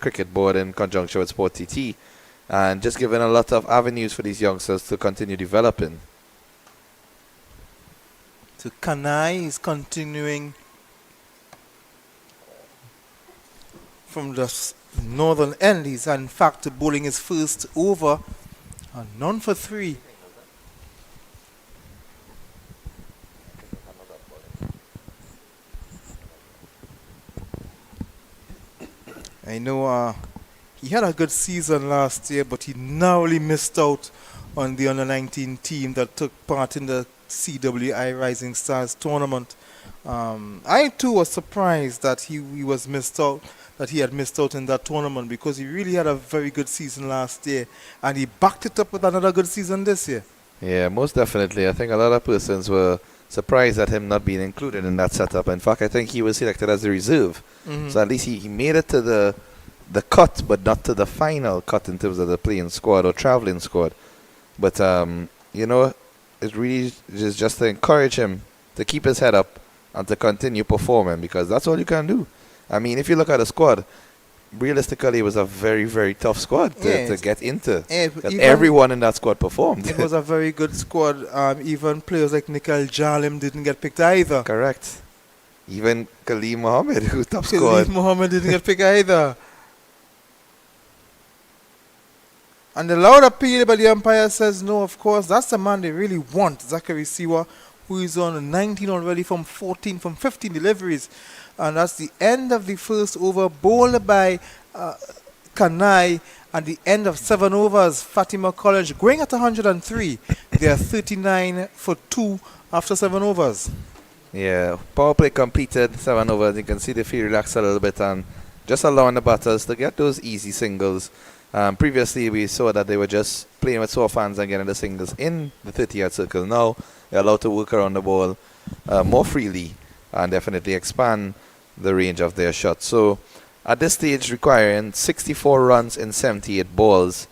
cricket board in conjunction with Sport TT, and just giving a lot of avenues for these youngsters to continue developing. So Kanai is continuing from the northern end. He's in fact bowling his first over, none for 3. I know he had a good season last year, but he narrowly missed out on the under-19 team that took part in the CWI Rising Stars tournament. I too was surprised that he was missed out. That he had missed out in that tournament, because he really had a very good season last year and he backed it up with another good season this year. Yeah, most definitely. I think a lot of persons were surprised at him not being included in that setup. In fact, I think he was selected as the reserve. So at least he made it to the cut, but not to the final cut in terms of the playing squad or traveling squad. But, you know, it really is just to encourage him to keep his head up and to continue performing, because that's all you can do. I mean, if you look at the squad, realistically, it was a very, very tough squad to get into. Everyone in that squad performed. It was a very good squad. Even players like Nikhil Jalim didn't get picked either. Correct. Even Khalid Mohammed, who top scored. Khalid Mohammed didn't get picked either. And the loud appeal by the umpire says no, of course. That's the man they really want, Zachary Siwa, who is on 19 already from 15 deliveries. And that's the end of the first over, bowled by Kanai, and the end of 7 overs. Fatima College going at 103. They are 39 for 2 after 7 overs. Yeah, power play completed, 7 overs. You can see the field relax a little bit and just allowing the batters to get those easy singles. Previously, we saw that they were just playing with soft hands and getting the singles in the 30-yard circle. Now, they're allowed to work around the ball more freely and definitely expand the range of their shots. So at this stage, requiring 64 runs in 78 balls,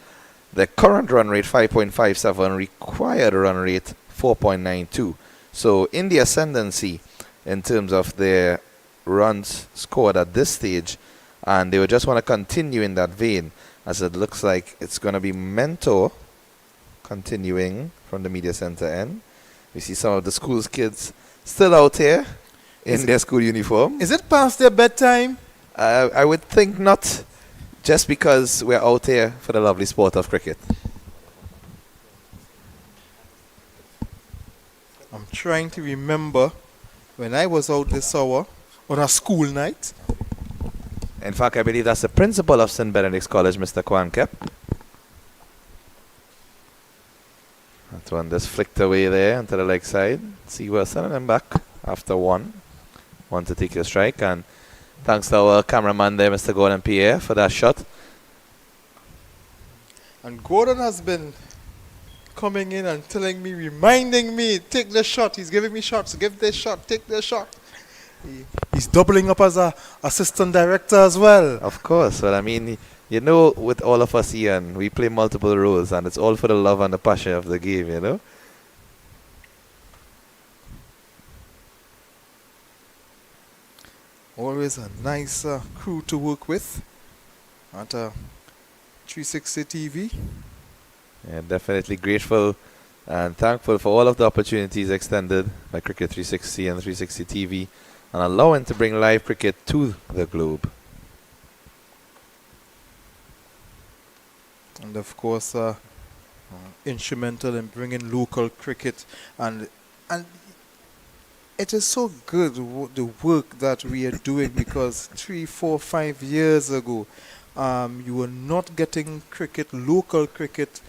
the current run rate 5.57, required run rate 4.92. So in the ascendancy in terms of their runs scored at this stage, and they would just want to continue in that vein, as it looks like it's going to be Mentor continuing from the media center end. We see some of the school's kids still out here in their school uniform. Is it past their bedtime? I would think not, just because we're out here for the lovely sport of cricket. I'm trying to remember when I was out this hour on a school night. In fact, I believe that's the principal of St. Benedict's College, Mr. Kwan Kep. That one just flicked away there onto the leg side. See, we're sending them back after one to take a strike. And thanks to our cameraman there, Mr. Gordon Pierre, for that shot. And Gordon has been coming in and telling me, reminding me, take the shot. He's giving me shots. Give this shot, take the shot. He's doubling up as a assistant director as well. Of course. Well, I mean, you know, with all of us, Ian, we play multiple roles, and it's all for the love and the passion of the game, you know? Always a nice crew to work with at 360 TV. Yeah, definitely grateful and thankful for all of the opportunities extended by Cricket 360 and 360 TV and allowing to bring live cricket to the globe. And of course, instrumental in bringing local cricket, and it is so good the work that we are doing, because 3, 4, 5 years ago, you were not getting cricket, local cricket,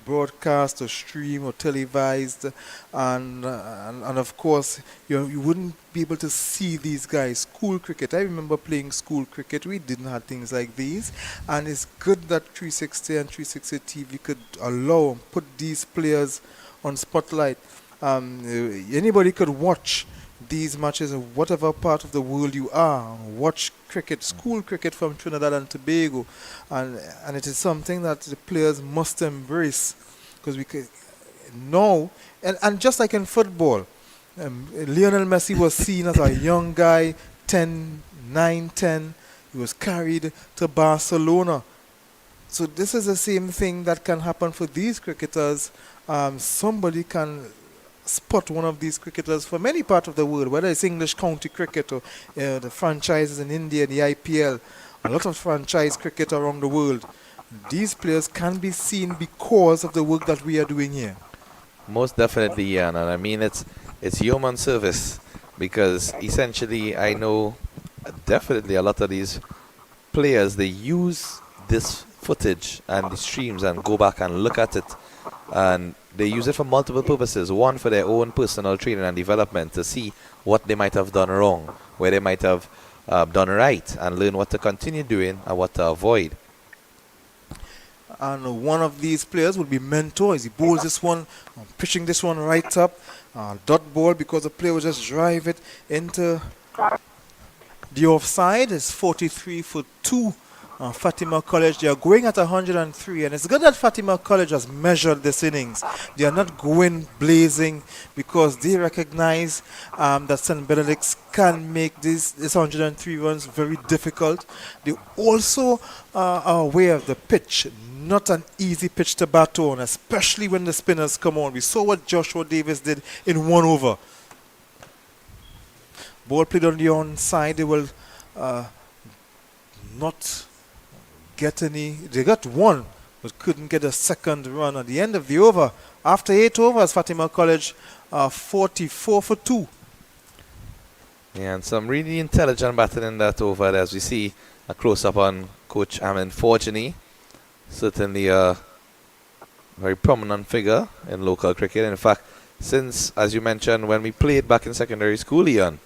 broadcast or stream or televised, and of course you wouldn't be able to see these guys. School cricket, I remember playing school cricket. We didn't have things like these, and it's good that 360 and 360 TV could allow and put these players on spotlight. Anybody could watch these matches in whatever part of the world you are, watch cricket, school cricket from Trinidad and Tobago, and it is something that the players must embrace, because we could know, and just like in football, Lionel Messi was seen as a young guy, 9, 10, he was carried to Barcelona. So this is the same thing that can happen for these cricketers. Somebody can spot one of these cricketers from any part of the world, whether it's English county cricket or the franchises in India, the IPL, a lot of franchise cricket around the world. These players can be seen because of the work that we are doing here. Most definitely, Ian, and I mean it's human service, because essentially I know definitely a lot of these players, they use this footage and the streams and go back and look at it, and they use it for multiple purposes. One, for their own personal training and development, to see what they might have done wrong, where they might have done right, and learn what to continue doing and what to avoid. And one of these players will be Mentor. As he bowls this one, pitching this one right up, dot ball, because the player will just drive it into the offside. It's 43 for 2. Fatima College, they are going at 103, and it's good that Fatima College has measured this innings. They are not going blazing, because they recognize that St. Benedict's can make this 103 runs very difficult. They also are aware of the pitch. Not an easy pitch to bat on, especially when the spinners come on. We saw what Joshua Davis did in 1 over. Ball played on the onside. They will not get any. They got 1, but couldn't get a second run at the end of the over. After 8 overs, Fatima College 44 for 2. Yeah, and some really intelligent batting in that over, as we see a close-up on Coach Amin Fortuny. Certainly a very prominent figure in local cricket. In fact, since, as you mentioned, when we played back in secondary school, Ian,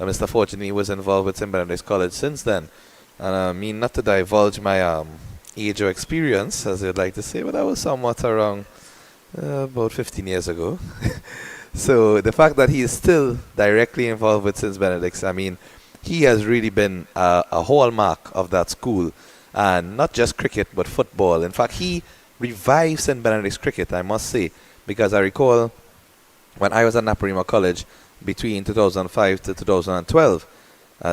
Mr. Fortuny was involved with St. Benedict's College since then. And I mean, not to divulge my age or experience, as you'd like to say, but I was somewhat around about 15 years ago. So the fact that he is still directly involved with St. Benedict's, I mean, he has really been a hallmark of that school. And not just cricket, but football. In fact, he revived St. Benedict's cricket, I must say, because I recall when I was at Naparima College between 2005 to 2012,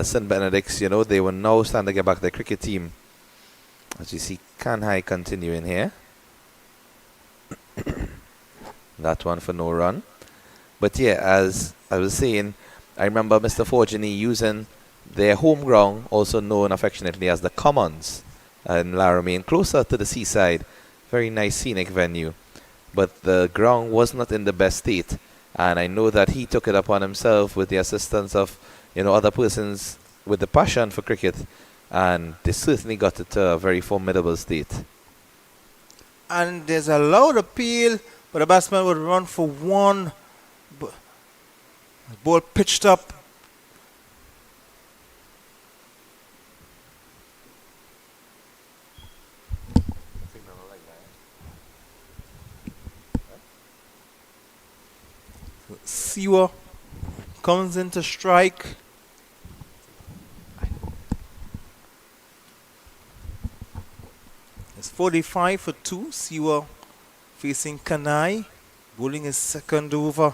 St. Benedict's, you know, they were now starting to get back their cricket team. As you see, Kanhai continuing here. That one for no run. But yeah, as I was saying, I remember Mr. Fortuny using their home ground, also known affectionately as the Commons, in Laramie, closer to the seaside. Very nice scenic venue. But the ground was not in the best state. And I know that he took it upon himself with the assistance of, you know, other persons with the passion for cricket, and they certainly got it to a very formidable state. And there's a loud appeal, but the batsman would run for 1. Ball pitched up. Siwa comes in to strike. 45 for 2. Siwa facing Kanai, bowling his second over.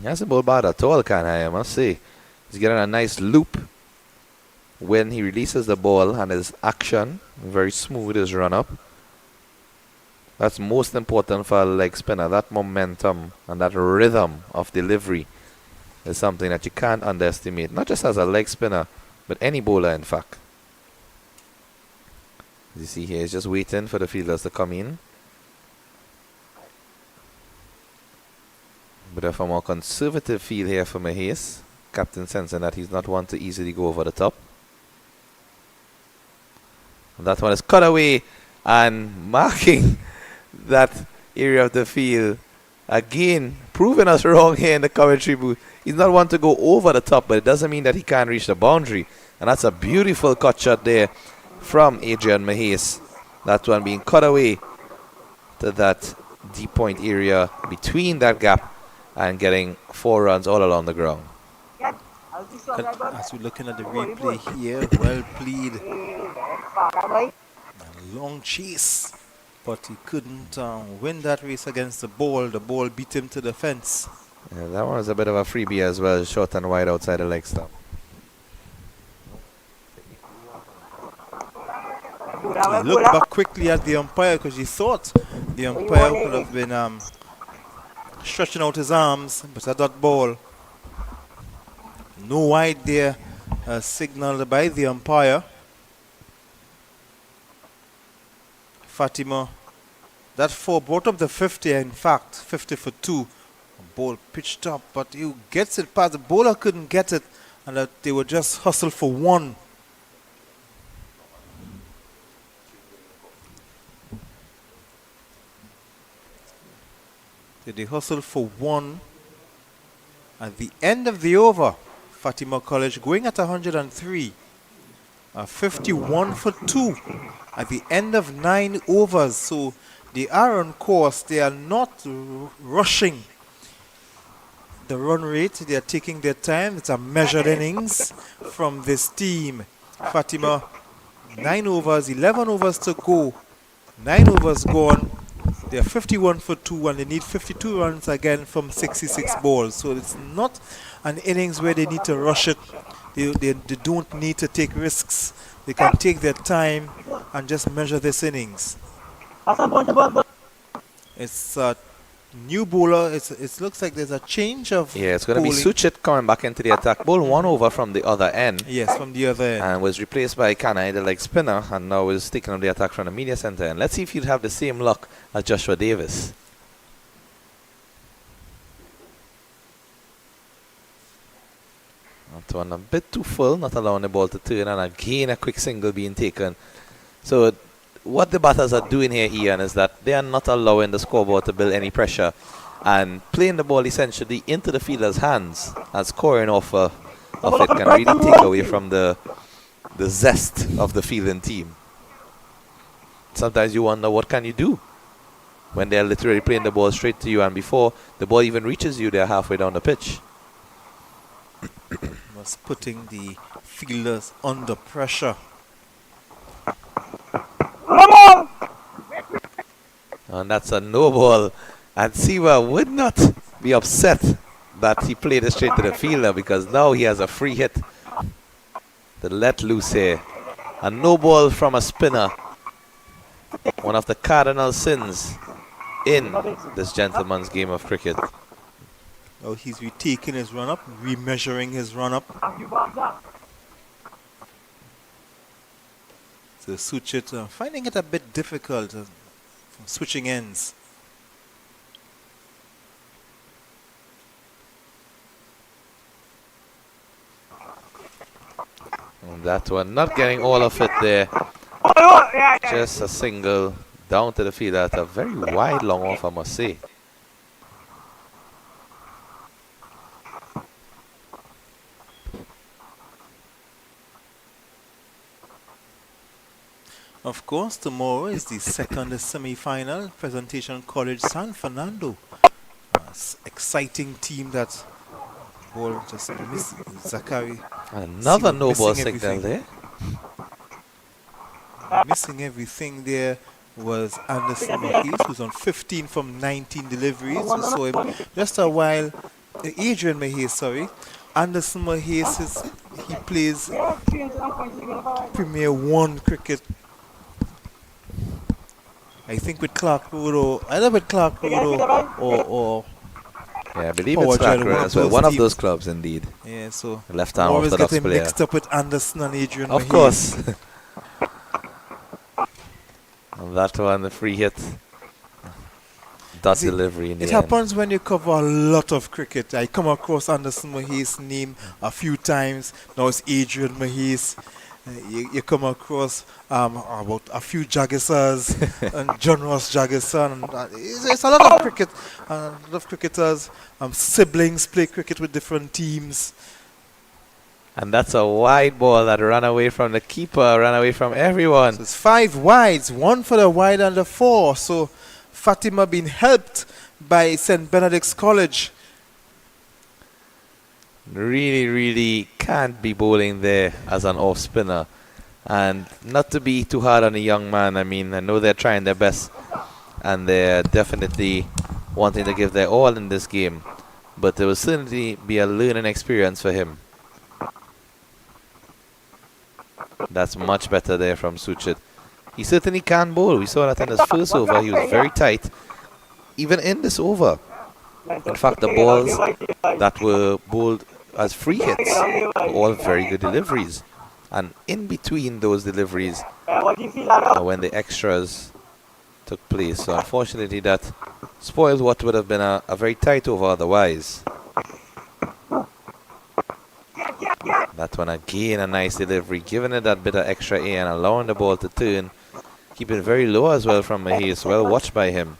He hasn't bowled bad at all, I must say. He's getting a nice loop when he releases the ball, and his action, very smooth, his run-up. That's most important for a leg spinner. That momentum and that rhythm of delivery is something that you can't underestimate. Not just as a leg spinner, but any bowler, in fact. As you see here, he's just waiting for the fielders to come in. Bit of a more conservative feel here for Mahes. Captain sensing that he's not one to easily go over the top. And that one is cut away and marking that area of the field. Again, proving us wrong here in the commentary booth. He's not one to go over the top, but it doesn't mean that he can't reach the boundary. And that's a beautiful cut shot there from Adrian Mahes. That one being cut away to that deep point area between that gap and getting 4 runs all along the ground. As we're looking at the replay here, well played. A long chase, but he couldn't win that race against the ball. The ball beat him to the fence. Yeah, that one was a bit of a freebie as well, short and wide outside the leg stump. He looked back quickly at the umpire because he thought the umpire could have been stretching out his arms, but at that ball, no wide there signaled by the umpire. Fatima, that 4 brought up the 50, in fact, 50 for 2. Ball pitched up, but he gets it past. The bowler couldn't get it, and that they were just hustle for 1. They hustled for 1. At the end of the over, Fatima College going at 103. 51 for 2 at the end of 9 overs. So they are on course. They are not rushing the run rate. They are taking their time. It's a measured innings from this team. Fatima, 9 overs, 11 overs to go. 9 overs gone. They are 51 for 2 and they need 52 runs again from 66 balls. So it's not an innings where they need to rush it. They don't need to take risks. They can take their time and just measure this innings. It's a new bowler. It looks like there's a change of Yeah, it's going to be Suchit coming back into the attack. Ball 1 over from the other end. Yes, from the other end. And was replaced by Kanai, the leg spinner, and now is taking on the attack from the media center. And let's see if he'd have the same luck as Joshua Davis. That one a bit too full, not allowing the ball to turn, and again a quick single being taken. So what the batters are doing here, Ian, is that they are not allowing the scoreboard to build any pressure and playing the ball essentially into the fielder's hands, and scoring off of it can really take away from the zest of the fielding team. Sometimes you wonder, what can you do when they're literally playing the ball straight to you, and before the ball even reaches you, they're halfway down the pitch. Was putting the fielders under pressure. And that's a no ball. And Siwa would not be upset that he played it straight to the fielder, because now he has a free hit to let loose here. A no ball from a spinner. One of the cardinal sins in this gentleman's game of cricket. Oh, he's retaking his run-up, remeasuring his run-up. So Suchit finding it a bit difficult from switching ends. And that one not getting all of it there. Just a single down to the field at a very wide long off, I must say. Of course, tomorrow is the second semi-final, Presentation College San Fernando. Exciting team that ball just missed. Zachary. Another no ball missing signal everything. there. Missing everything there was Anderson Mahis, who's on 15 from 19 deliveries. We saw him just a while. Adrian Mahis, sorry. Anderson Mahis he plays Premier 1 cricket. I think with Clark Road either with Clark Road or Yeah, I believe Power it's Clark Gel, Road as well. One of those clubs, indeed. Yeah, so Left arm always get orthodox him player. mixed up with Anderson and Adrian Of Mahis. course. And that one, the free hit. Dot See, delivery in the it end. happens when you cover a lot of cricket. I come across Anderson Mahis' name a few times. Now it's Adrian Mahis. You come across about a few Jagisars and John Ross Jagisan. It's a lot of cricket. A lot of cricketers. Siblings play cricket with different teams. And that's a wide ball that ran away from the keeper, ran away from everyone. So it's 5 wides, 1 for the wide and the 4. So Fatima being helped by St. Benedict's College. Really, really can't be bowling there as an off spinner. And not to be too hard on the young man. I mean, I know they're trying their best and they're definitely wanting to give their all in this game. But there will certainly be a learning experience for him. That's much better there from Suchit. He certainly can bowl. We saw that in his first over. He was very tight. Even in this over. In fact, the balls that were bowled as free hits were all very good deliveries. And in between those deliveries when the extras took place. So unfortunately that spoiled what would have been a very tight over otherwise. That one again, a nice delivery, giving it that bit of extra air and allowing the ball to turn. Keeping it very low as well from Mahis. Well watched by him.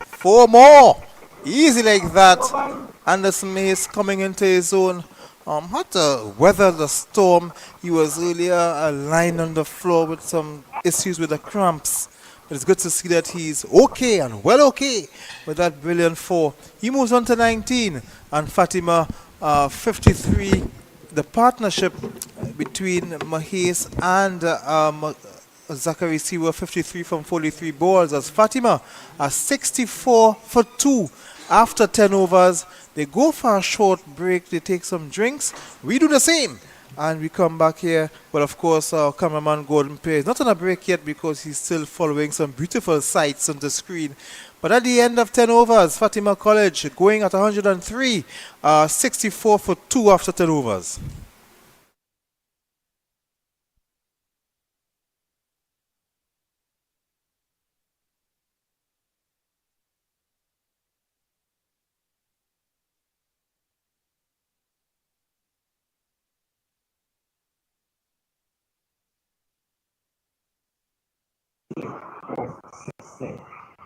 Four more. Easy like that. Anderson Mays coming into his own. Had to weather the storm. He was earlier lying on the floor with some issues with the cramps. But it's good to see that he's okay and well okay with that brilliant 4. He moves on to 19. And Fatima 53. The partnership between Mahis and Zachary Siwa 53 from 43 balls as Fatima 64 for 2 after 10 overs. They go for a short break, they take some drinks. We do the same and we come back here. Well, of course, our cameraman Gordon Pay is not on a break yet because he's still following some beautiful sights on the screen. But at the end of 10 overs, Fatima College going at 103, 64 for 2 after 10 overs.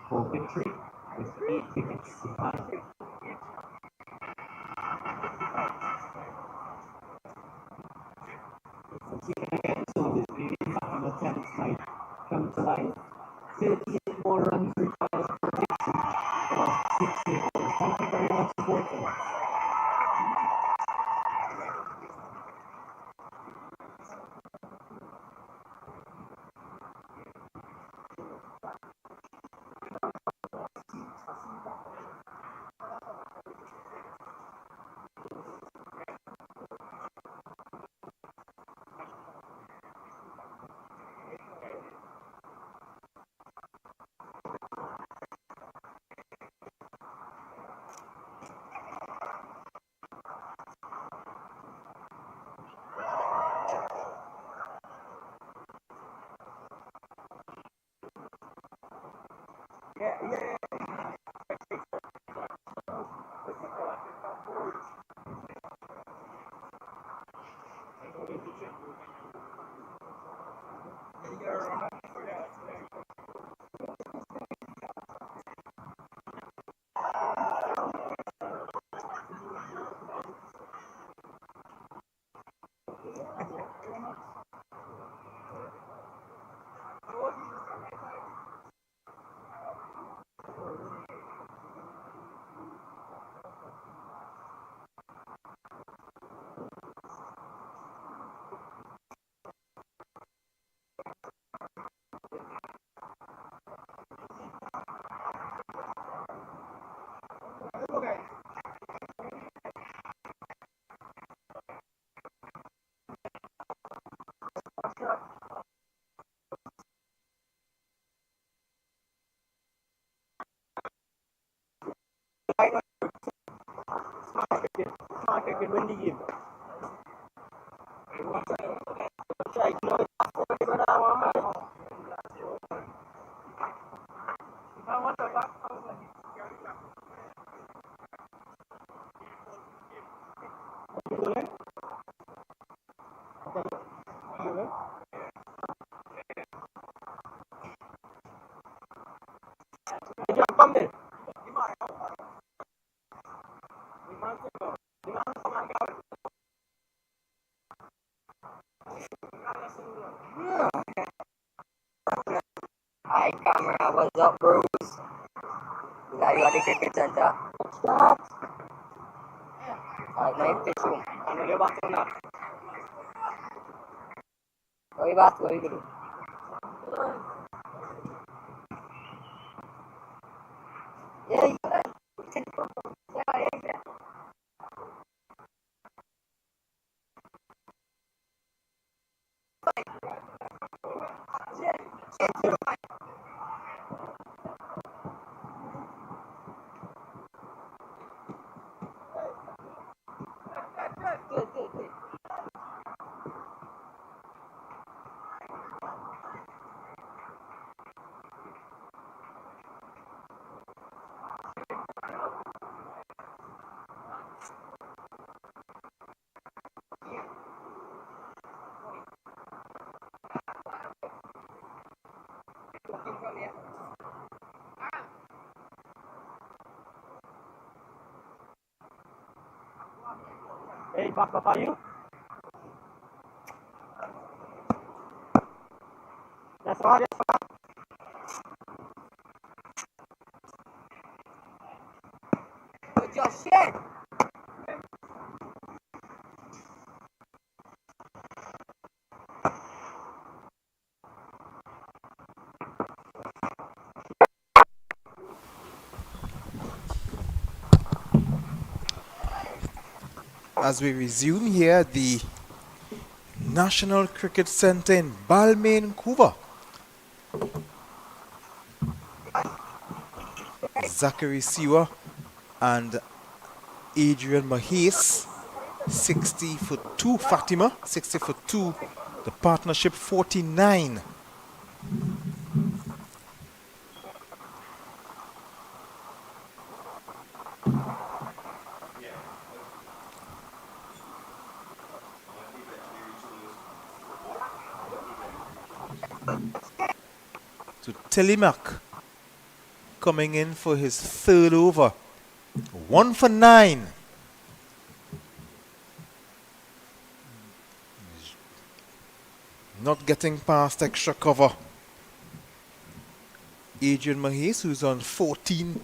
For victory with 8 wickets behind. So this really Fatima attempts might come to life. 38 more runs required for victory of 60 overs. Thank you very much, supporters. They could win the game. Try to know it. Come there. Hi camera, what's up bros? We got you at the cricket center. Stop! Alright, now you pitch room. I know you're back to now. Go you back, what are you gonna do? Yeah, you got it. Yeah. Good. Hey, back up on you. That's all. Good job, shit. As we resume here at the National Cricket Centre in Balmain, Vancouver. Zachary Siwa and Adrian Mahis, 60 for 2. Fatima, 60 for 2. The partnership 49. So Telemark coming in for his third over. 1 for 9. Not getting past extra cover. Adrian Mahis, who's on 14.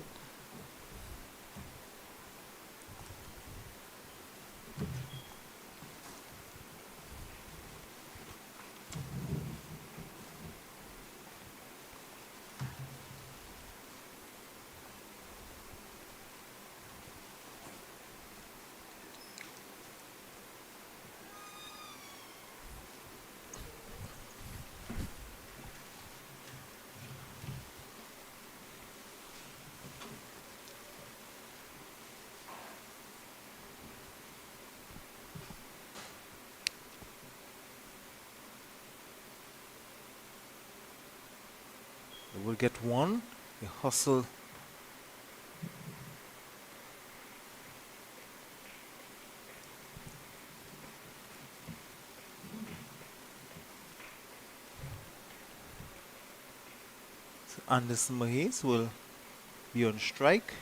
We'll get one. A hustle. So Anderson Mahis will be on strike.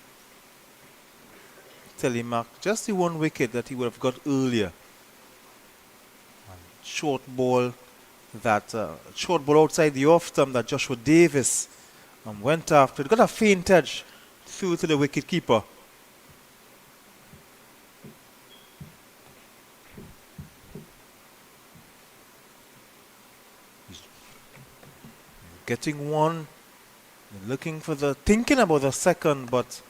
Telemark just the one wicket that he would have got earlier. And short ball outside the off stump that Joshua Davis went after. It got a faint edge through to the wicket keeper. He's getting one, looking for thinking about the second, but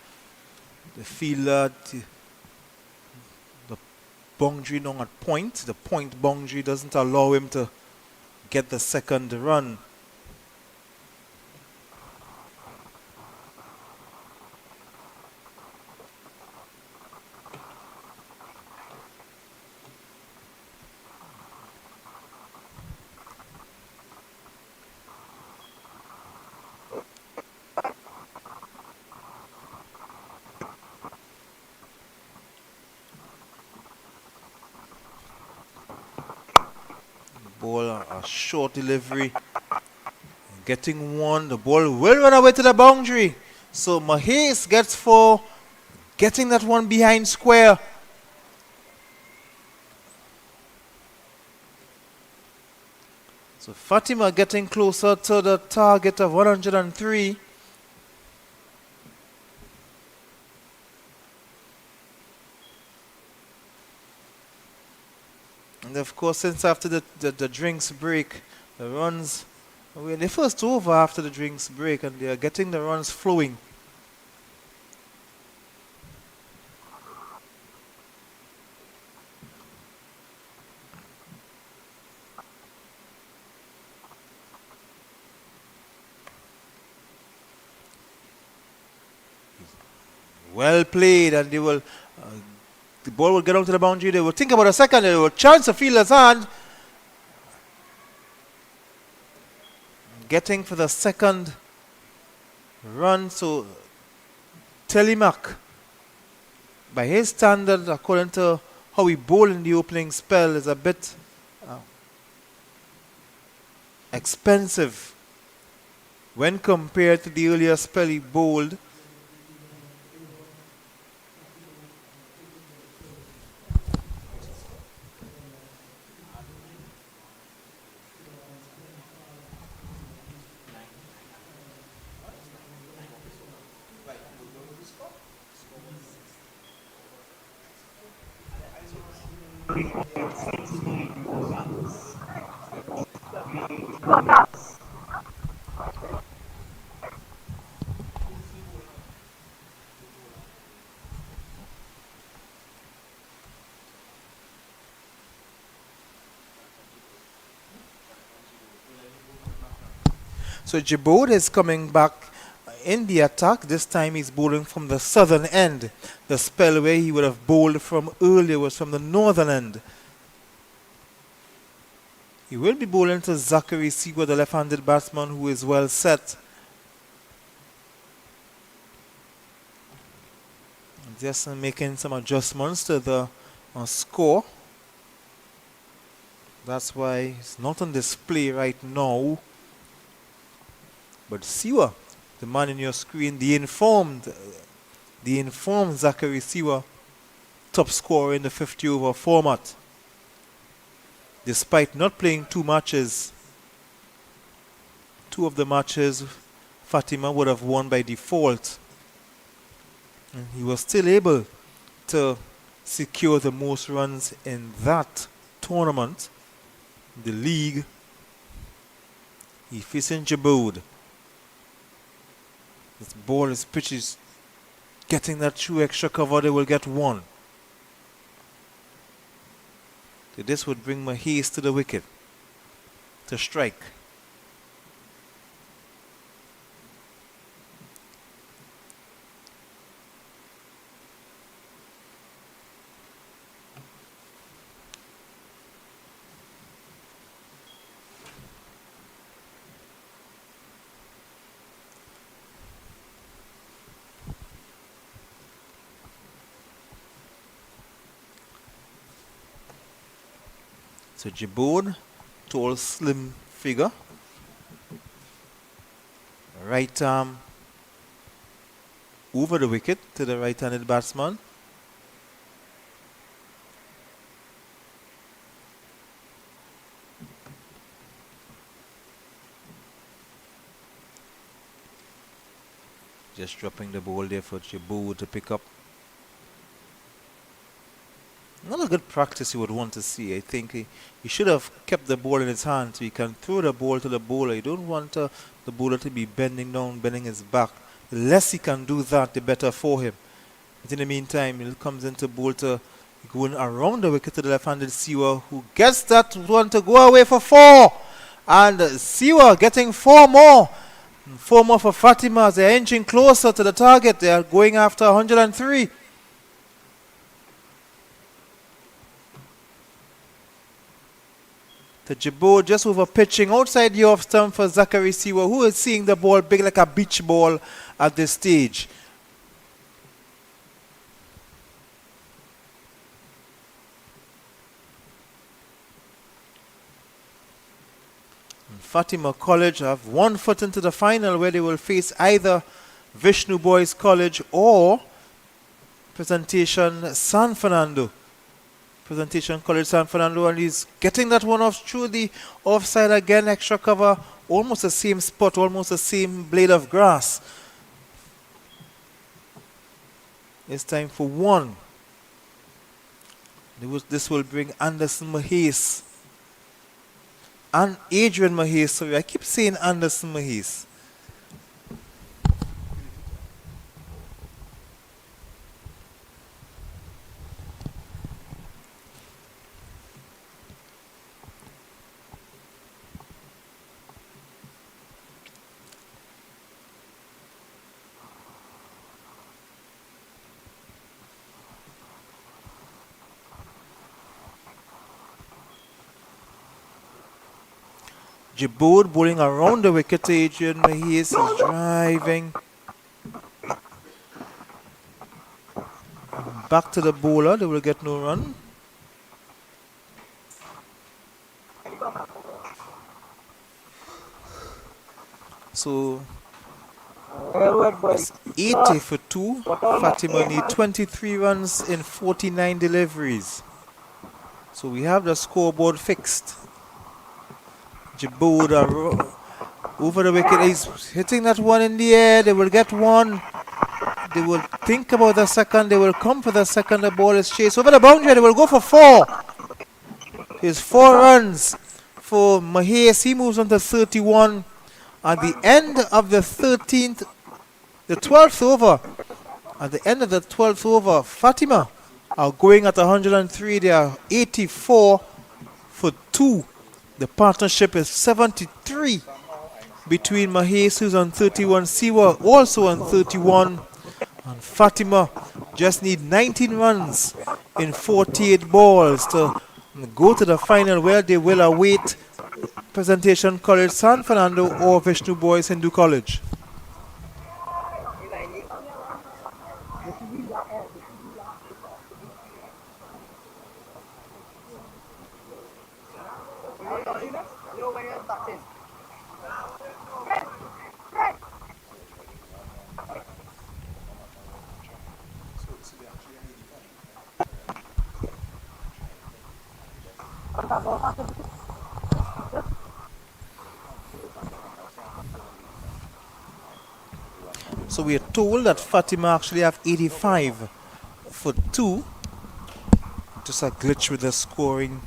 the fielder, the boundary not at point. The point boundary doesn't allow him to get the second run. Ball, a short delivery. Getting one, the ball will run away to the boundary. So Mahes gets 4, getting that one behind square. So Fatima getting closer to the target of 103. And of course, since after the drinks break, the runs, well, they're first over after the drinks break and they're getting the runs flowing. Well played, and they will, the ball will get out to the boundary. They will think about a second, they will chance the fielder's hand. Getting for the second run, so Telemark, by his standard, according to how he bowled in the opening spell, is a bit expensive when compared to the earlier spell he bowled. So Djibouti is coming back in the attack. This time he's bowling from the southern end. The spell where he would have bowled from earlier was from the northern end. He will be bowling to Zachary Siwa, the left-handed batsman, who is well set. Just making some adjustments to the score. That's why it's not on display right now. But Siwa, the man in your screen, the informed Zachary Siwa, top scorer in the 50-over format. Despite not playing 2 matches, 2 of the matches Fatima would have won by default. And he was still able to secure the most runs in that tournament, the league. He's facing Djibouti. This ball is pitches, getting that 2 extra cover, they will get 1. So this would bring Mahes to the wicket to strike. So Djibouti, tall, slim figure. Right arm over the wicket to the right-handed batsman. Just dropping the ball there for Djibouti to pick up. Not a good practice you would want to see. I think he should have kept the ball in his hand so he can throw the ball to the bowler. You don't want the bowler to be bending down, bending his back. The less he can do that, the better for him. But in the meantime, he comes into bowl to going around the wicket to the left-handed Siwa, who gets that one to go away for 4. And Siwa getting 4 more. 4 more for Fatima as they're inching closer to the target. They are going after 103. The Djibouti just over pitching outside the off stump for Zachary Siwa, who is seeing the ball big like a beach ball at this stage. Fatima College have 1 foot into the final where they will face either Vishnu Boys College or Presentation San Fernando. Presentation College San Fernando, and he's getting that one off through the offside again, extra cover, almost the same spot, almost the same blade of grass. It's time for one. This will bring Anderson Mahis and Adrian Mahis. Sorry, I keep saying Anderson Mahis. Jabboud bowling around the wicket to Adrian Mahis is driving. Back to the bowler, they will get no run. So it's 80 for 2. Fatima need 23 runs in 49 deliveries. So we have the scoreboard fixed. Jabboud over the wicket. He's hitting that one in the air. They will get one. They will think about the second. They will come for the second. The ball is chased over the boundary. They will go for 4. Here's 4 runs for Mahis. He moves on to 31. At the end of the 12th over. At the end of the 12th over, Fatima are going at 103. They are 84 for 2. The partnership is 73 between Mahis, who's on 31, Siwa also on 31, and Fatima just need 19 runs in 48 balls to go to the final, where they will await Presentation College San Fernando or Vishnu Boys Hindu College. So we are told that Fatima actually have 85 for 2. Just a glitch with the scoring.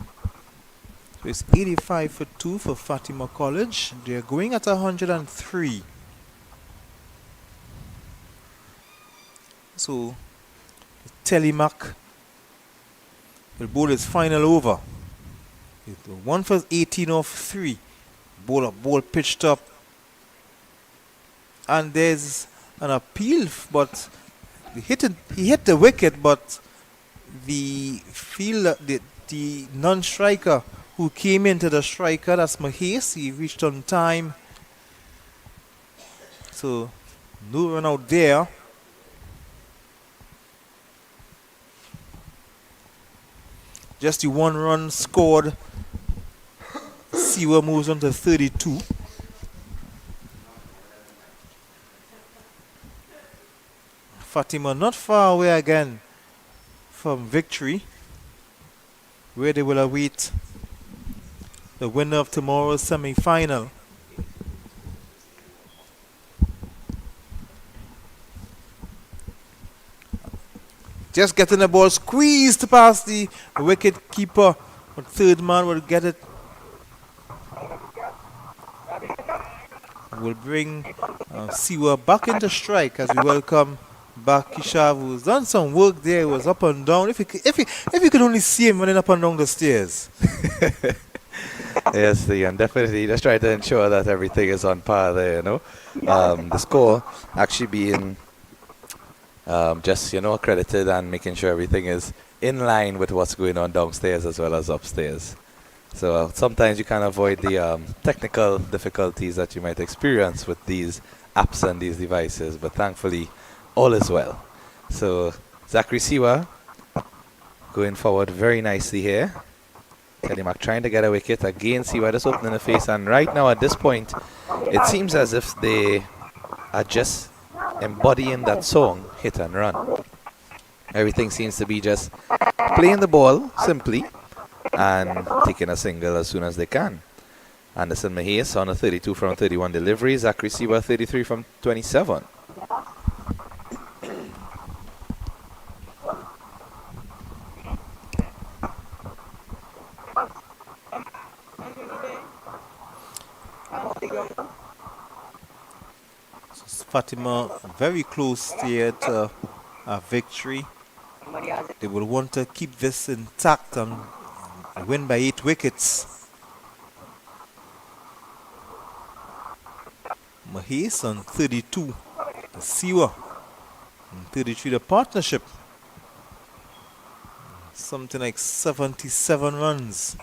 So it's 85 for 2 for Fatima College. They are going at 103. So Telemac will bowl his final over. 1 for 18 off 3. Ball pitched up. And there's an appeal, but he hit the wicket, but the non-striker who came into the striker, that's Mahis, he reached on time. So no run out there. Just the 1 run scored. Siwa moves on to 32. Fatima not far away again from victory, where they will await the winner of tomorrow's semi-final. Just getting the ball squeezed past the wicket keeper, but third man will get it. Will bring Siwa back into strike as we welcome back Kishav, who's done some work there. He was up and down. If you could only see him running up and down the stairs. Yes, and definitely just try to ensure that everything is on par there, The score actually being just, accredited and making sure everything is in line with what's going on downstairs as well as upstairs. So sometimes you can avoid the technical difficulties that you might experience with these apps and these devices, but thankfully all is well. So Zachary Siwa going forward very nicely here. Telemark trying to get a wicket. Again, see why this opening in the face. And right now, at this point, it seems as if they are just embodying that song, hit and run. Everything seems to be just playing the ball simply and taking a single as soon as they can. Anderson Mahis on a 32 from 31 delivery. Zachary Siwa 33 from 27. Fatima very close here to a victory. They will want to keep this intact and win by 8 wickets. Mahis on 32. The Siwa on 33. The partnership. Something like 77 runs.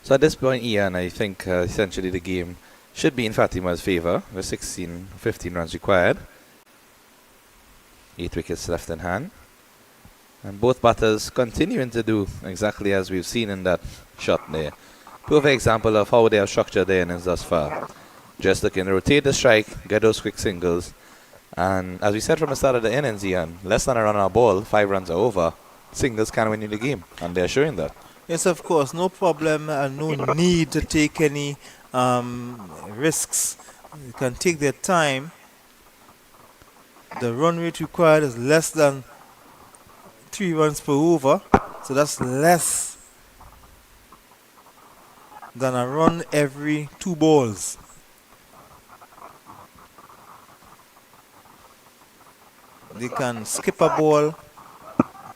So at this point, Ian, I think essentially the game should be in Fatima's favour with 15 runs required. 8 wickets left in hand. And both batters continuing to do exactly as we've seen in that shot there. Perfect example of how they have structured their innings thus far. Just looking to rotate the strike, get those quick singles. And as we said from the start of the innings, Ian, less than a run on a ball, 5 runs are over. Singles can win you the game, and they're showing that. Yes, of course, no problem and no need to take any risks. You can take their time. The run rate required is less than 3 runs per over, so that's less than a run every 2 balls. They can skip a ball,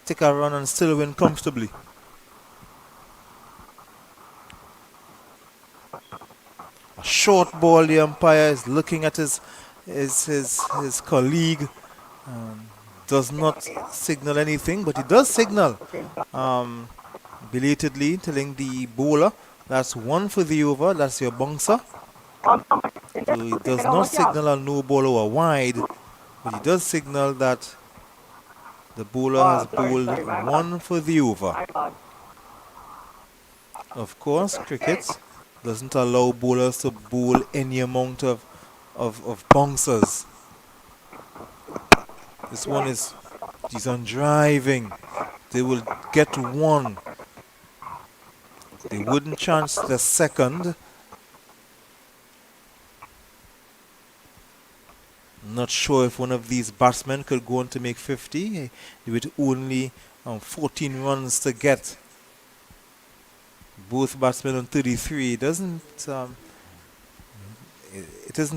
take a run and still win comfortably. Short ball, the umpire is looking at his colleague, does not signal anything, but he does signal belatedly, telling the bowler that's 1 for the over, that's your bouncer. So he does not signal a no ball or wide, but he does signal that the bowler has bowled 1 for the over. Of course, cricket doesn't allow bowlers to bowl any amount of bouncers. This one he's on driving. They will get 1. They wouldn't chance the second. Not sure if one of these batsmen could go on to make 50 with only 14 runs to get. Both batsmen on 33. It isn't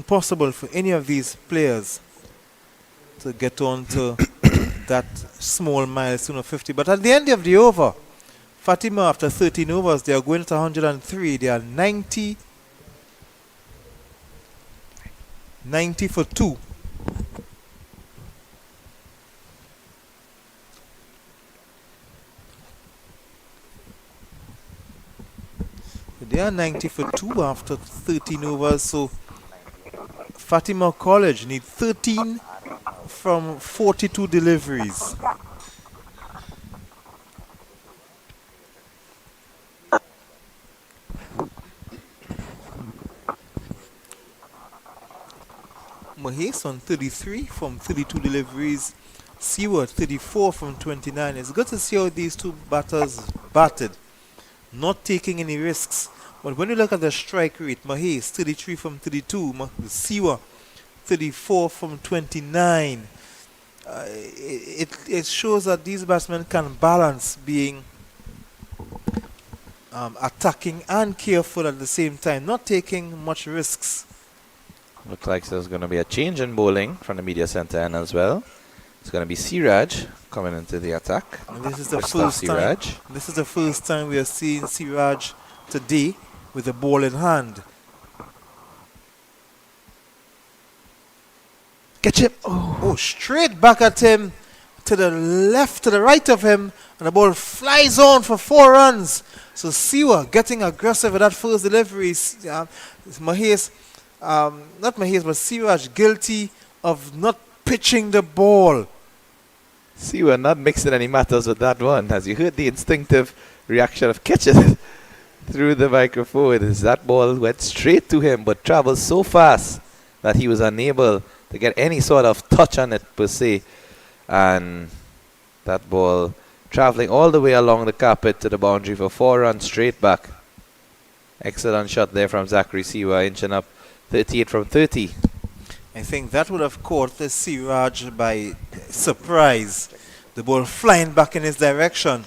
possible for any of these players to get on to that small milestone of 50. But at the end of the over, Fatima, after 13 overs, they are going to 103. They are 90 for 2. They are 90 for 2 after 13 overs, so Fatima College need 13 from 42 deliveries. Mahis on 33 from 32 deliveries. Seward 34 from 29. It's good to see how these two batters batted, not taking any risks. But when you look at the strike rate, Mahis 33 from 32, Siwa 34 from 29. It shows that these batsmen can balance being attacking and careful at the same time, not taking much risks. Looks like there's going to be a change in bowling from the media center end as well. It's going to be Siraj coming into the attack. And this is the First off, first time. Siraj. This is the first time we are seeing Siraj today with the ball in hand. Catch him. Oh, straight back at him, to the left, to the right of him, and the ball flies on for 4 runs. So Siwa getting aggressive at that first delivery. Mahes, not Mahes, but Siraj guilty of not pitching the ball. See, we're not mixing any matters with that one. As you heard the instinctive reaction of catching it through the microphone, as that ball went straight to him but traveled so fast that he was unable to get any sort of touch on it per se. And that ball traveling all the way along the carpet to the boundary for 4 runs straight back. Excellent shot there from Zachary Siwa, inching up 38 from 30. I think that would have caught the Siraj by surprise. The ball flying back in his direction.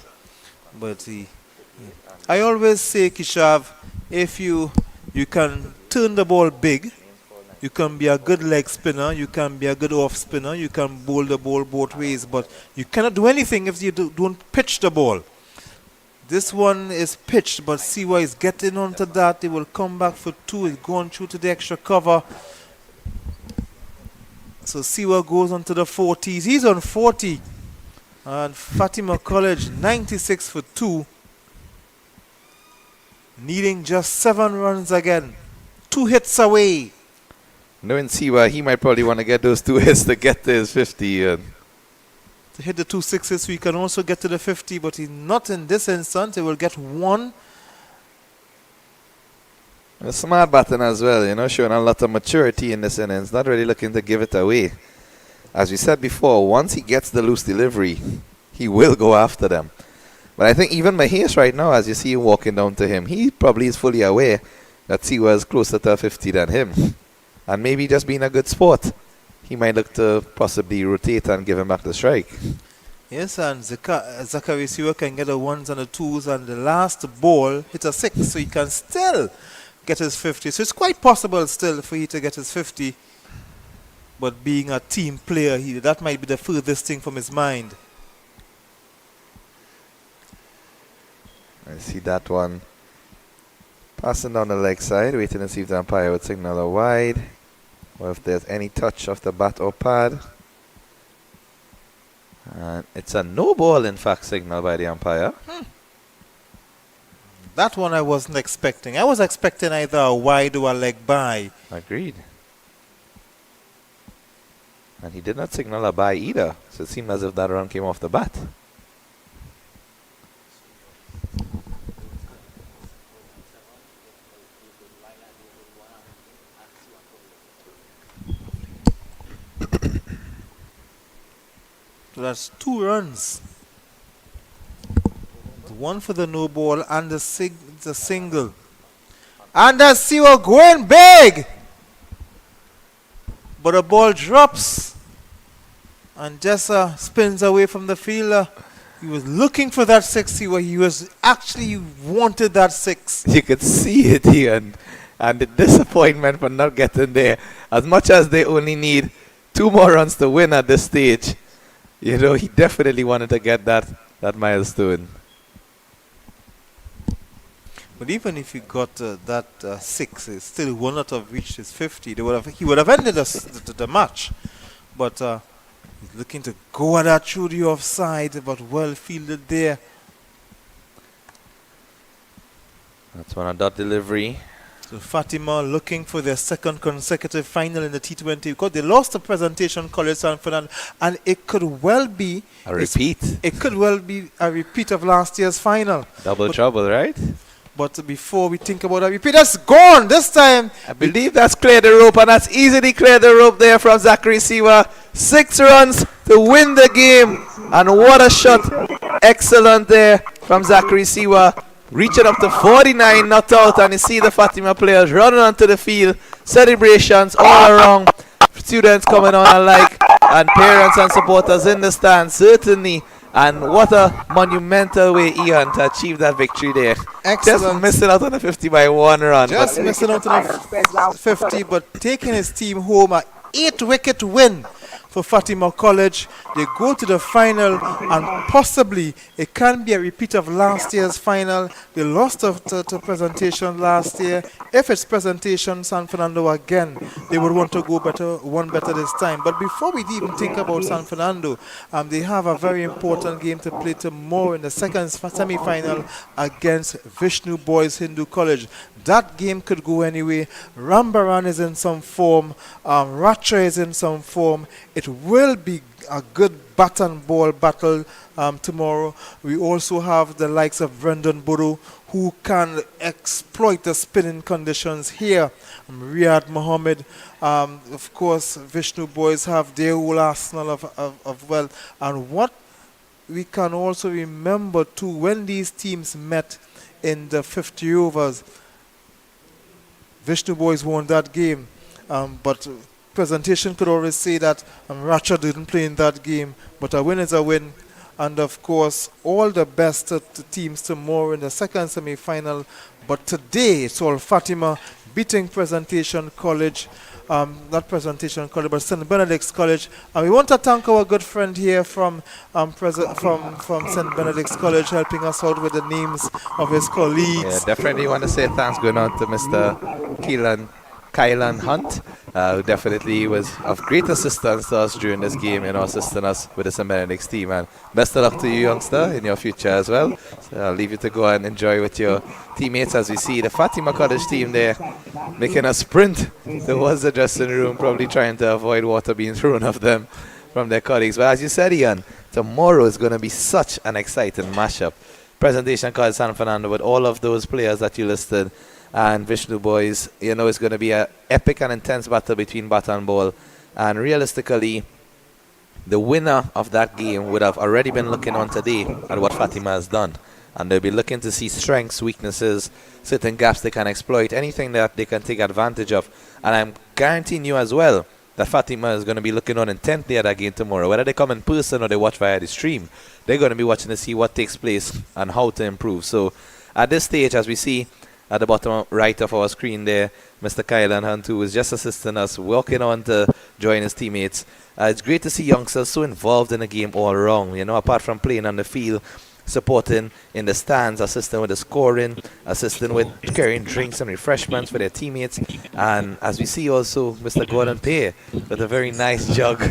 But I always say, Kishav, if you can turn the ball big, you can be a good leg spinner, you can be a good off spinner, you can bowl the ball both ways, but you cannot do anything if you don't pitch the ball. This one is pitched, but Siwa is getting onto that. They will come back for 2. It's going through to the extra cover. So Siwa goes on to the 40s. He's on 40. And Fatima College 96 for 2. Needing just 7 runs again. 2 hits away. Knowing Siwa, he might probably want to get those 2 hits to get to his 50. To hit the 2 sixes, so he can also get to the 50, but he's not in this instance. He will get 1. A smart batting as well, showing a lot of maturity in this innings, not really looking to give it away. As we said before, once he gets the loose delivery, he will go after them. But I think even Mahesh right now, as you see him walking down to him, he probably is fully aware that Siwa is closer to 50 than him. And maybe just being a good sport, he might look to possibly rotate and give him back the strike. Yes, and Zachary Siwa can get the 1s and the 2s, and the last ball hit a 6, so he can still get his 50. So it's quite possible still for he to get his 50. But being a team player, that might be the furthest thing from his mind. I see that one. Passing down the leg side, waiting to see if the umpire would signal a wide, or if there's any touch of the bat or pad. And it's a no ball, in fact, signal by the umpire. That one I wasn't expecting. I was expecting either a wide or a leg by. Agreed. And he did not signal a bye either, so it seemed as if that run came off the bat. So that's 2 runs. The 1 for the no ball and the single. And that's Siwa going big! But the ball drops. And Jessa spins away from the fielder. He was looking for that 6, Siwa. He was actually wanted that 6. You could see it here, and the disappointment for not getting there. As much as they only need 2 more runs to win at this stage, he definitely wanted to get that milestone. But even if he got that 6, it still would not have reached his 50. He would have ended the match. But he's looking to go at that through the offside, but well fielded there. That's one on dot delivery. So Fatima looking for their 2nd consecutive final in the T20 because they lost the presentation college San Fernando, and it could well be A repeat. It could well be a repeat of last year's final. Double trouble, right? But before we think about a repeat, that's gone this time. I believe that's cleared the rope, and that's easily cleared the rope there from Zachary Siwa. 6 runs to win the game, and what a shot. Excellent there from Zachary Siwa. Reaching up to 49, not out, and you see the Fatima players running onto the field. Celebrations all around. Students coming on alike, and parents and supporters in the stands. Certainly And what a monumental way, Ian, to achieve that victory there. Excellent. Just missing out on the 50 by 1 run. Just missing out on a 50, but taking his team home, a 8-wicket win for Fatima College. They go to the final, and possibly it can be a repeat of last year's final. They lost to Presentation last year. If it's Presentation San Fernando again, they would want to go one better this time. But before we even think about San Fernando, they have a very important game to play tomorrow in the second semi-final against Vishnu Boys Hindu College. That game could go anyway. Rambaran is in some form. Racha is in some form. It will be a good bat and ball battle tomorrow. We also have the likes of Brendan Bodo, who can exploit the spinning conditions here. Riyad Mohammed. Of course, Vishnu Boys have their whole arsenal of wealth. And what we can also remember too, when these teams met in the 50 overs, Vishnu Boys won that game, but Presentation could always say that Racha didn't play in that game, but a win is a win. And of course, all the best to teams tomorrow in the second semi-final. But today, it's all Fatima beating Presentation College, not Presentation College, but St. Benedict's College. And we want to thank our good friend here from St. Benedict's College, helping us out with the names of his colleagues. Yeah, definitely want to say thanks going on to Mr. Kylan Hunt, who definitely was of great assistance to us during this game, assisting us with the St. Benedict's team. And best of luck to you, youngster, in your future as well. So I'll leave you to go and enjoy with your teammates as we see the Fatima College team there making a sprint towards the dressing room, probably trying to avoid water being thrown off them from their colleagues. But as you said, Ian, tomorrow is going to be such an exciting mashup. Presentation College San Fernando with all of those players that you listed, and Vishnu Boys. It's going to be an epic and intense battle between bat and ball. And realistically, the winner of that game would have already been looking on today at what Fatima has done. And they'll be looking to see strengths, weaknesses, certain gaps they can exploit, anything that they can take advantage of. And I'm guaranteeing you as well that Fatima is going to be looking on intently at that game tomorrow. Whether they come in person or they watch via the stream, they're going to be watching to see what takes place and how to improve. So at this stage, as we see at the bottom right of our screen there, Mr. Kylan Hunt, who is just assisting us, walking on to join his teammates. It's great to see youngsters so involved in the game all around, apart from playing on the field, supporting in the stands, assisting with the scoring, assisting with carrying drinks and refreshments for their teammates. And as we see also, Mr. Gordon Pear with a very nice jug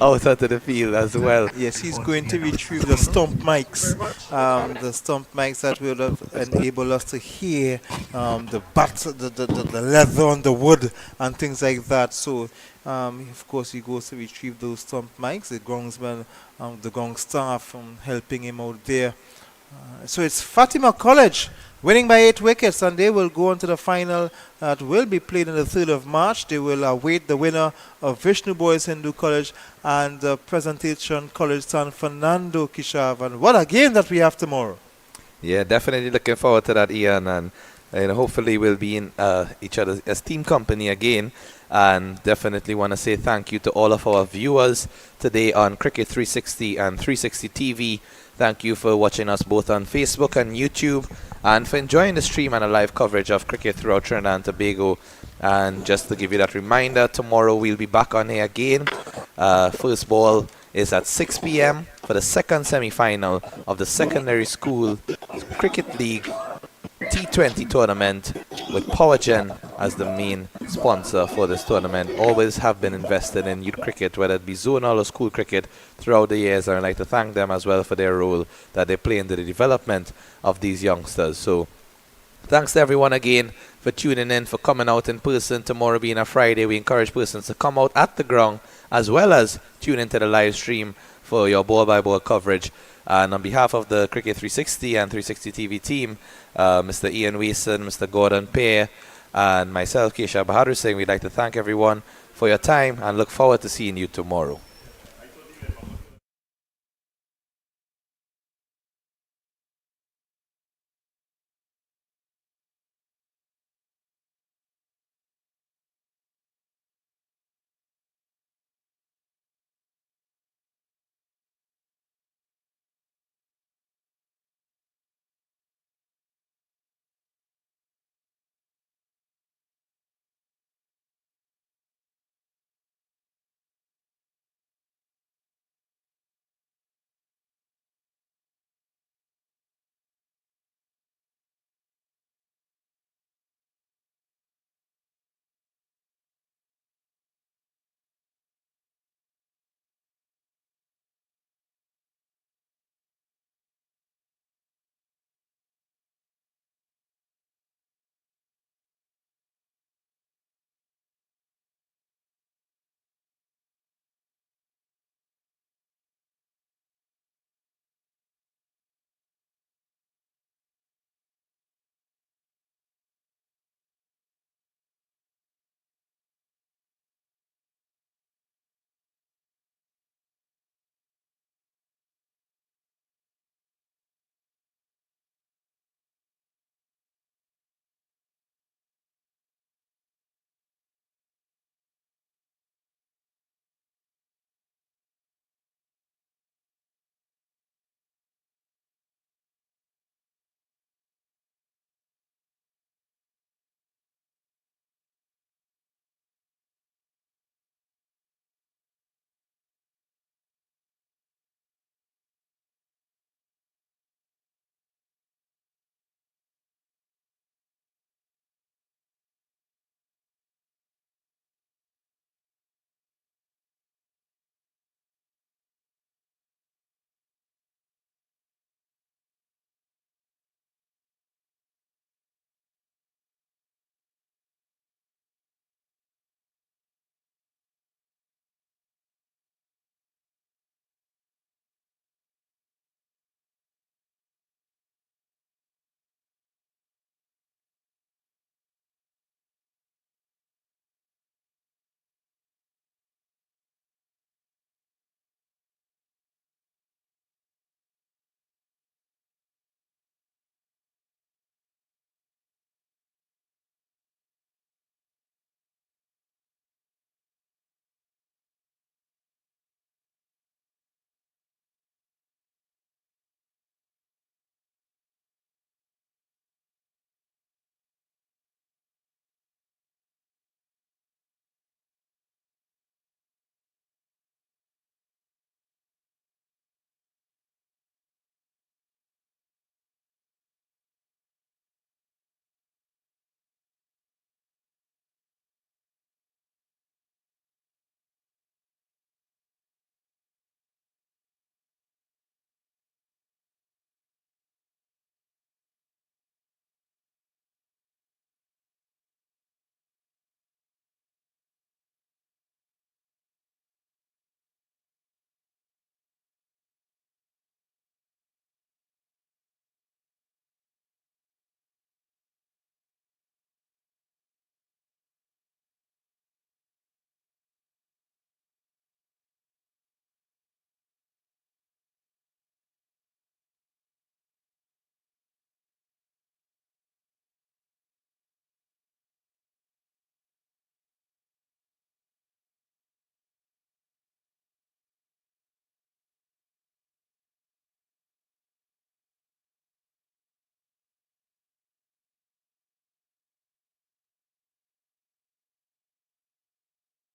out onto the field as well. Yes, he's going to retrieve the stump mics, that will have enable us to hear the bats, the leather on the wood and things like that. So of course, he goes to retrieve those stump mics. The groundsman, the gong staff, helping him out there. So it's Fatima College winning by 8 wickets, and they will go on to the final that will be played on the 3rd of March. They will await the winner of Vishnu Boys Hindu College and Presentation College San Fernando, Kishav. And what a game that we have tomorrow. Yeah, definitely looking forward to that, Ian. And hopefully we'll be in each other's team company again. And definitely want to say thank you to all of our viewers today on Cricket 360 and 360 TV. Thank you for watching us both on Facebook and YouTube, and for enjoying the stream and the live coverage of cricket throughout Trinidad and Tobago. And just to give you that reminder, tomorrow we'll be back on here again. First ball is at 6 p.m. for the second semi-final of the Secondary School Cricket League T20 tournament, with PowerGen as the main sponsor for this tournament. Always have been invested in youth cricket, whether it be zonal or school cricket, throughout the years, and I'd like to thank them as well for their role that they play in the development of these youngsters. So thanks to everyone again for tuning in, for coming out in person. Tomorrow being a Friday, we encourage persons to come out at the ground as well as tune into the live stream for your ball-by-ball coverage. And on behalf of the Cricket 360 and 360 TV team, Mr. Ian Wason, Mr. Gordon Pear, and myself, Kesha Bahadur Singh, we'd like to thank everyone for your time and look forward to seeing you tomorrow.